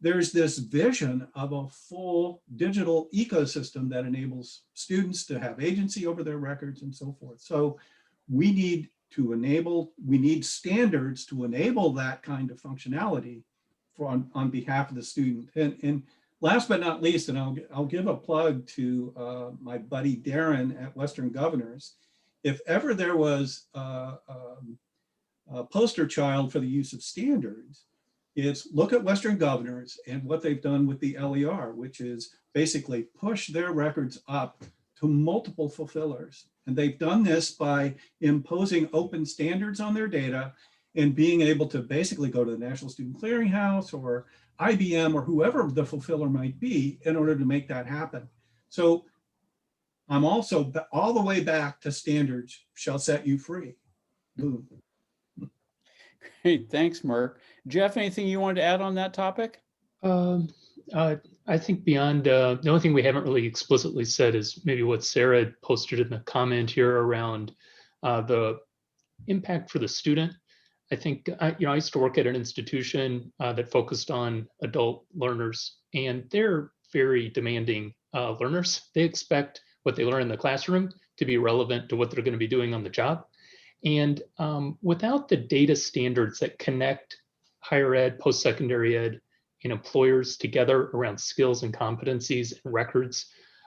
there's this vision of a full digital ecosystem that enables students to have agency over their records and so forth. So we need standards to enable that kind of functionality on behalf of the student. And last but not least, and I'll give a plug to my buddy Darren at Western Governors. If ever there was a poster child for the use of standards, it's look at Western Governors and what they've done with the LER, which is basically push their records up to multiple fulfillers. And they've done this by imposing open standards on their data and being able to basically go to the National Student Clearinghouse or IBM or whoever the fulfiller might be in order to make that happen. So I'm also all the way back to standards shall set you free. Boom. Great, thanks, Mark. Jeff, anything you wanted to add on that topic? I think beyond, the only thing we haven't really explicitly said is maybe what Sarah had posted in the comment here around the impact for the student. I think, I used to work at an institution that focused on adult learners, and they're very demanding learners. They expect what they learn in the classroom to be relevant to what they're going to be doing on the job. And without the data standards that connect higher ed, post-secondary ed, and employers together around skills and competencies and records,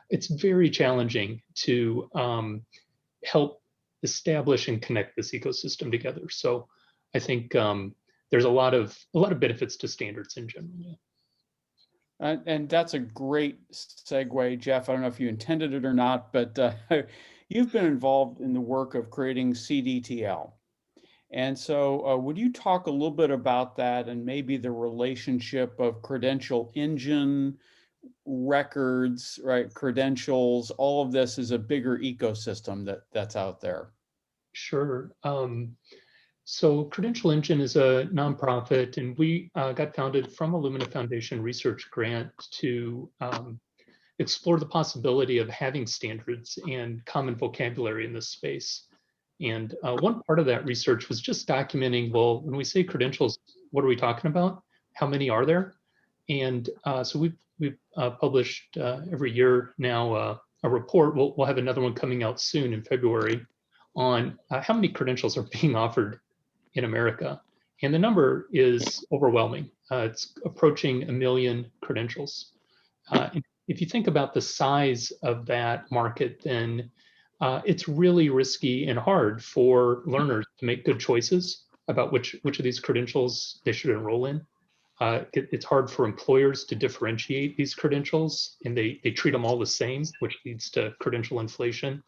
it's very challenging to help establish and connect this ecosystem together. So I think there's a lot of benefits to standards in general. And that's a great segue, Jeff. I don't know if you intended it or not, but you've been involved in the work of creating CDTL. And so would you talk a little bit about that and maybe the relationship of credential engine, records, right, credentials, all of this is a bigger ecosystem that's out there? Sure. So Credential Engine is a nonprofit, and we got founded from a Lumina Foundation research grant to explore the possibility of having standards and common vocabulary in this space. And one part of that research was just documenting, well, when we say credentials, what are we talking about? How many are there? And so we've published every year now a report. We'll have another one coming out soon in February on how many credentials are being offered in America. And the number is overwhelming. It's approaching 1 million credentials. If you think about the size of that market, then it's really risky and hard for learners to make good choices about which of these credentials they should enroll in. It's hard for employers to differentiate these credentials, and they treat them all the same, which leads to credential inflation.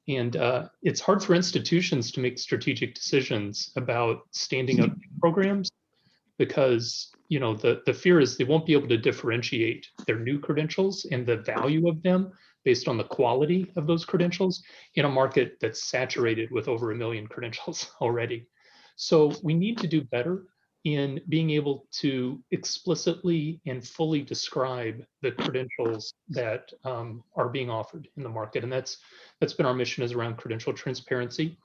And it's hard for institutions to make strategic decisions about standing up programs because the fear is they won't be able to differentiate their new credentials and the value of them based on the quality of those credentials in a market that's saturated with over 1 million credentials already. So we need to do better in being able to explicitly and fully describe the credentials that are being offered in the market. And that's been our mission, is around credential transparency.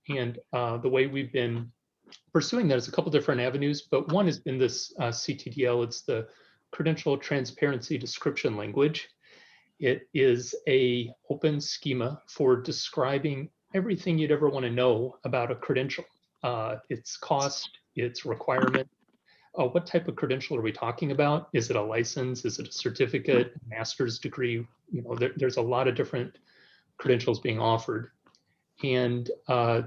And the way we've been pursuing that is a couple different avenues, but one has been this CTDL. It's the Credential Transparency Description Language. It is a open schema for describing everything you'd ever want to know about a credential. Its cost, its requirement. What type of credential are we talking about? Is it a license? Is it a certificate, master's degree? You know, there's a lot of different credentials being offered. And I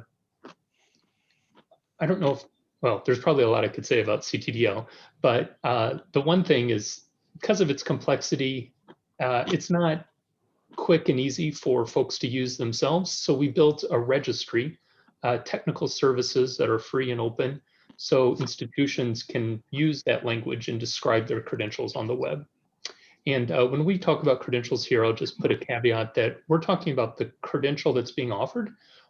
don't know if, well, there's probably a lot I could say about CTDL, but the one thing is, because of its complexity, it's not quick and easy for folks to use themselves. So we built a registry, technical services that are free and open, so institutions can use that language and describe their credentials on the web. And when we talk about credentials here, I'll just put a caveat that we're talking about the credential that's being offered.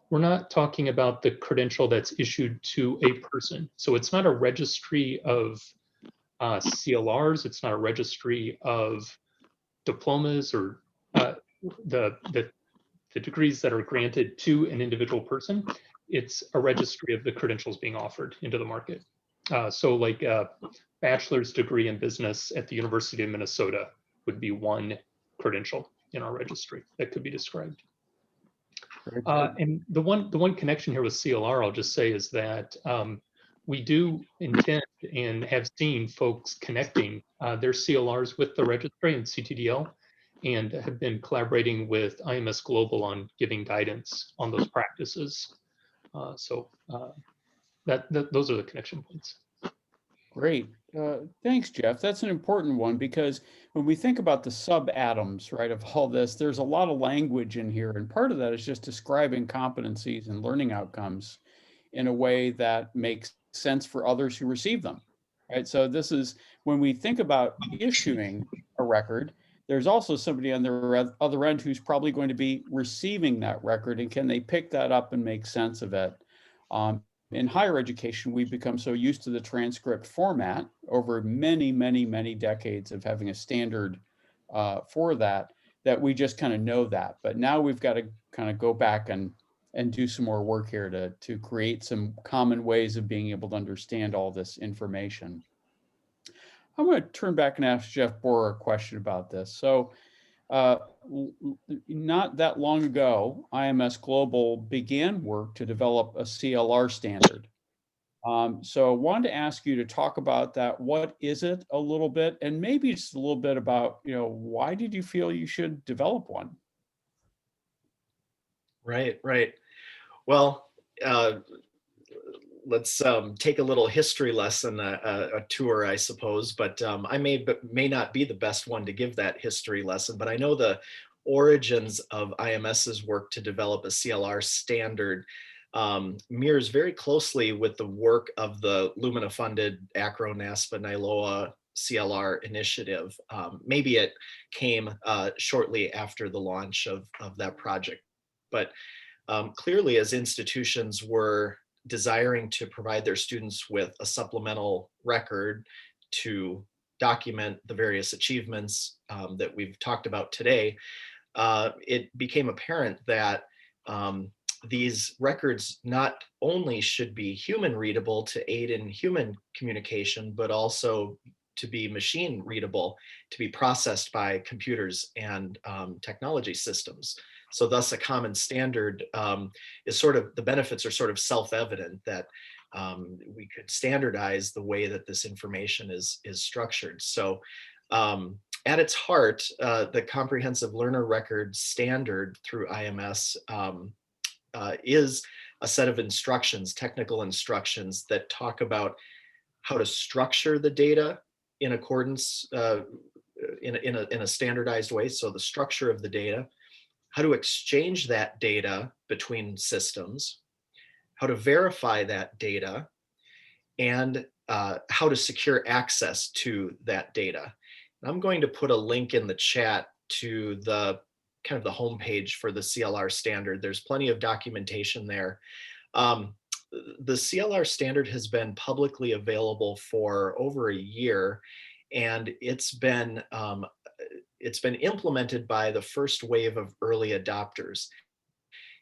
We're not talking about the credential that's issued to a person. So it's not a registry of CLRs. It's not a registry of diplomas or the degrees that are granted to an individual person. It's a registry of the credentials being offered into the market. So like a bachelor's degree in business at the University of Minnesota would be one credential in our registry that could be described. And the one connection here with CLR, I'll just say, is that we do intend and have seen folks connecting their CLRs with the registry and CTDL, and have been collaborating with IMS Global on giving guidance on those practices. So those are the connection points. Great. Thanks, Jeff. That's an important one, because when we think about the sub-atoms, right, of all this, there's a lot of language in here. And part of that is just describing competencies and learning outcomes in a way that makes sense for others who receive them, right? So this is, when we think about issuing a record, there's also somebody on the other end who's probably going to be receiving that record, and can they pick that up and make sense of it? In higher education, we've become so used to the transcript format over many, many, many decades of having a standard for that, that we just kind of know that. But now we've got to kind of go back and do some more work here to create some common ways of being able to understand all this information. I'm going to turn back and ask Jeff Borer a question about this. So not that long ago, IMS Global began work to develop a CLR standard. So I wanted to ask you to talk about that. What is it a little bit? And maybe just a little bit about, you know, why did you feel you should develop one? Right. Well, let's take a little history lesson, a tour, I suppose, but I may not be the best one to give that history lesson, but I know the origins of IMS's work to develop a CLR standard mirrors very closely with the work of the Lumina-funded ACRO, NASPA, NILOA CLR initiative. Maybe it came shortly after the launch of that project, but clearly, as institutions were desiring to provide their students with a supplemental record to document the various achievements that we've talked about today, it became apparent that these records not only should be human readable to aid in human communication, but also to be machine readable, to be processed by computers and technology systems. So thus a common standard is sort of, the benefits are sort of self-evident, that we could standardize the way that this information is structured. So at its heart, the Comprehensive Learner Record standard through IMS is a set of instructions, technical instructions, that talk about how to structure the data in accordance, in a standardized way. So the structure of the data, how to exchange that data between systems, how to verify that data, and how to secure access to that data. And I'm going to put a link in the chat to the kind of the homepage for the CLR standard. There's plenty of documentation there. The CLR standard has been publicly available for over a year, and it's been implemented by the first wave of early adopters.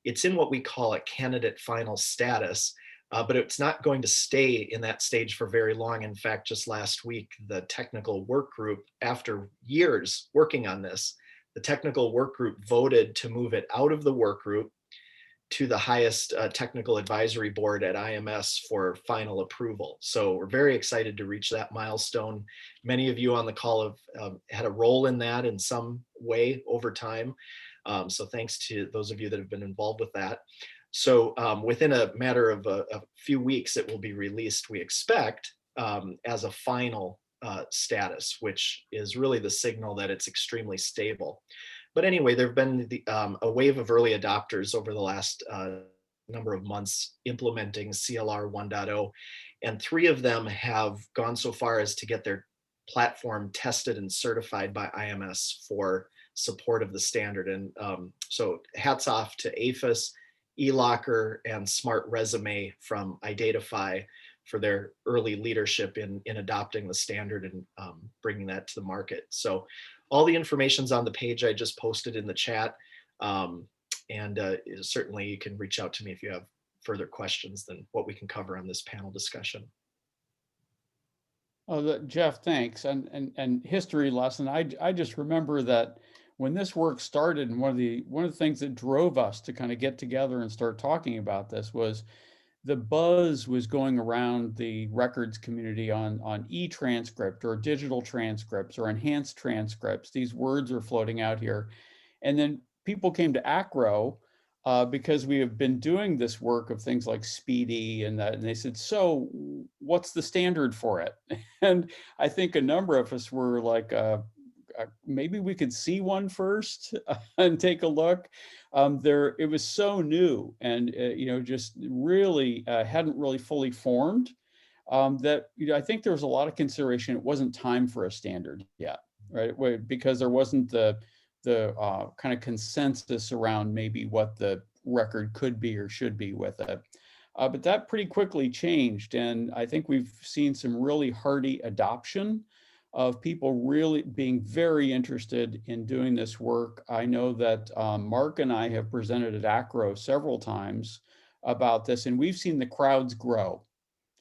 It's in what we call a candidate final status, but it's not going to stay in that stage for very long. In fact, just last week, the technical work group, after years working on this, the technical work group voted to move it out of the work group to the highest technical advisory board at IMS for final approval. So we're very excited to reach that milestone. Many of you on the call have had a role in that in some way over time. So thanks to those of you that have been involved with that. So within a matter of a few weeks, it will be released, we expect, as a final status, which is really the signal that it's extremely stable. But anyway, there have been a wave of early adopters over the last number of months implementing CLR 1.0, and 3 of them have gone so far as to get their platform tested and certified by IMS for support of the standard. And so hats off to APHIS, eLocker, and Smart Resume from Identify for their early leadership in adopting the standard and bringing that to the market. So all the information's on the page I just posted in the chat. Certainly you can reach out to me if you have further questions than what we can cover on this panel discussion. Oh, Jeff, thanks. And history lesson. I just remember that when this work started, and one of the things that drove us to kind of get together and start talking about this was the buzz was going around the records community on e-transcript or digital transcripts or enhanced transcripts. These words are floating out here. And then people came to ACRO because we have been doing this work of things like Speedy and that, and they said, so what's the standard for it? And I think a number of us were like, maybe we could see one first and take a look. It was so new and just really hadn't really fully formed that I think there was a lot of consideration. It wasn't time for a standard yet, right? Because there wasn't the kind of consensus around maybe what the record could be or should be with it. But that pretty quickly changed, and I think we've seen some really hearty adoption of people really being very interested in doing this work. I know that Mark and I have presented at ACRO several times about this, and we've seen the crowds grow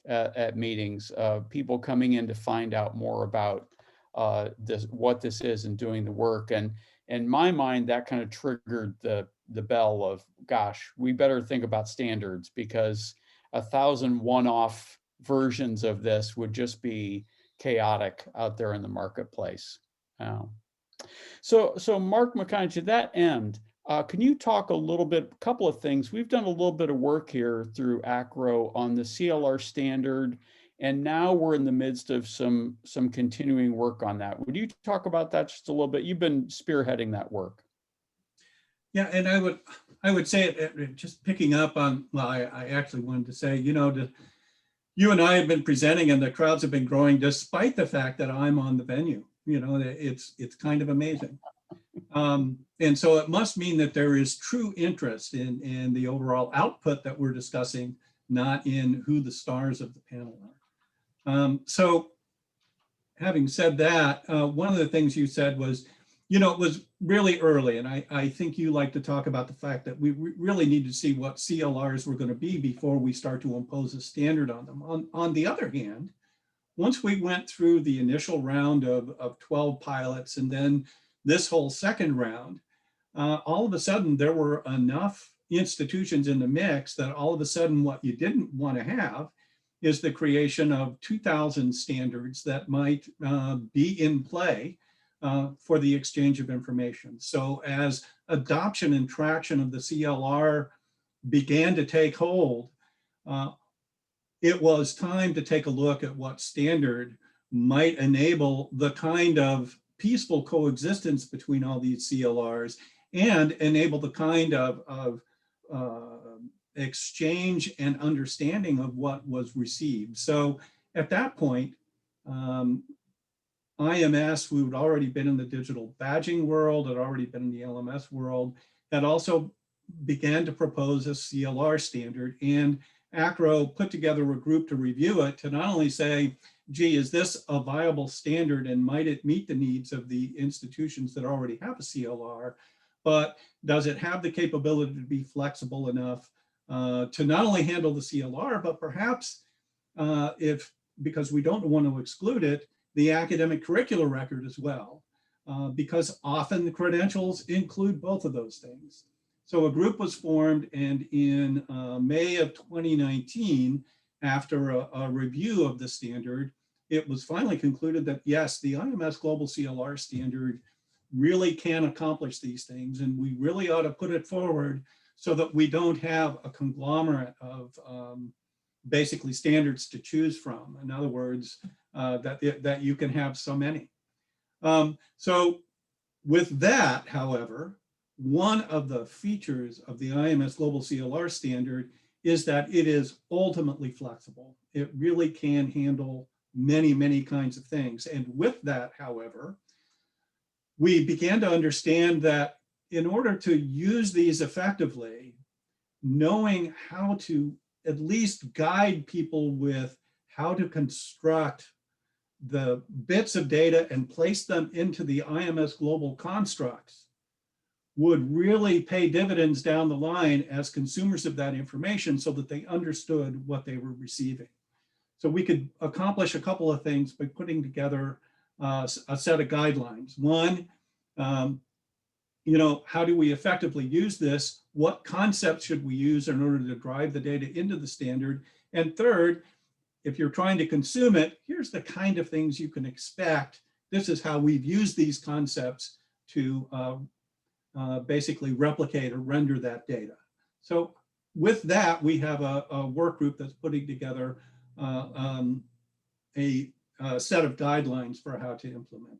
at meetings, people coming in to find out more about what this is and doing the work. And in my mind, that kind of triggered the bell of, gosh, we better think about standards, because 1,000 one-off versions of this would just be chaotic out there in the marketplace. So Mark McKinney, to that end, can you talk a couple of things? We've done a little bit of work here through ACRO on the CLR standard, and now we're in the midst of some continuing work on that. Would you talk about that just a little bit? You've been spearheading that work. Yeah, and I would say, just picking up on, well, I actually wanted to say, you and I have been presenting and the crowds have been growing despite the fact that I'm on the venue. It's kind of amazing. And so it must mean that there is true interest in the overall output that we're discussing, not in who the stars of the panel are. So having said that, one of the things you said was, it was really early, and I think you like to talk about the fact that we really need to see what CLRs were going to be before we start to impose a standard on them. On the other hand, once we went through the initial round of 12 pilots and then this whole second round, all of a sudden there were enough institutions in the mix that all of a sudden what you didn't want to have is the creation of 2,000 standards that might be in play for the exchange of information. So as adoption and traction of the CLR began to take hold, it was time to take a look at what standard might enable the kind of peaceful coexistence between all these CLRs and enable the kind of exchange and understanding of what was received. So at that point, IMS, who had already been in the digital badging world, had already been in the LMS world, had also began to propose a CLR standard, and ACRO put together a group to review it to not only say, gee, is this a viable standard and might it meet the needs of the institutions that already have a CLR, but does it have the capability to be flexible enough to not only handle the CLR, but perhaps because we don't want to exclude it, the academic curricular record as well, because often the credentials include both of those things. So a group was formed, and in May of 2019, after a review of the standard, it was finally concluded that yes, the IMS Global CLR standard really can accomplish these things, and we really ought to put it forward so that we don't have a conglomerate of basically standards to choose from. In other words, that you can have so many. So with that, however, one of the features of the IMS Global CLR standard is that it is ultimately flexible. It really can handle many, many kinds of things. And with that, however, we began to understand that in order to use these effectively, knowing how to at least guide people with how to construct the bits of data and place them into the IMS global constructs would really pay dividends down the line as consumers of that information so that they understood what they were receiving. So we could accomplish a couple of things by putting together a set of guidelines. One, how do we effectively use this? What concepts should we use in order to drive the data into the standard? And third, if you're trying to consume it, here's the kind of things you can expect. This is how we've used these concepts to basically replicate or render that data. So with that, we have a work group that's putting together a set of guidelines for how to implement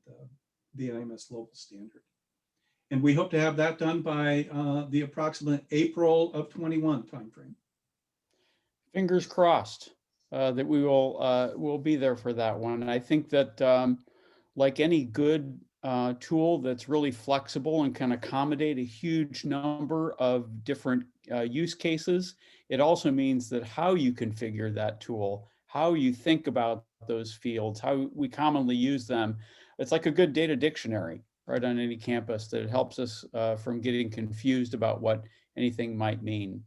the IMS global standard. And we hope to have that done by the approximate April of 21 timeframe. Fingers crossed that we will be there for that one. And I think that like any good tool that's really flexible and can accommodate a huge number of different use cases, it also means that how you configure that tool, how you think about those fields, how we commonly use them, it's like a good data dictionary right on any campus that it helps us from getting confused about what anything might mean.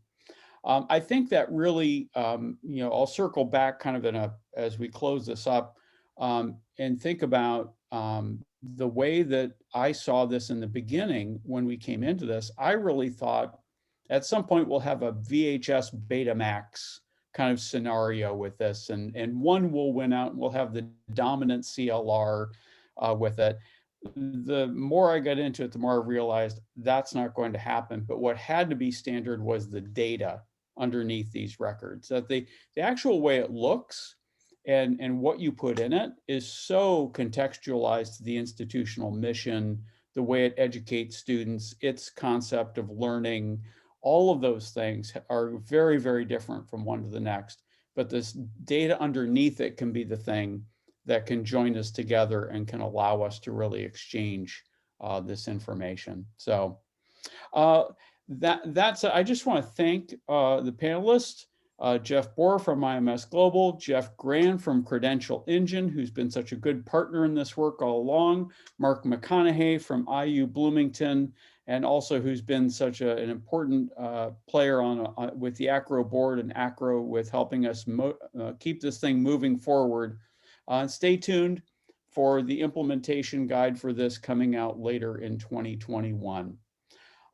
I think that really, I'll circle back kind of as we close this up and think about the way that I saw this in the beginning when we came into this. I really thought at some point we'll have a VHS Betamax kind of scenario with this, and one will win out and we'll have the dominant CLR with it. The more I got into it, the more I realized that's not going to happen. But what had to be standard was the data underneath these records, that the actual way it looks and what you put in it is so contextualized to the institutional mission, the way it educates students, its concept of learning, all of those things are very, very different from one to the next. But this data underneath it can be the thing that can join us together and can allow us to really exchange this information. So that's I just want to thank the panelists, Jeff Bohr from IMS Global, Jeff Gran from Credential Engine, who's been such a good partner in this work all along, Mark McConaughey from IU Bloomington, and also who's been such an important player with the ACRO board and ACRO with helping us keep this thing moving forward. Stay tuned for the implementation guide for this coming out later in 2021.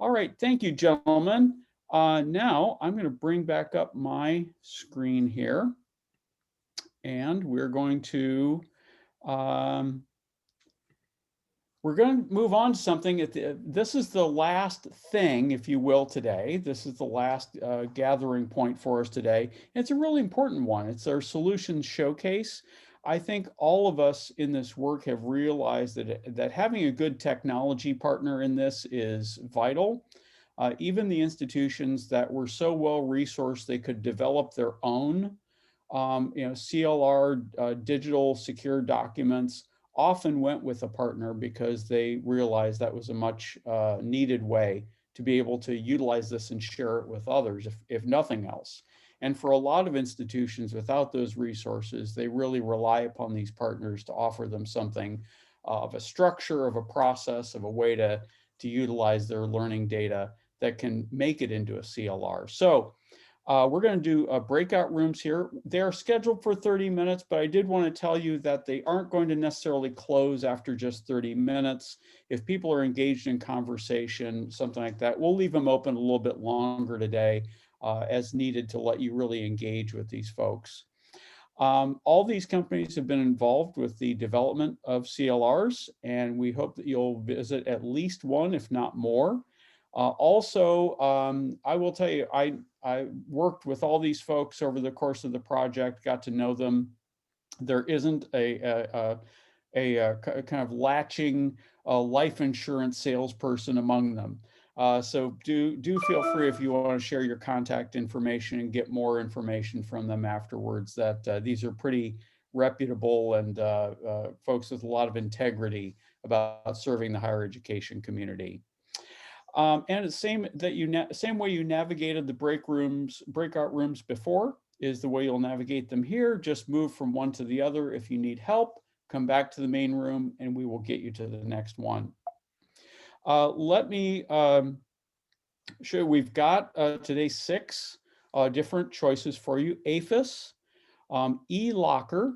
All right, thank you, gentlemen. Now I'm going to bring back up my screen here, and we're going to move on to something. This is the last thing, if you will, today. This is the last gathering point for us today. It's a really important one. It's our solutions showcase. I think all of us in this work have realized that having a good technology partner in this is vital. Even the institutions that were so well resourced they could develop their own CLR digital secure documents often went with a partner because they realized that was a much needed way to be able to utilize this and share it with others, if nothing else. And for a lot of institutions, without those resources, they really rely upon these partners to offer them something of a structure, of a process, of a way to utilize their learning data that can make it into a CLR. So we're going to do breakout rooms here. They are scheduled for 30 minutes, but I did want to tell you that they aren't going to necessarily close after just 30 minutes. If people are engaged in conversation, something like that, we'll leave them open a little bit longer today as needed to let you really engage with these folks. All these companies have been involved with the development of CLRs, and we hope that you'll visit at least one, if not more. Also, I will tell you, I worked with all these folks over the course of the project, got to know them. There isn't a kind of latching life insurance salesperson among them. So do feel free if you want to share your contact information and get more information from them afterwards, that these are pretty reputable and folks with a lot of integrity about serving the higher education community. And it's same way you navigated the breakout rooms before is the way you'll navigate them here. Just move from one to the other. If you need help, come back to the main room and we will get you to the next one. Let me show we've got today 6 different choices for you: APHIS, eLocker,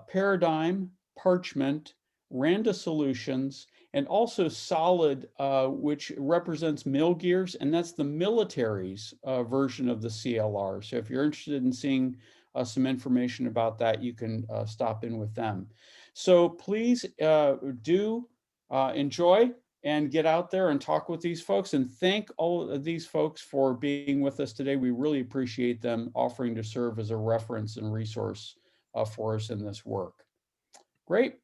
Paradigm, Parchment, Randa Solutions, and also Solid, which represents MilGears, and that's the military's version of the CLR. So if you're interested in seeing some information about that, you can stop in with them. So please do enjoy and get out there and talk with these folks, and thank all of these folks for being with us today. We really appreciate them offering to serve as a reference and resource for us in this work. Great,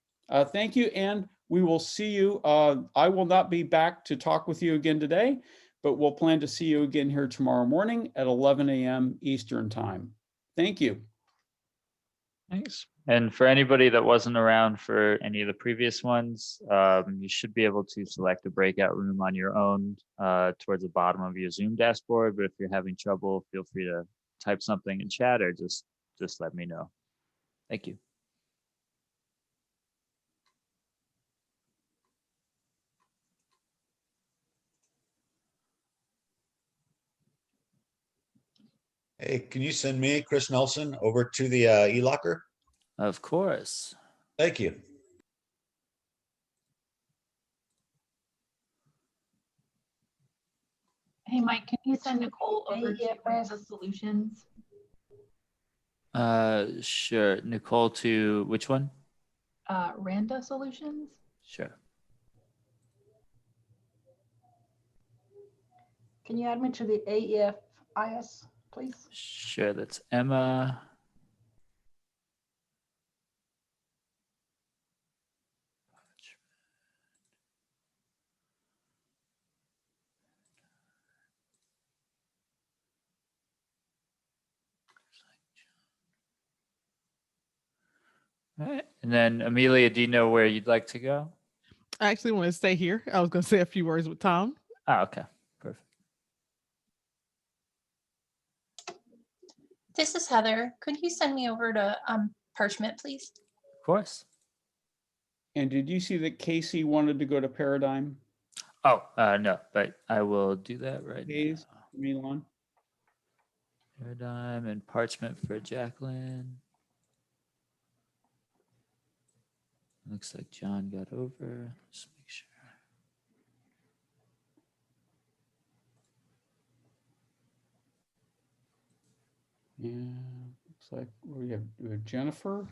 thank you, and we will see you. I will not be back to talk with you again today, but we'll plan to see you again here tomorrow morning at 11 a.m. Eastern time. Thank you. Thanks. And for anybody that wasn't around for any of the previous ones, you should be able to select a breakout room on your own towards the bottom of your Zoom dashboard. But if you're having trouble, feel free to type something in chat or just let me know. Thank you. Hey, can you send me, Chris Nelson, over to the eLocker? Of course. Thank you. Hey, Mike, can you send Nicole over to Randa Solutions? Sure. Nicole to which one? Randa Solutions? Sure. Can you add me to the AEFIS, please? Sure, that's Emma. All right. And then Amelia, do you know where you'd like to go? I actually want to stay here. I was going to say a few words with Tom. Oh, okay. Perfect. This is Heather. Could you send me over to Parchment, please? Of course. And did you see that Casey wanted to go to Paradigm? Oh, no, but I will do that right now. Milan. Paradigm and Parchment for Jacqueline. Looks like John got over. Just make sure. Yeah, looks like we have Jennifer.